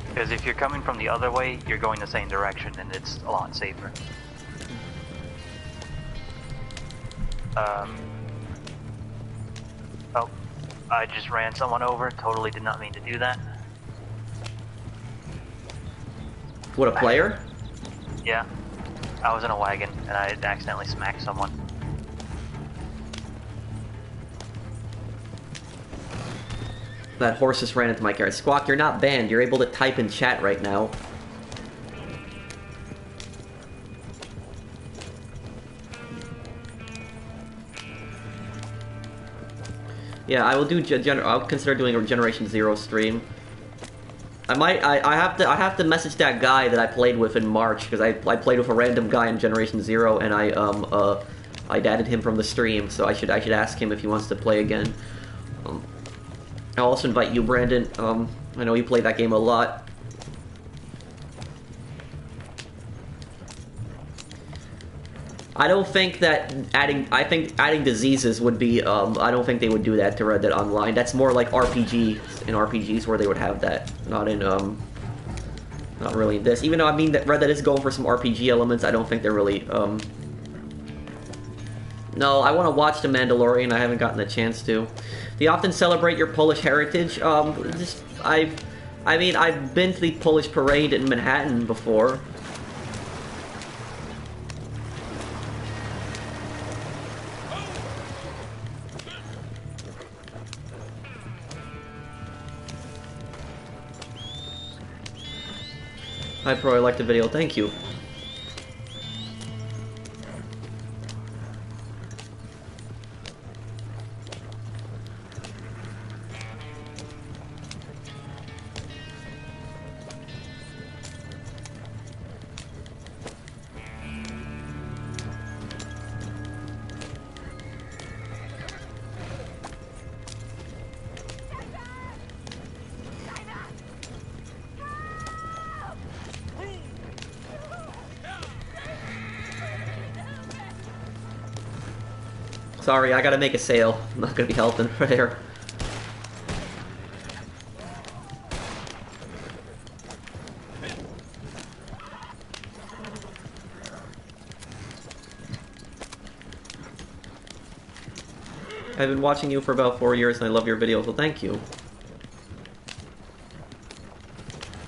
Because if you're coming from the other way, you're going the same direction, and it's a lot safer. Oh, I just ran someone over, totally did not mean to do that.
What, a player?
Yeah. I was in a wagon and I accidentally smacked someone.
That horse just ran into my car. Squawk, you're not banned. You're able to type in chat right now. Yeah, I will do. I'll consider doing a Generation Zero stream. I have to message that guy that I played with in March because I played with a random guy in Generation Zero and I added him from the stream, so I should ask him if he wants to play again. I'll also invite you, Brandon. I know you play that game a lot. I don't think that adding diseases would be, I don't think they would do that to Red Dead Online. That's more like RPG, in RPGs where they would have that, not in, not really in this. Even though, I mean, that Red Dead is going for some RPG elements, I don't think they're really, No, I want to watch The Mandalorian, I haven't gotten a chance to. Do you often celebrate your Polish heritage? I mean, I've been to the Polish parade in Manhattan before. Hi Pro, I liked the video, thank you. Sorry, I gotta make a sale. I'm not gonna be helping there. I've been watching you for about 4 years and I love your videos, well thank you.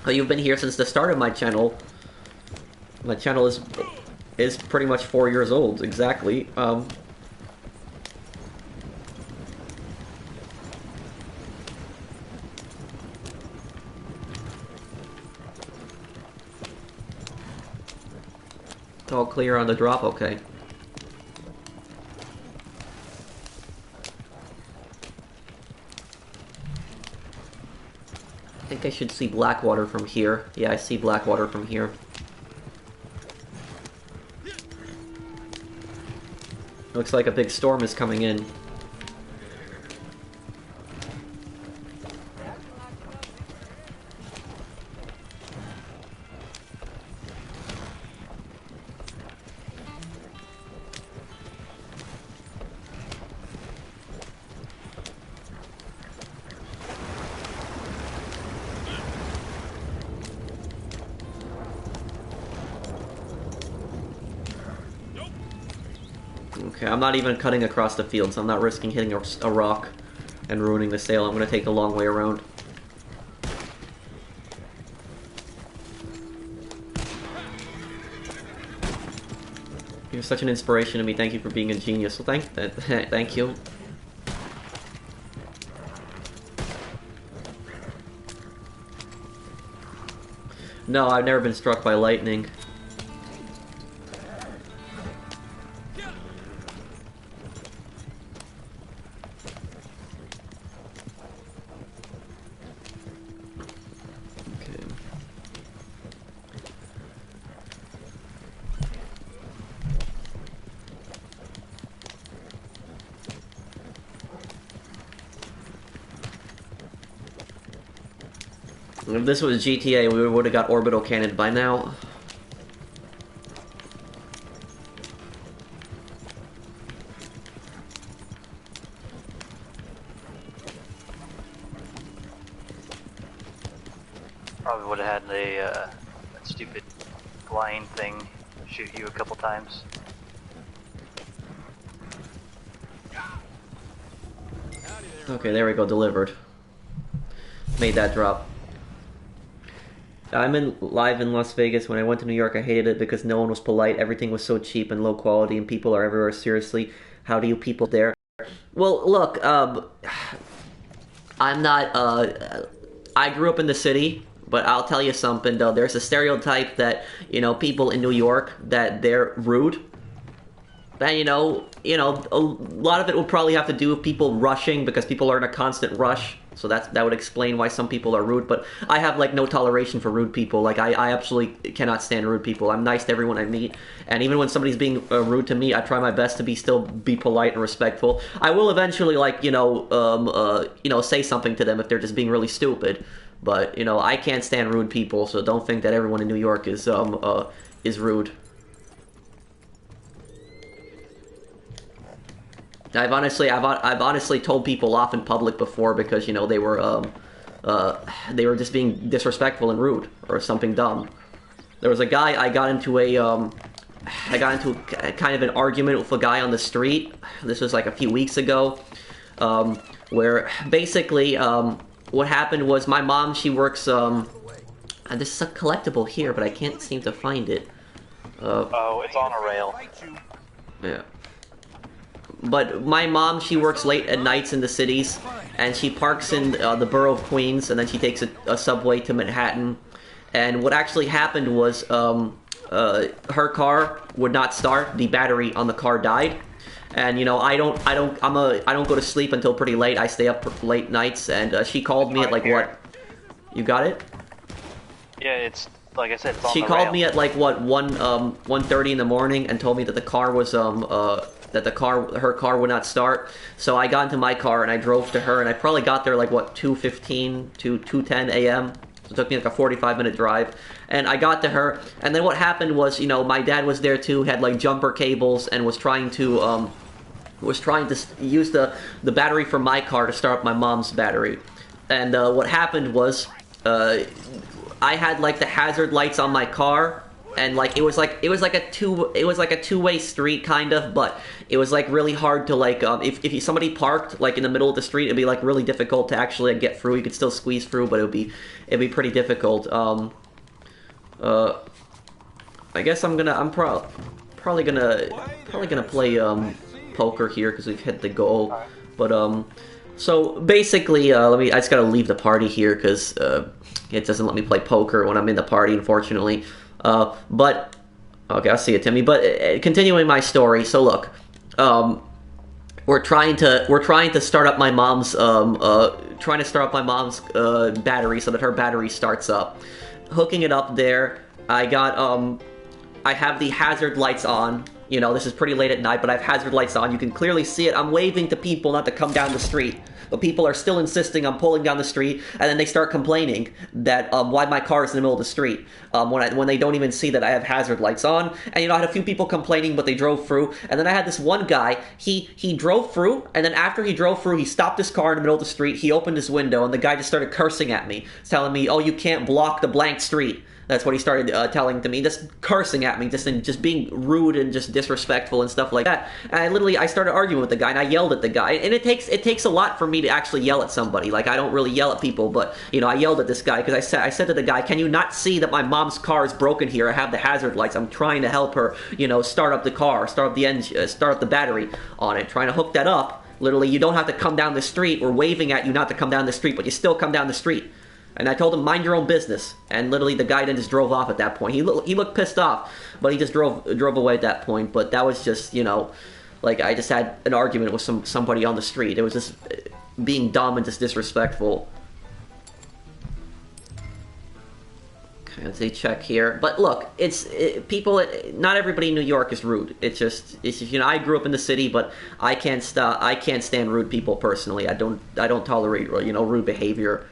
Oh, you've been here since the start of my channel. My channel is pretty much 4 years old, exactly. It's all clear on the drop, okay. I think I should see Blackwater from here. Yeah, I see Blackwater from here. Looks like a big storm is coming in. Okay, I'm not even cutting across the field, so I'm not risking hitting a rock and ruining the sail. I'm gonna take the long way around. You're such an inspiration to me. Thank you for being a genius. Well, thank you. No, I've never been struck by lightning. If this was GTA, we would have got orbital cannon by now.
Probably would have had that stupid flying thing shoot you a couple times.
Okay, there we go, delivered. Made that drop. I'm in live in Las Vegas. When I went to New York, I hated it because no one was polite. Everything was so cheap and low quality, and people are everywhere. Seriously, how do you people there? Well, look, I'm not. I grew up in the city, but I'll tell you something though. There's a stereotype that people in New York that they're rude. And a lot of it will probably have to do with people rushing because people are in a constant rush. So that would explain why some people are rude. But I have like no toleration for rude people. Like I absolutely cannot stand rude people. I'm nice to everyone I meet, and even when somebody's being rude to me, I try my best to still be polite and respectful. I will eventually say something to them if they're just being really stupid. But I can't stand rude people. So don't think that everyone in New York is rude. I've honestly told people off in public before because they were just being disrespectful and rude or something dumb. There was a guy I got into kind of an argument with a guy on the street. This was like a few weeks ago, where basically what happened was my mom, she works and this is a collectible here, but I can't seem to find it.
Oh, it's on a rail.
Yeah. But my mom, she works late at nights in the cities, and she parks in the borough of Queens, and then she takes a subway to Manhattan. And what actually happened was her car would not start. The battery on the car died. And I don't go to sleep until pretty late. I stay up for late nights, and she called me at like what? You got it?
Yeah, it's like I said. It's on
she
the
called
rail.
me at like what 1:30 in the morning and told me that the car was her car would not start. So I got into my car and I drove to her, and I probably got there like what 2:15 to 2:10 a.m. So it took me like a 45-minute drive, and I got to her. And then what happened was my dad was there too, had like jumper cables, and was trying to use the battery from my car to start up my mom's battery. And what happened was I had like the hazard lights on my car, and like it was like a two-way street kind of, but it was like really hard to like if somebody parked like in the middle of the street, it'd be like really difficult to actually like, get through. You could still squeeze through, but it'd be pretty difficult. I guess I'm probably gonna play poker here because we've hit the goal. But so basically I just gotta leave the party here because it doesn't let me play poker when I'm in the party, unfortunately. But okay, I'll see you, Timmy. But continuing my story. So look, we're trying to start up my mom's battery so that her battery starts up. Hooking it up there, I have the hazard lights on. This is pretty late at night, but I have hazard lights on. You can clearly see it. I'm waving to people not to come down the street. But people are still insisting on pulling down the street, and then they start complaining that why my car is in the middle of the street when they don't even see that I have hazard lights on. And I had a few people complaining, but they drove through. And then I had this one guy. He drove through, and then after he drove through, he stopped his car in the middle of the street. He opened his window, and the guy just started cursing at me, telling me, "Oh, you can't block the blank street." That's what he started telling to me, just cursing at me, just being rude and just disrespectful and stuff like that. And I started arguing with the guy, and I yelled at the guy. And it takes a lot for me to actually yell at somebody. Like, I don't really yell at people, but I yelled at this guy because I said to the guy, "Can you not see that my mom's car is broken here? I have the hazard lights. I'm trying to help her, start up the car, start up the engine, start up the battery on it, trying to hook that up. Literally, you don't have to come down the street. We're waving at you not to come down the street, but you still come down the street." And I told him, "Mind your own business." And literally, the guy then just drove off at that point. He looked pissed off, but he just drove away at that point. But that was just, like I just had an argument with somebody on the street. It was just being dumb and just disrespectful. Okay, let's see, check here. But look, not everybody in New York is rude. It's just I grew up in the city, but I can't stand rude people personally. I don't tolerate rude behavior.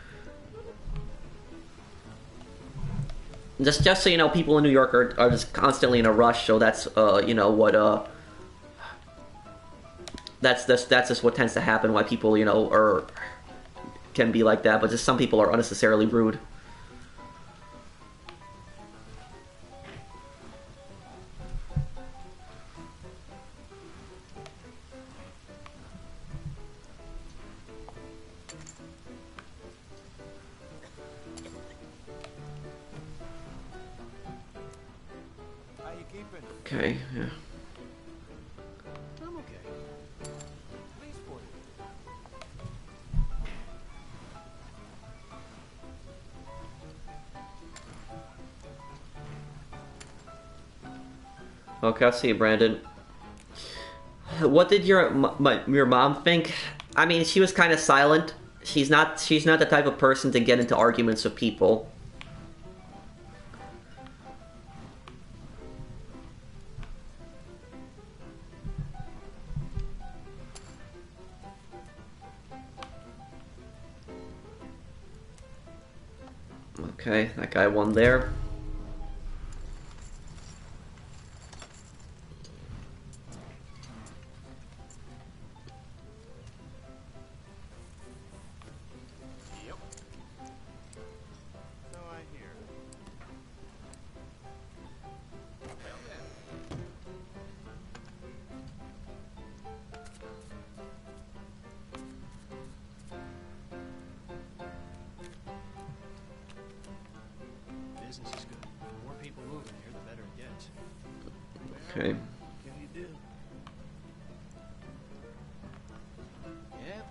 Just so people in New York are just constantly in a rush. So that's that's just what tends to happen. Why people can be like that. But just some people are unnecessarily rude. Okay, yeah.
I'm okay. Please for you.
Okay, I see you, Brandon. What did your mom think? I mean, she was kind of silent. She's not the type of person to get into arguments with people. Okay, that guy won there.
Yep. So I hear. Well then. Business is good. The more people moving here, the better it gets.
Okay.
Can you do? Yeah.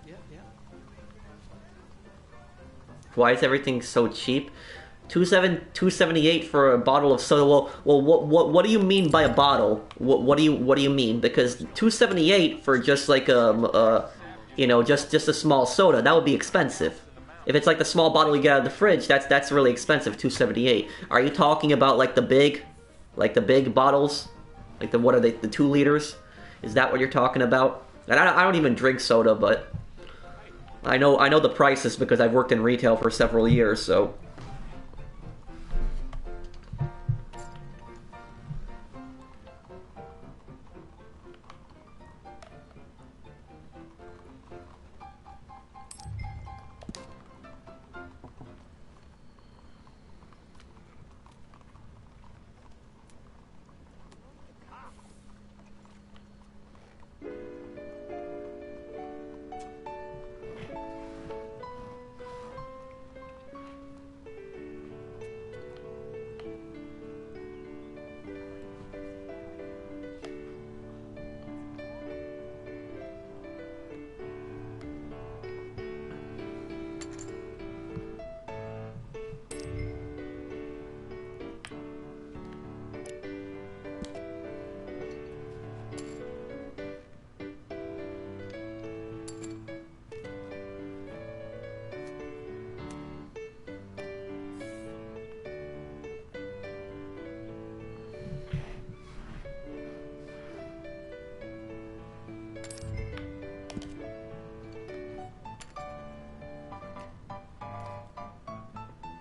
Why is everything so cheap? 278 for a bottle of soda. Well, what do you mean by a bottle? What do you mean? Because 278 for just like just a small soda, that would be expensive. If it's like the small bottle you get out of the fridge, that's really expensive. 278. Are you talking about like the big bottles, like what are they? The 2 liters? Is that what you're talking about? And I don't even drink soda, but I know the prices because I've worked in retail for several years, so.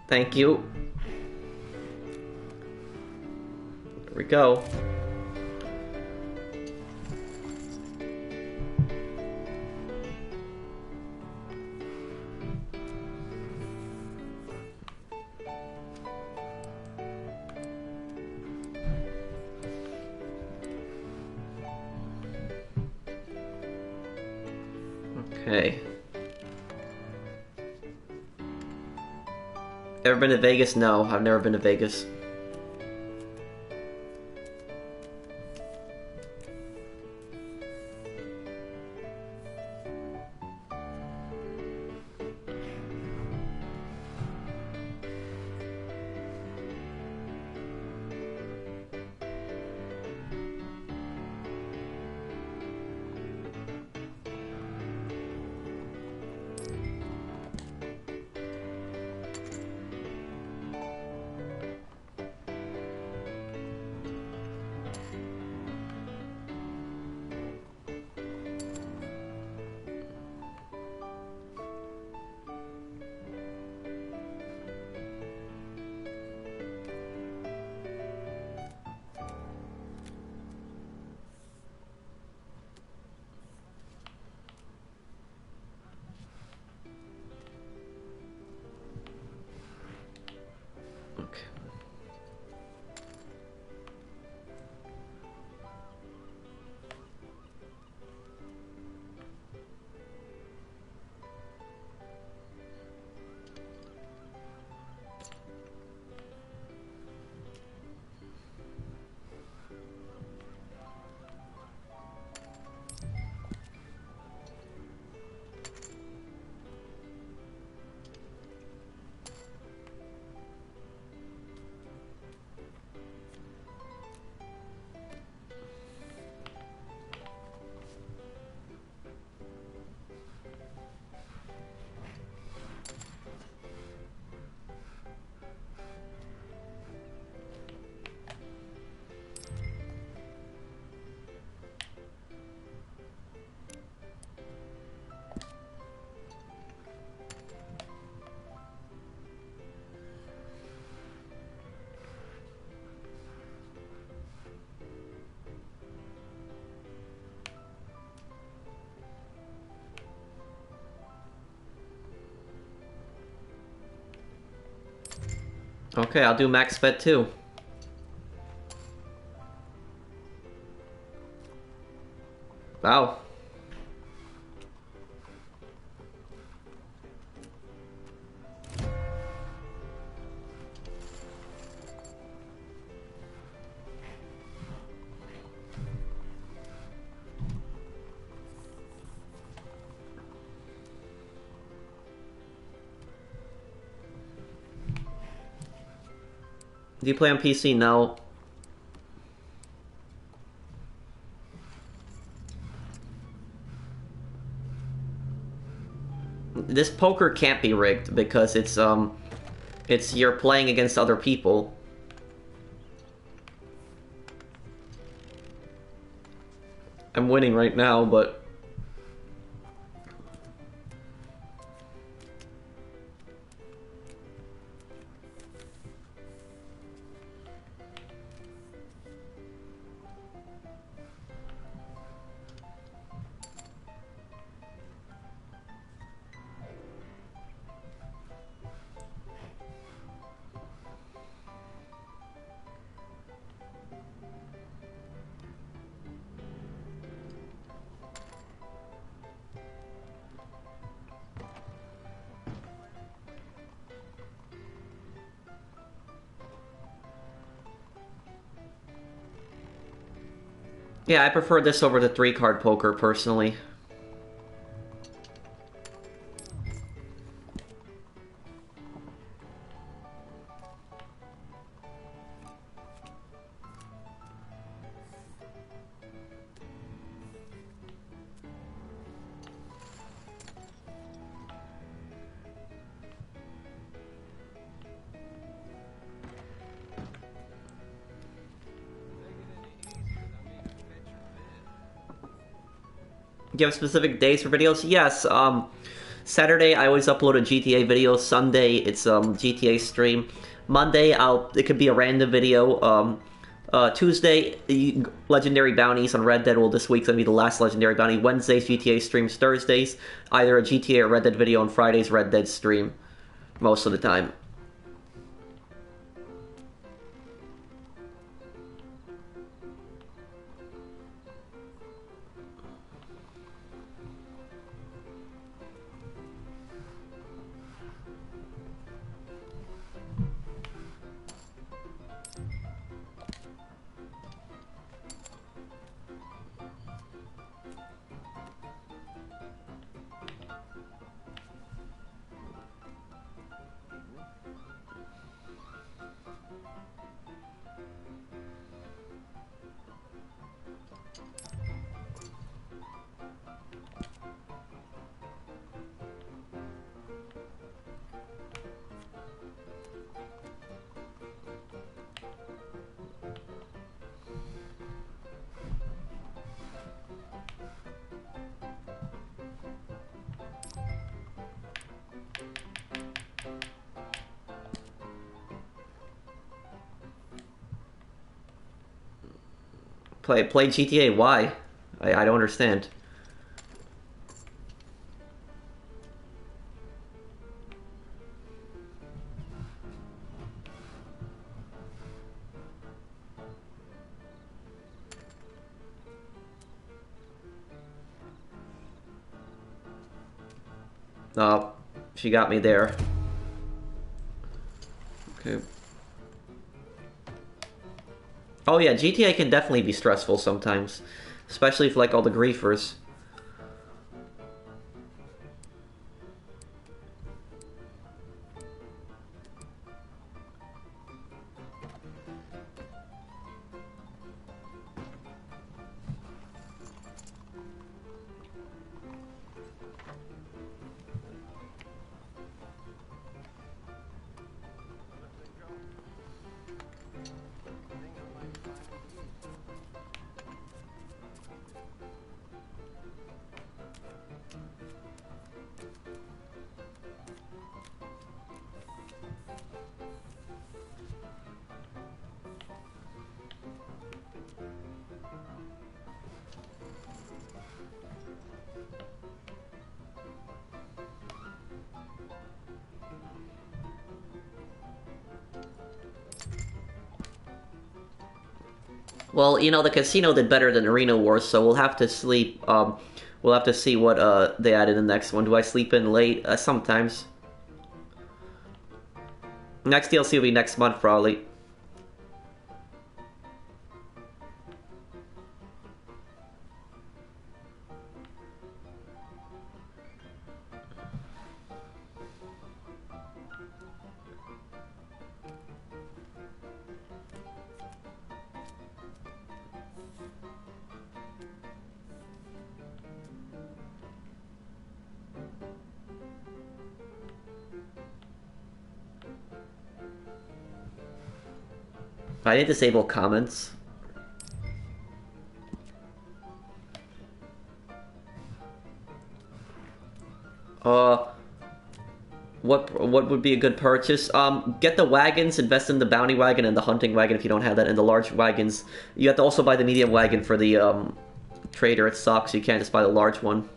Thank you. There we go. Okay. Ever been to Vegas? No, I've never been to Vegas. Okay, I'll do max bet too. Wow. Do you play on PC? No. This poker can't be rigged because it's you're playing against other people. I'm winning right now, but yeah, I prefer this over the 3-card poker personally. Do you have specific days for videos? Yes, Saturday I always upload a GTA video. Sunday it's GTA stream. Monday it could be a random video. Tuesday legendary bounties on Red Dead. Well, this week's gonna be the last legendary bounty. Wednesdays GTA streams. Thursdays either a GTA or Red Dead video. On Fridays Red Dead stream. Most of the time. Play GTA. Why? I don't understand. Oh, she got me there. Okay. Oh yeah, GTA can definitely be stressful sometimes. Especially for like all the griefers. Well, you know, the casino did better than Arena Wars, so we'll have to sleep. We'll have to see what they add in the next one. Do I sleep in late? Sometimes. Next DLC will be next month, probably. I didn't disable comments. What would be a good purchase? Get the wagons, invest in the bounty wagon and the hunting wagon if you don't have that, and the large wagons. You have to also buy the medium wagon for the trader. It sucks. You can't just buy the large one.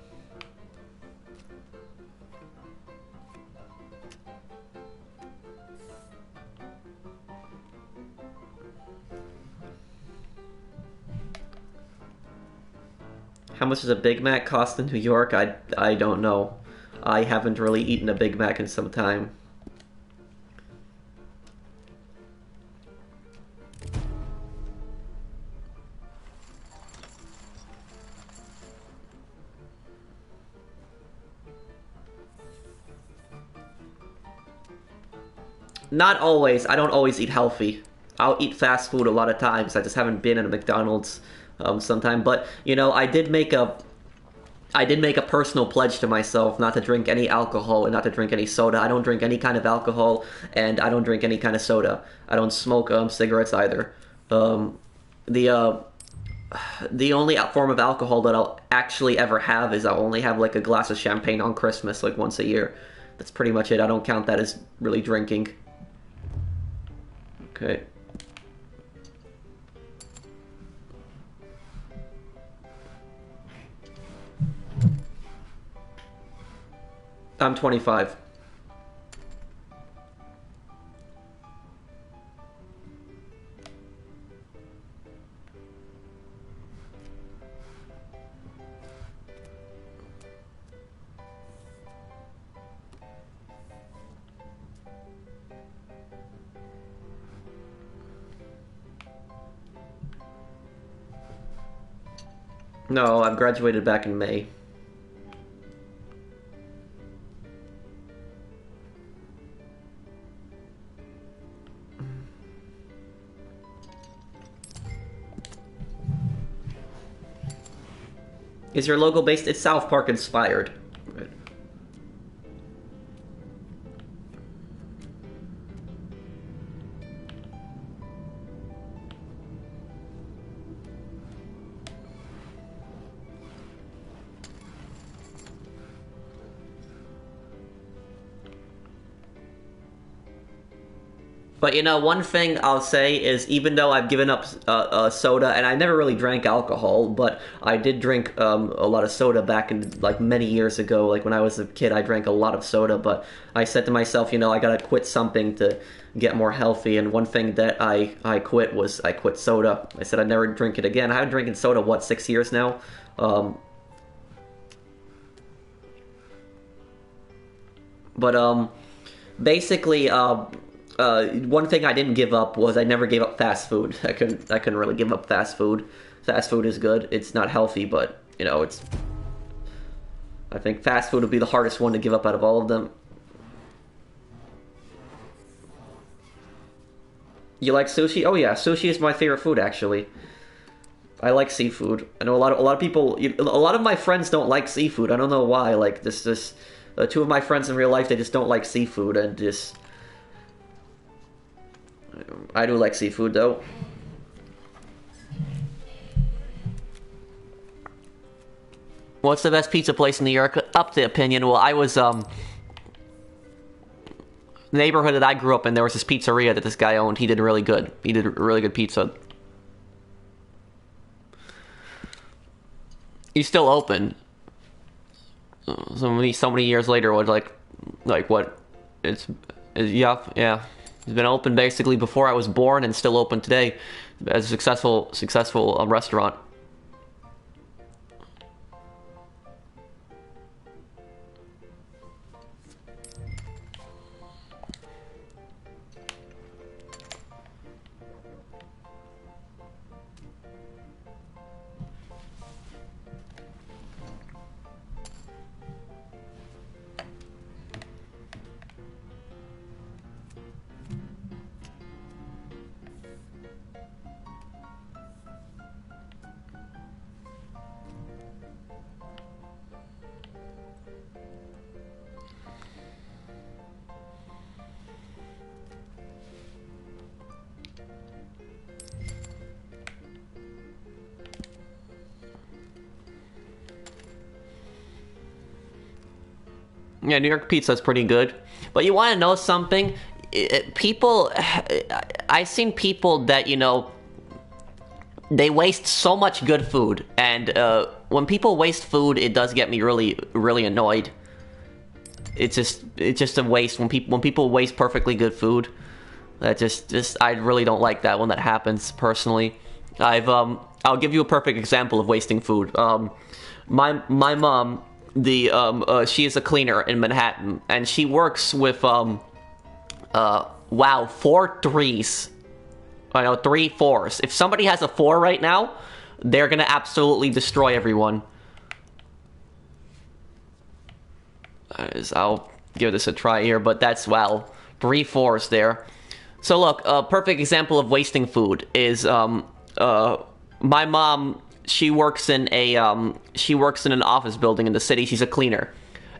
How much does a Big Mac cost in New York? I don't know. I haven't really eaten a Big Mac in some time. Not always. I don't always eat healthy. I'll eat fast food a lot of times. I just haven't been at a McDonald's sometime. But you know, I did make a personal pledge to myself not to drink any alcohol and not to drink any soda. I don't drink any kind of alcohol, and I don't drink any kind of soda. I don't smoke cigarettes either. The only form of alcohol that I'll actually ever have is I'll only have like a glass of champagne on Christmas, like once a year. That's pretty much it. I don't count that as really drinking. Okay. I'm 25. No, I've graduated back in May. Is your logo based? It's South Park inspired. Right. But you know, one thing I'll say is, even though I've given up soda, and I never really drank alcohol, but I did drink a lot of soda back in like many years ago. Like when I was a kid, I drank a lot of soda. But I said to myself, you know, I gotta quit something to get more healthy. And one thing that I quit was I quit soda. I said I'd never drink it again. I haven't drinking soda, what, 6 years now? Basically, one thing I didn't give up was I never gave up fast food. I couldn't really give up fast food. Fast food is good. It's not healthy, but you know, I think fast food would be the hardest one to give up out of all of them. You like sushi? Oh yeah, sushi is my favorite food actually. I like seafood. I know a lot of people. A lot of my friends don't like seafood. I don't know why. Like two of my friends in real life, they just don't like seafood, and just. I do like seafood though. What's the best pizza place in New York? Up to opinion. Well, I was the neighborhood that I grew up in, there was this pizzeria that this guy owned. He did really good. He did really good pizza. He's still open. So many years later, what like what? Yeah. It's been open basically before I was born and still open today as a successful restaurant. Yeah, New York pizza is pretty good. But you want to know something? I've seen people that, you know, they waste so much good food. And when people waste food, it does get me really, really annoyed. It's just a waste. When people waste perfectly good food, that just I really don't like that when that happens, personally. I'll give you a perfect example of wasting food. My mom, she is a cleaner in Manhattan, and she works with, wow, 4 3s. I know, 3 4s. If somebody has a 4 right now, they're gonna absolutely destroy everyone. I'll give this a try here, but that's, wow, 3 4s there. So look, a perfect example of wasting food is, my mom, she works in an office building in the city. She's a cleaner,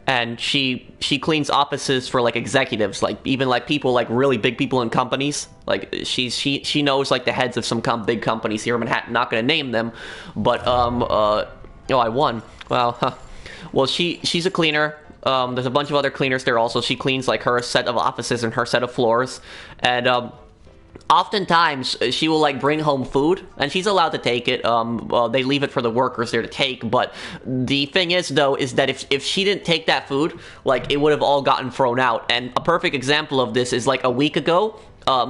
and she cleans offices for like executives, like even like people, like really big people in companies. Like she knows like the heads of some big companies here in Manhattan. Not gonna name them, but oh, I won. Well, huh. Well, she's a cleaner. There's a bunch of other cleaners there also. She cleans like her set of offices and her set of floors, and oftentimes she will like bring home food, and she's allowed to take it. They leave it for the workers there to take, but the thing is though is that if she didn't take that food, like, it would have all gotten thrown out. And a perfect example of this is like a week ago,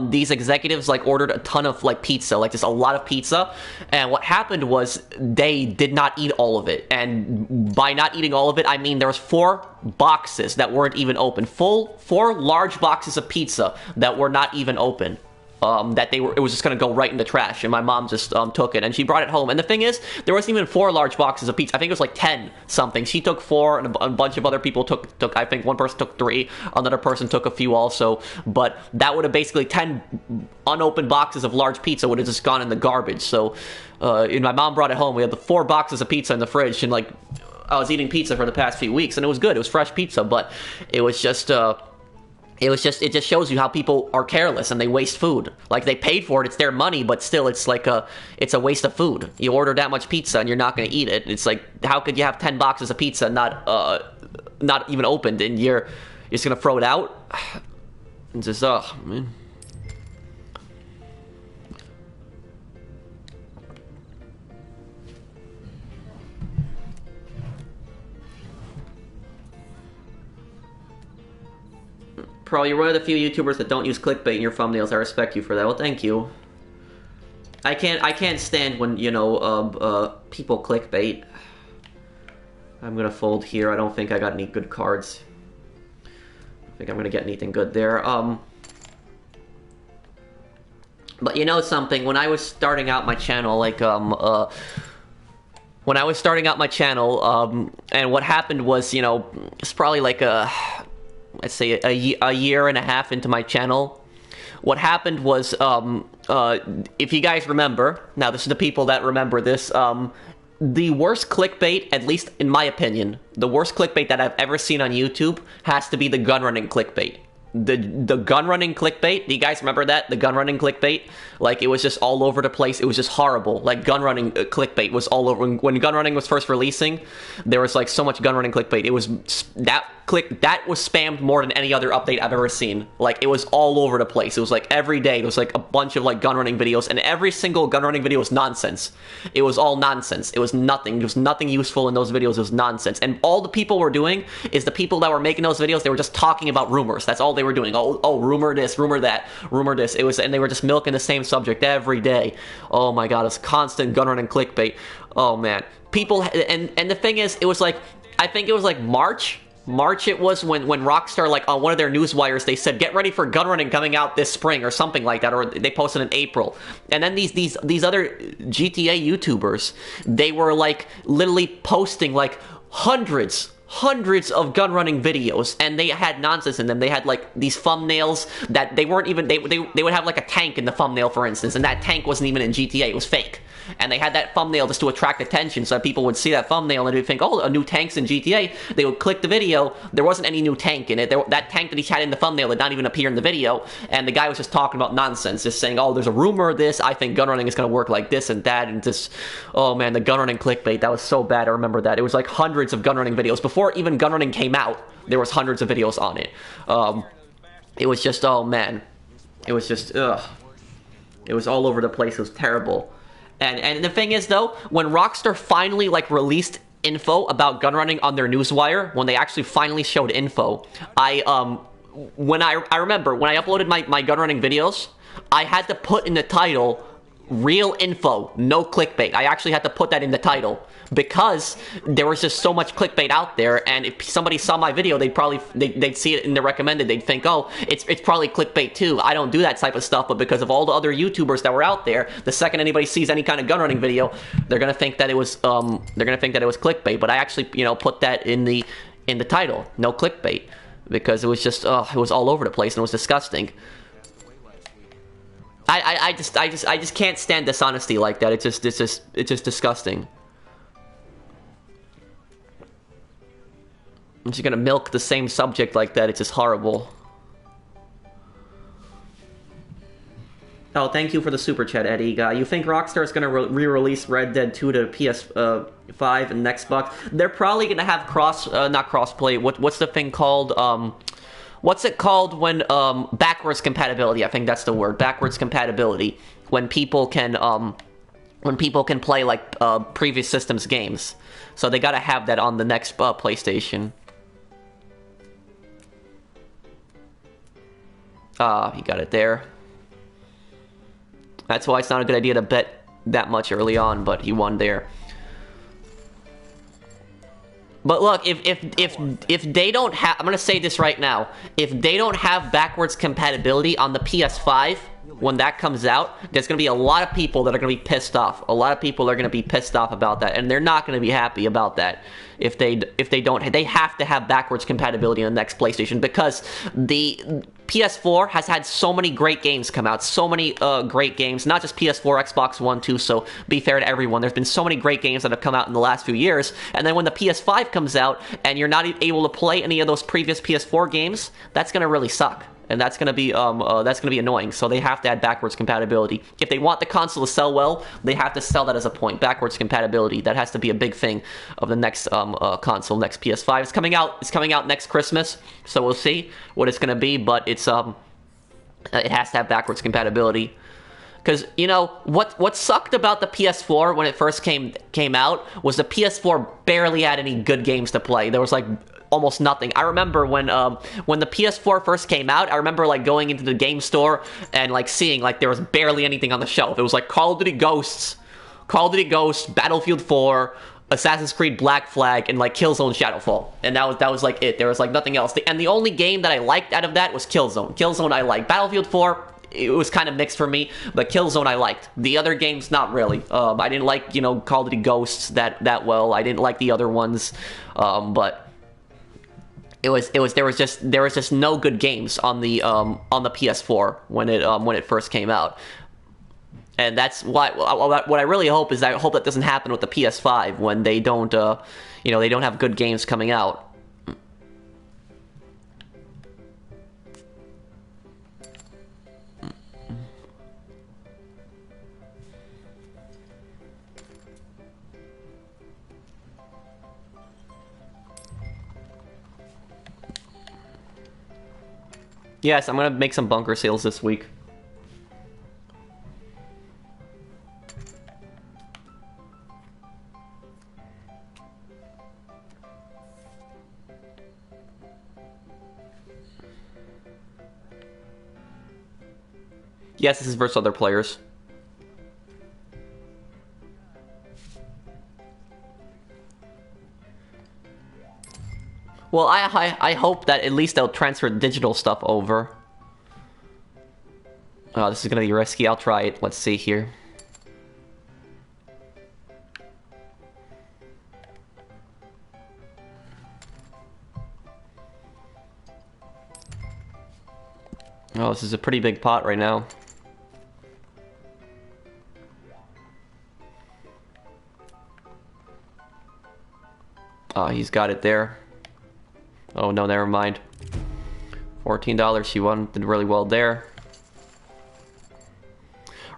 these executives like ordered a ton of like pizza, like just a lot of pizza, and what happened was they did not eat all of it. And by not eating all of it, I mean there was 4 boxes that weren't even open. 4 large boxes of pizza that were not even open. It was just gonna go right in the trash, and my mom just took it, and she brought it home. And the thing is, there wasn't even 4 large boxes of pizza. I think it was like 10 something. She took 4, and a bunch of other people took. I think one person took 3, another person took a few also. But that would have basically 10 unopened boxes of large pizza would have just gone in the garbage. So, my mom brought it home. We had the 4 boxes of pizza in the fridge, and like, I was eating pizza for the past few weeks, and it was good. It was fresh pizza, but it was just. It just shows you how people are careless and they waste food. Like, they paid for it, it's their money, but still it's like it's a waste of food. You order that much pizza and you're not going to eat it. It's like, how could you have 10 boxes of pizza not even opened, and you're just going to throw it out? It's just, man. Pro, you're one of the few YouTubers that don't use clickbait in your thumbnails. I respect you for that. Well, thank you. I can't stand when, you know, people clickbait. I'm gonna fold here. I don't think I got any good cards. I think I'm gonna get anything good there. But you know something? When I was starting out my channel, like, when I was starting out my channel, and what happened was, you know, it's probably like let's say a year and a half into my channel. What happened was, if you guys remember, now this is the people that remember this, the worst clickbait, at least in my opinion, the worst clickbait that I've ever seen on YouTube has to be the gun running clickbait. The gun running clickbait, do you guys remember that? The gun running clickbait? Like, it was just all over the place. It was just horrible. Like, gun running clickbait was all over. When gun running was first releasing, there was like so much gun running clickbait. It was, that was spammed more than any other update I've ever seen. Like, it was all over the place. It was like every day there was like a bunch of like gun running videos, and every single gun running video was nonsense. It was all nonsense. It was nothing. There was nothing useful in those videos. It was nonsense. And all the people were doing is the people that were making those videos, they were just talking about rumors. That's all they were doing. Oh, rumor this, rumor that, rumor this. It was, and they were just milking the same subject every day. Oh my god, it's constant gun running clickbait. Oh man, people, and the thing is, it was like, I think it was like March it was when Rockstar, like, on one of their news wires, they said, get ready for gun running coming out this spring, or something like that, or they posted in April. And then these other GTA YouTubers, they were like literally posting like hundreds of gun running videos, and they had nonsense in them. They had like these thumbnails that they weren't even, they would have like a tank in the thumbnail, for instance, and that tank wasn't even in GTA, it was fake. And they had that thumbnail just to attract attention, so that people would see that thumbnail and they'd think, oh, a new tank's in GTA. They would click the video, there wasn't any new tank in it. That tank that he had in the thumbnail did not even appear in the video, and the guy was just talking about nonsense, just saying, oh, there's a rumor of this, I think gun running is going to work like this and that, and just, oh man, the gun running clickbait, that was so bad. I remember that. It was like hundreds of gun running videos. Before even gun running came out, there was hundreds of videos on it. It was just, oh man, it was just, ugh. It was all over the place. It was terrible. And the thing is, though, when Rockstar finally, like, released info about gun running on their newswire, when they actually finally showed info, I remember when I uploaded my gun running videos, I had to put in the title, real info, no clickbait. I actually had to put that in the title, because there was just so much clickbait out there, and if somebody saw my video, they'd see it in the recommended, they'd think, oh, it's probably clickbait too. I don't do that type of stuff, but because of all the other YouTubers that were out there, the second anybody sees any kind of gun running video, they're gonna think that it was clickbait. But I actually, put that in the title, no clickbait, because it was just, it was all over the place and it was disgusting. I just can't stand dishonesty like that. It's just disgusting. I'm just gonna milk the same subject like that. It's just horrible. Oh, thank you for the super chat, Eddie. You think Rockstar is gonna re-release Red Dead 2 to PS5 and Xbox? They're probably gonna have not crossplay. What's the thing called? What's it called when backwards compatibility? I think that's the word. Backwards compatibility. When people can play like previous systems games. So they gotta have that on the next PlayStation. He got it there. That's why it's not a good idea to bet that much early on, but he won there. But look, if they don't have, I'm gonna say this right now, if they don't have backwards compatibility on the PS5 when that comes out, there's gonna be a lot of people that are gonna be pissed off. A lot of people are gonna be pissed off about that, and they're not gonna be happy about that. If they don't, they have to have backwards compatibility on the next PlayStation, because the PS4 has had so many great games come out, so many great games, not just PS4, Xbox One too, so be fair to everyone. There's been so many great games that have come out in the last few years, and then when the PS5 comes out and you're not able to play any of those previous PS4 games, that's gonna really suck. And that's gonna be annoying. So they have to add backwards compatibility. If they want the console to sell well, they have to sell that as a point. Backwards compatibility. That has to be a big thing of the next console, next PS5. It's coming out next Christmas, so we'll see what it's gonna be. But it has to have backwards compatibility. Because, what sucked about the PS4 when it first came out was the PS4 barely had any good games to play. There was like almost nothing. I remember when the PS4 first came out, I remember like going into the game store and like seeing like there was barely anything on the shelf. It was like Call of Duty Ghosts, Battlefield 4, Assassin's Creed Black Flag, and like Killzone Shadowfall. And that was like it. There was like nothing else. And the only game that I liked out of that was Killzone. Killzone I liked. Battlefield 4, it was kind of mixed for me, but Killzone I liked. The other games, not really. I didn't like, Call of Duty Ghosts that well. I didn't like the other ones, but there was just no good games on the PS4 when it first came out. And that's why what I really hope is, I hope that doesn't happen with the PS5 when they don't they don't have good games coming out. Yes, I'm gonna make some bunker sales this week. Yes, this is versus other players. Well, I hope that at least they'll transfer digital stuff over. Oh, this is gonna be risky. I'll try it. Let's see here. Oh, this is a pretty big pot right now. Oh, he's got it there. Oh no, never mind. $14, she won. Did really well there.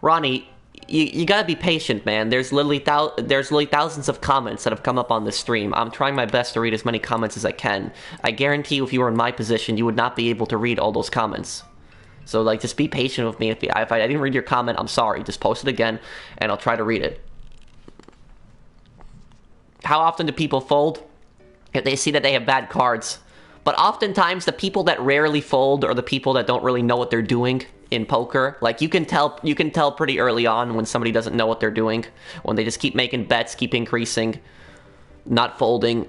Ronnie, you gotta be patient, man. There's literally thousands of comments that have come up on this stream. I'm trying my best to read as many comments as I can. I guarantee you, if you were in my position, you would not be able to read all those comments. So, like, just be patient with me. If I didn't read your comment, I'm sorry. Just post it again, and I'll try to read it. How often do people fold? If they see that they have bad cards. But oftentimes, the people that rarely fold are the people that don't really know what they're doing in poker. Like, you can tell pretty early on when somebody doesn't know what they're doing. When they just keep making bets, keep increasing, not folding.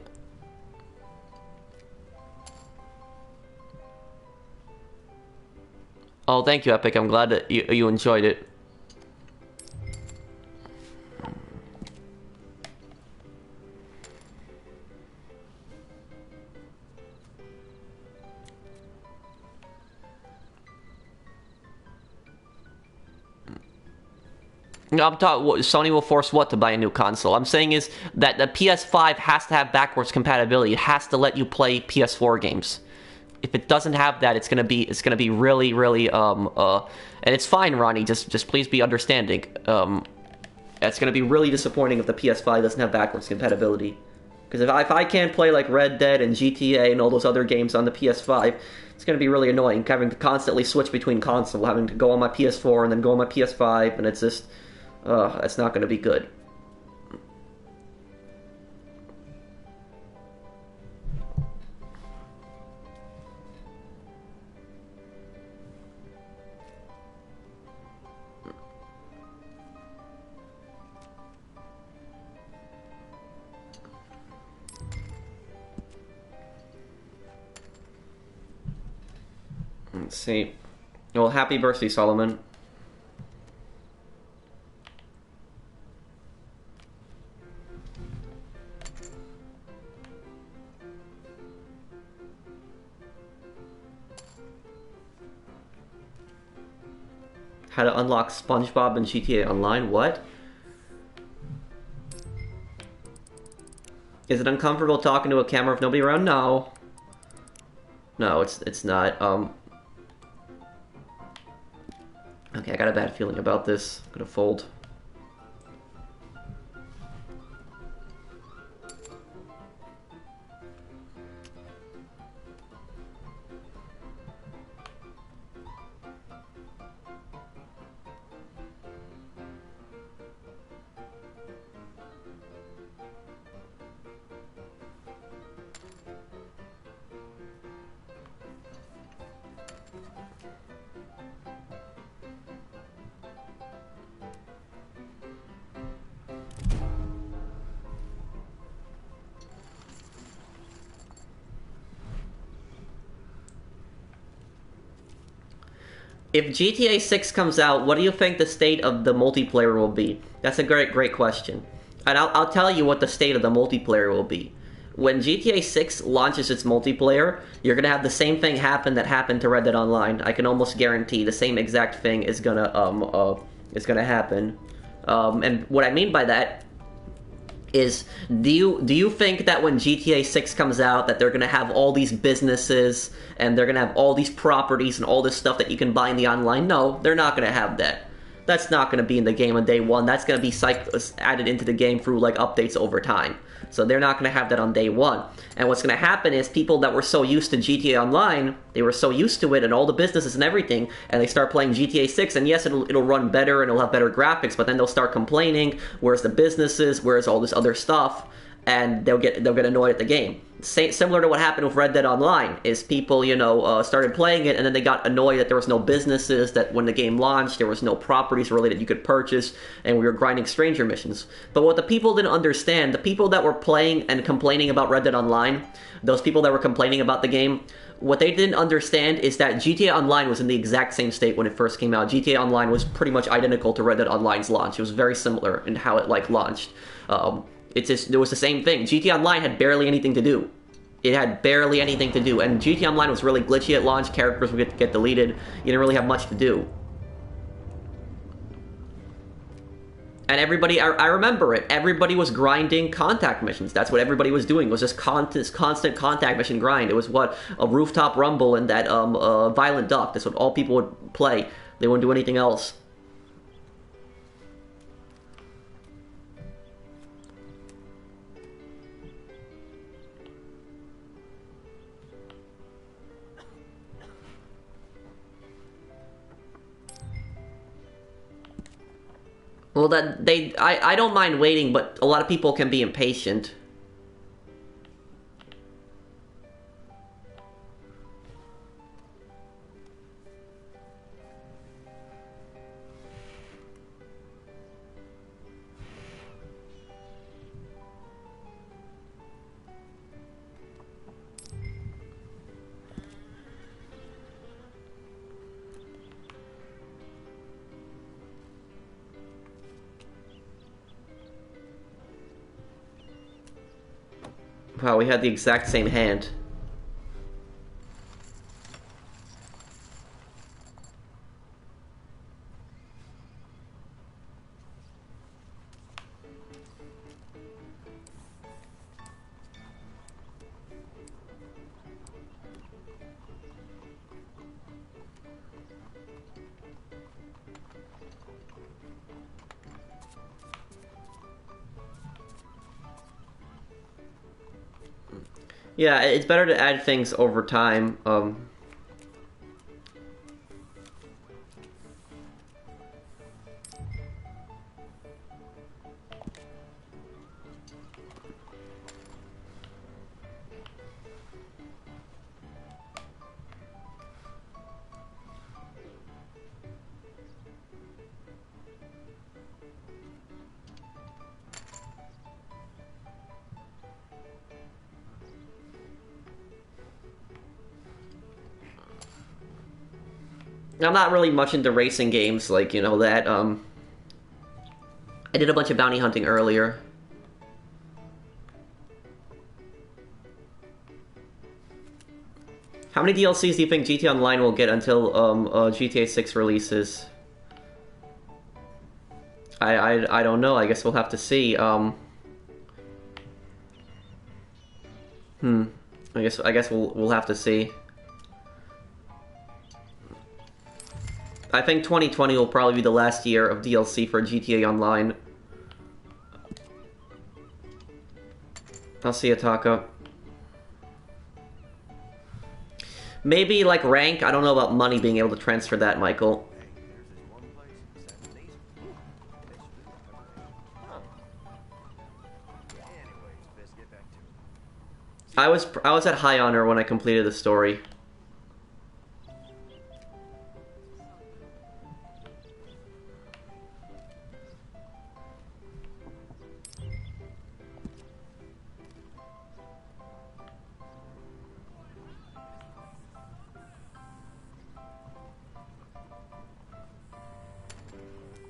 Oh, thank you, Epic. I'm glad that you enjoyed it. No, I'm talking. Sony will force what to buy a new console? I'm saying is that the PS5 has to have backwards compatibility. It has to let you play PS4 games. If it doesn't have that, it's gonna be really, really and it's fine, Ronnie. Just please be understanding. It's gonna be really disappointing if the PS5 doesn't have backwards compatibility. Because if I can't play like Red Dead and GTA and all those other games on the PS5, it's gonna be really annoying having to constantly switch between console, having to go on my PS4 and then go on my PS5, and it's just. That's not going to be good. Let's see. Well, happy birthday, Solomon. How to unlock SpongeBob in GTA Online? What? Is it uncomfortable talking to a camera if nobody around? No. No, it's not. Okay, I got a bad feeling about this. I'm gonna fold. If GTA 6 comes out, what do you think the state of the multiplayer will be? That's a great question. And I'll tell you what the state of the multiplayer will be. When GTA 6 launches its multiplayer, you're gonna have the same thing happen that happened to Red Dead Online. I can almost guarantee the same exact thing is gonna happen. And what I mean by that is, do you think that when GTA 6 comes out that they're going to have all these businesses and they're going to have all these properties and all this stuff that you can buy in the online? No, they're not going to have that. That's not going to be in the game on day one. That's going to be added into the game through like updates over time. So they're not going to have that on day one. And what's going to happen is people that were so used to GTA Online, they were so used to it and all the businesses and everything, and they start playing GTA 6, and yes, it'll run better and it'll have better graphics, but then they'll start complaining, where's the businesses, where's all this other stuff, and they'll get annoyed at the game. Similar to what happened with Red Dead Online, is people, started playing it, and then they got annoyed that there was no businesses, that when the game launched, there was no properties really that you could purchase, and we were grinding stranger missions. But what the people didn't understand, the people that were playing and complaining about Red Dead Online, those people that were complaining about the game, what they didn't understand is that GTA Online was in the exact same state when it first came out. GTA Online was pretty much identical to Red Dead Online's launch. It was very similar in how it launched. It was the same thing. GTA Online had barely anything to do. It had barely anything to do, and GTA Online was really glitchy at launch. Characters would get deleted. You didn't really have much to do. And everybody, I remember it. Everybody was grinding contact missions. That's what everybody was doing. It was just constant contact mission grind. It was what a rooftop rumble and that violent duck. That's what all people would play. They wouldn't do anything else. Well, I don't mind waiting, but a lot of people can be impatient. Wow, we had the exact same hand. Yeah, it's better to add things over time. I'm not really much into racing games, like, that, I did a bunch of bounty hunting earlier. How many DLCs do you think GTA Online will get until, GTA 6 releases? I don't know, I guess we'll have to see, I guess we'll have to see. I think 2020 will probably be the last year of DLC for GTA Online. I'll see you, Taka. Maybe, like, rank. I don't know about money being able to transfer that, Michael. I was at high honor when I completed the story.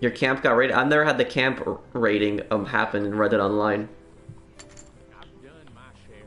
Your camp got raided? I've never had the camp raiding happen in Red Dead Online.
I've done my share.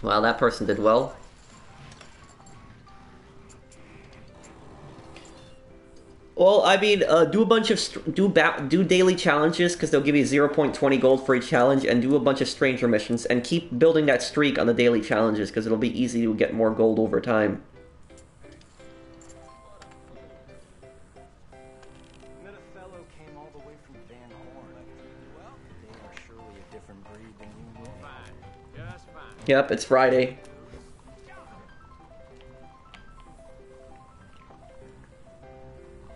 Wow, that person did well. Well, I mean, do a bunch of do daily challenges because they'll give you 0.20 gold for each challenge, and do a bunch of stranger missions, and keep building that streak on the daily challenges because it'll be easy to get more gold over time.
Met a fellow came all the way from Van Horn. Well, they are surely a different breed than you were.
Fine. Just fine.
Yep, it's Friday.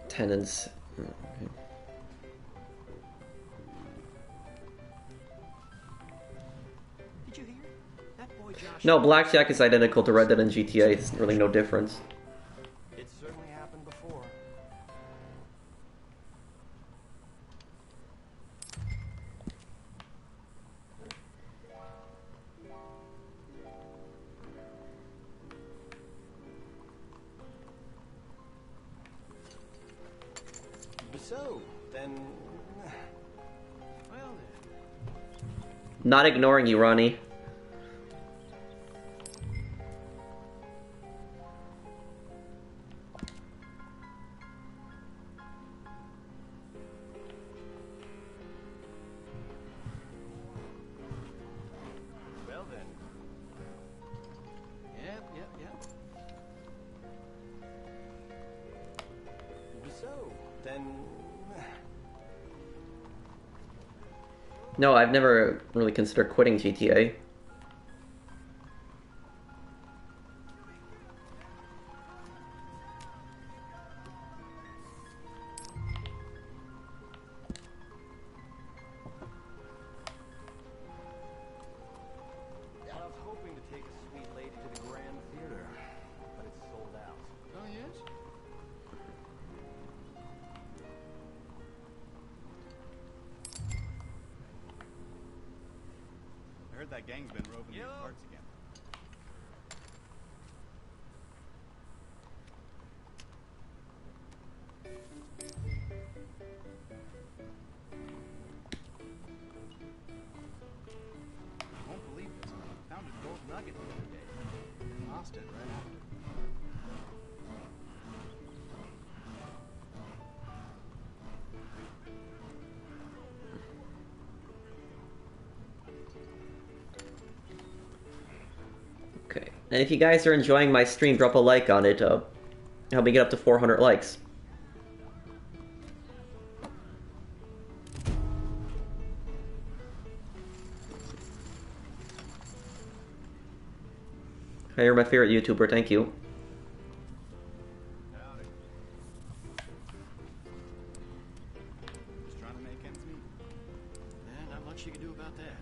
Tenants. Okay.
Did you hear? That boy Josh.
No, Blackjack is identical to Red Dead and GTA. There's really no difference.
It's certainly happened before. So, then... Well then...
Not ignoring you, Ronnie.
Well then... Yep. So, then...
No, I've never really considered quitting GTA.
I was hoping to take a sweet lady to the Grand Theater, but it's sold out. Oh, yes?
I heard that gang's been roving these parts again. I won't believe this. I found a gold nugget the other day. Lost it right after.
Okay. And if you guys are enjoying my stream, drop a like on it. Help me get up to 400 likes. Hey, you're my favorite YouTuber, thank you.
Just trying to make ends meet.
Yeah, not much you can do about that.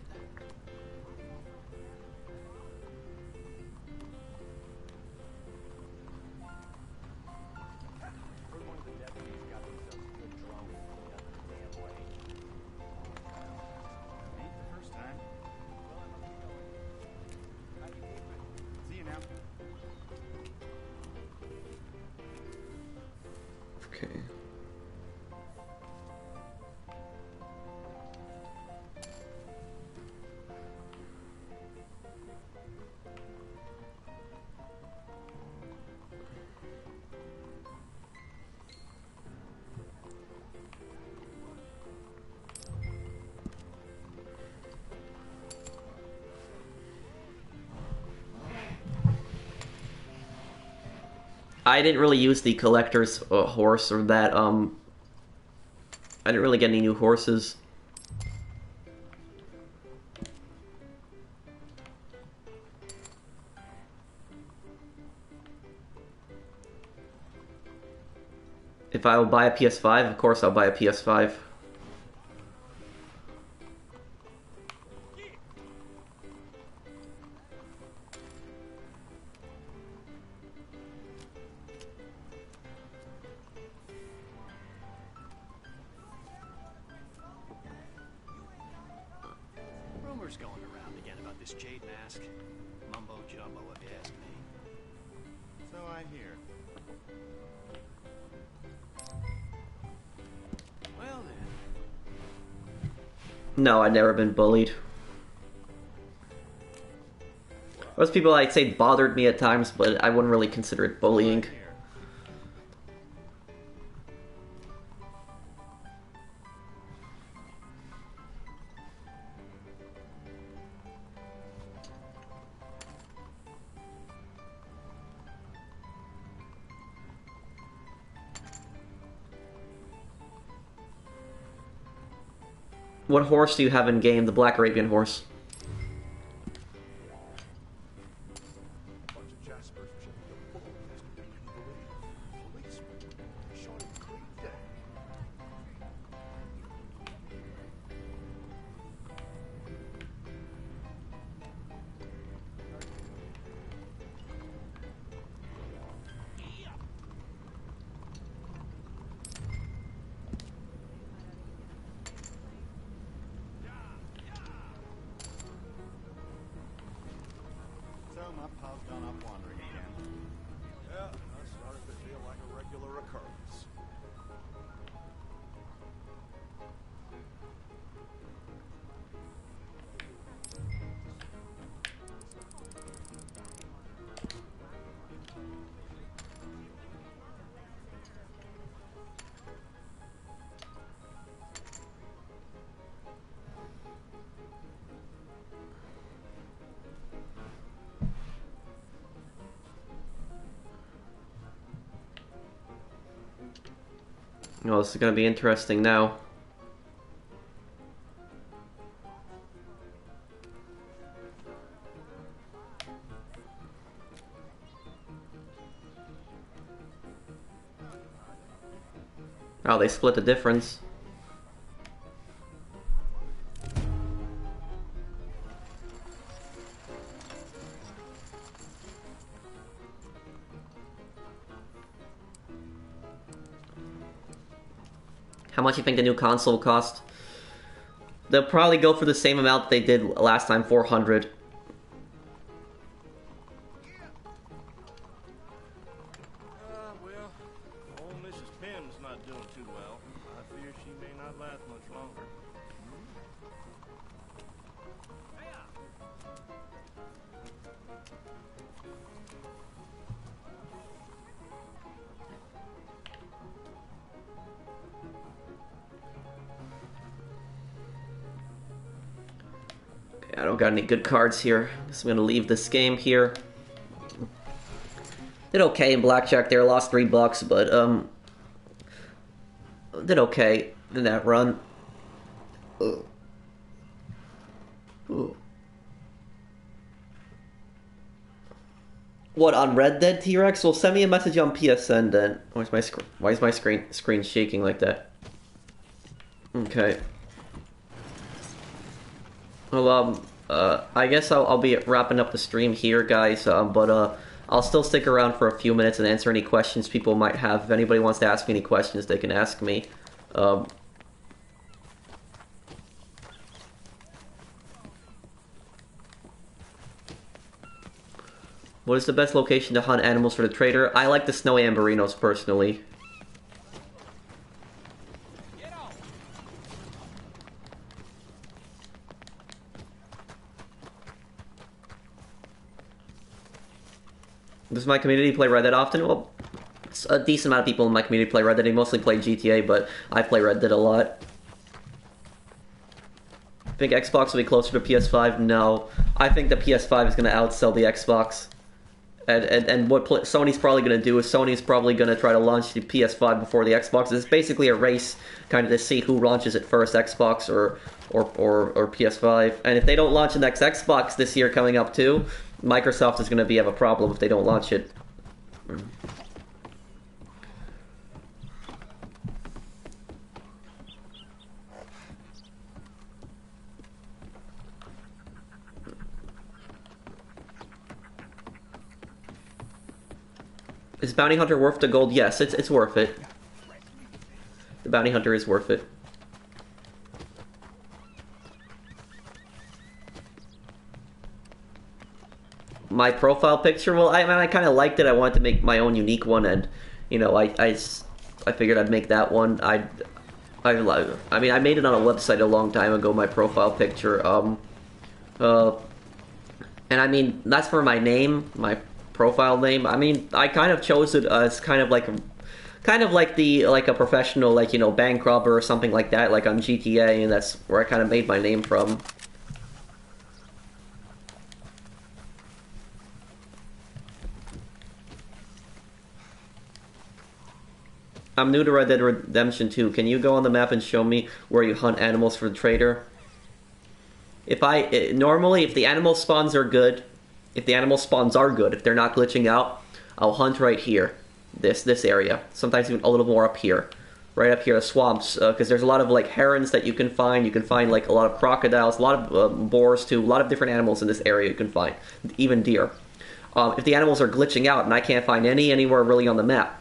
Heard one of the deputies got themselves good drunk and pulled out the damn way.
Ain't the first time. See you now.
Okay. I didn't really use the collector's horse or that, I didn't really get any new horses. If I will buy a PS5, of course I'll buy a PS5.
Rumors going around again about this jade mask. Mumbo jumbo, if you ask me.
So I hear.
Well then.
No, I've never been bullied. Most people I'd say bothered me at times, but I wouldn't really consider it bullying. What horse do you have in game? The Black Arabian horse.
My pal's gone off wandering again.
Yeah, that's starting to feel like a regular occurrence.
Oh, this is gonna be interesting now. Oh, they split the difference. How much do you think the new console will cost? They'll probably go for the same amount they did last time, 400.
Well, old Mrs. Pym's not doing too well. I fear she may not last much longer.
Okay, I don't got any good cards here. Guess I'm gonna leave this game here. Did okay in blackjack there, lost $3, but did okay in that run. Ugh. Ooh. What, on Red Dead, T-Rex? Well, send me a message on PSN then. Why is my screen shaking like that? Okay. Well, I guess I'll be wrapping up the stream here, guys, but I'll still stick around for a few minutes and answer any questions people might have. If anybody wants to ask me any questions, they can ask me. What is the best location to hunt animals for the trader? I like the snowy Amberinos, personally. Does my community play Red Dead often? Well, it's a decent amount of people in my community play Red Dead. They mostly play GTA, but I play Red Dead a lot. Think Xbox will be closer to PS5? No. I think the PS5 is going to outsell the Xbox. And what Sony's probably going to do is Sony's probably going to try to launch the PS5 before the Xbox. It's basically a race kind of to see who launches it first, Xbox or PS5. And if they don't launch the next Xbox this year coming up too, Microsoft is going to have a problem if they don't launch it. Is Bounty Hunter worth the gold? Yes, it's worth it. The Bounty Hunter is worth it. My profile picture? Well, I kind of liked it. I wanted to make my own unique one, and you know, I figured I'd make that one. I mean, I made it on a website a long time ago. My profile picture. And I mean, that's for my name, my profile name. I mean, I kind of chose it as kind of like a professional, like, you know, bank robber or something like that, like on GTA, and that's where I kind of made my name from. I'm new to Red Dead Redemption 2. Can you go on the map and show me where you hunt animals for the trader? Normally, if the animal spawns are good, if they're not glitching out, I'll hunt right here, this area. Sometimes even a little more up here, right up here, the swamps, because there's a lot of like herons that you can find. You can find like a lot of crocodiles, a lot of boars too, a lot of different animals in this area you can find, even deer. If the animals are glitching out and I can't find anywhere really on the map,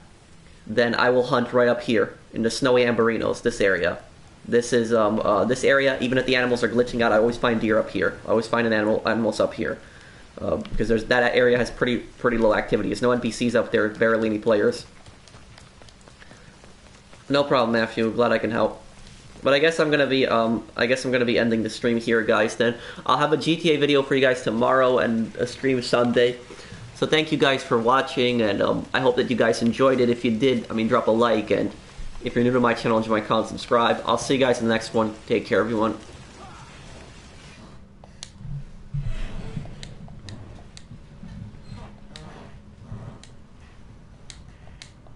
then I will hunt right up here in the snowy Amberinos, this area. This is this area. Even if the animals are glitching out, I always find deer up here. I always find animals up here because that area has pretty low activity. There's no NPCs up there, barely any players. No problem, Matthew. Glad I can help. But I guess I'm gonna be ending the stream here, guys. Then I'll have a GTA video for you guys tomorrow and a stream Sunday. So thank you guys for watching, and I hope that you guys enjoyed it. If you did, I mean, drop a like, and if you're new to my channel, enjoy my content, subscribe. I'll see you guys in the next one. Take care, everyone.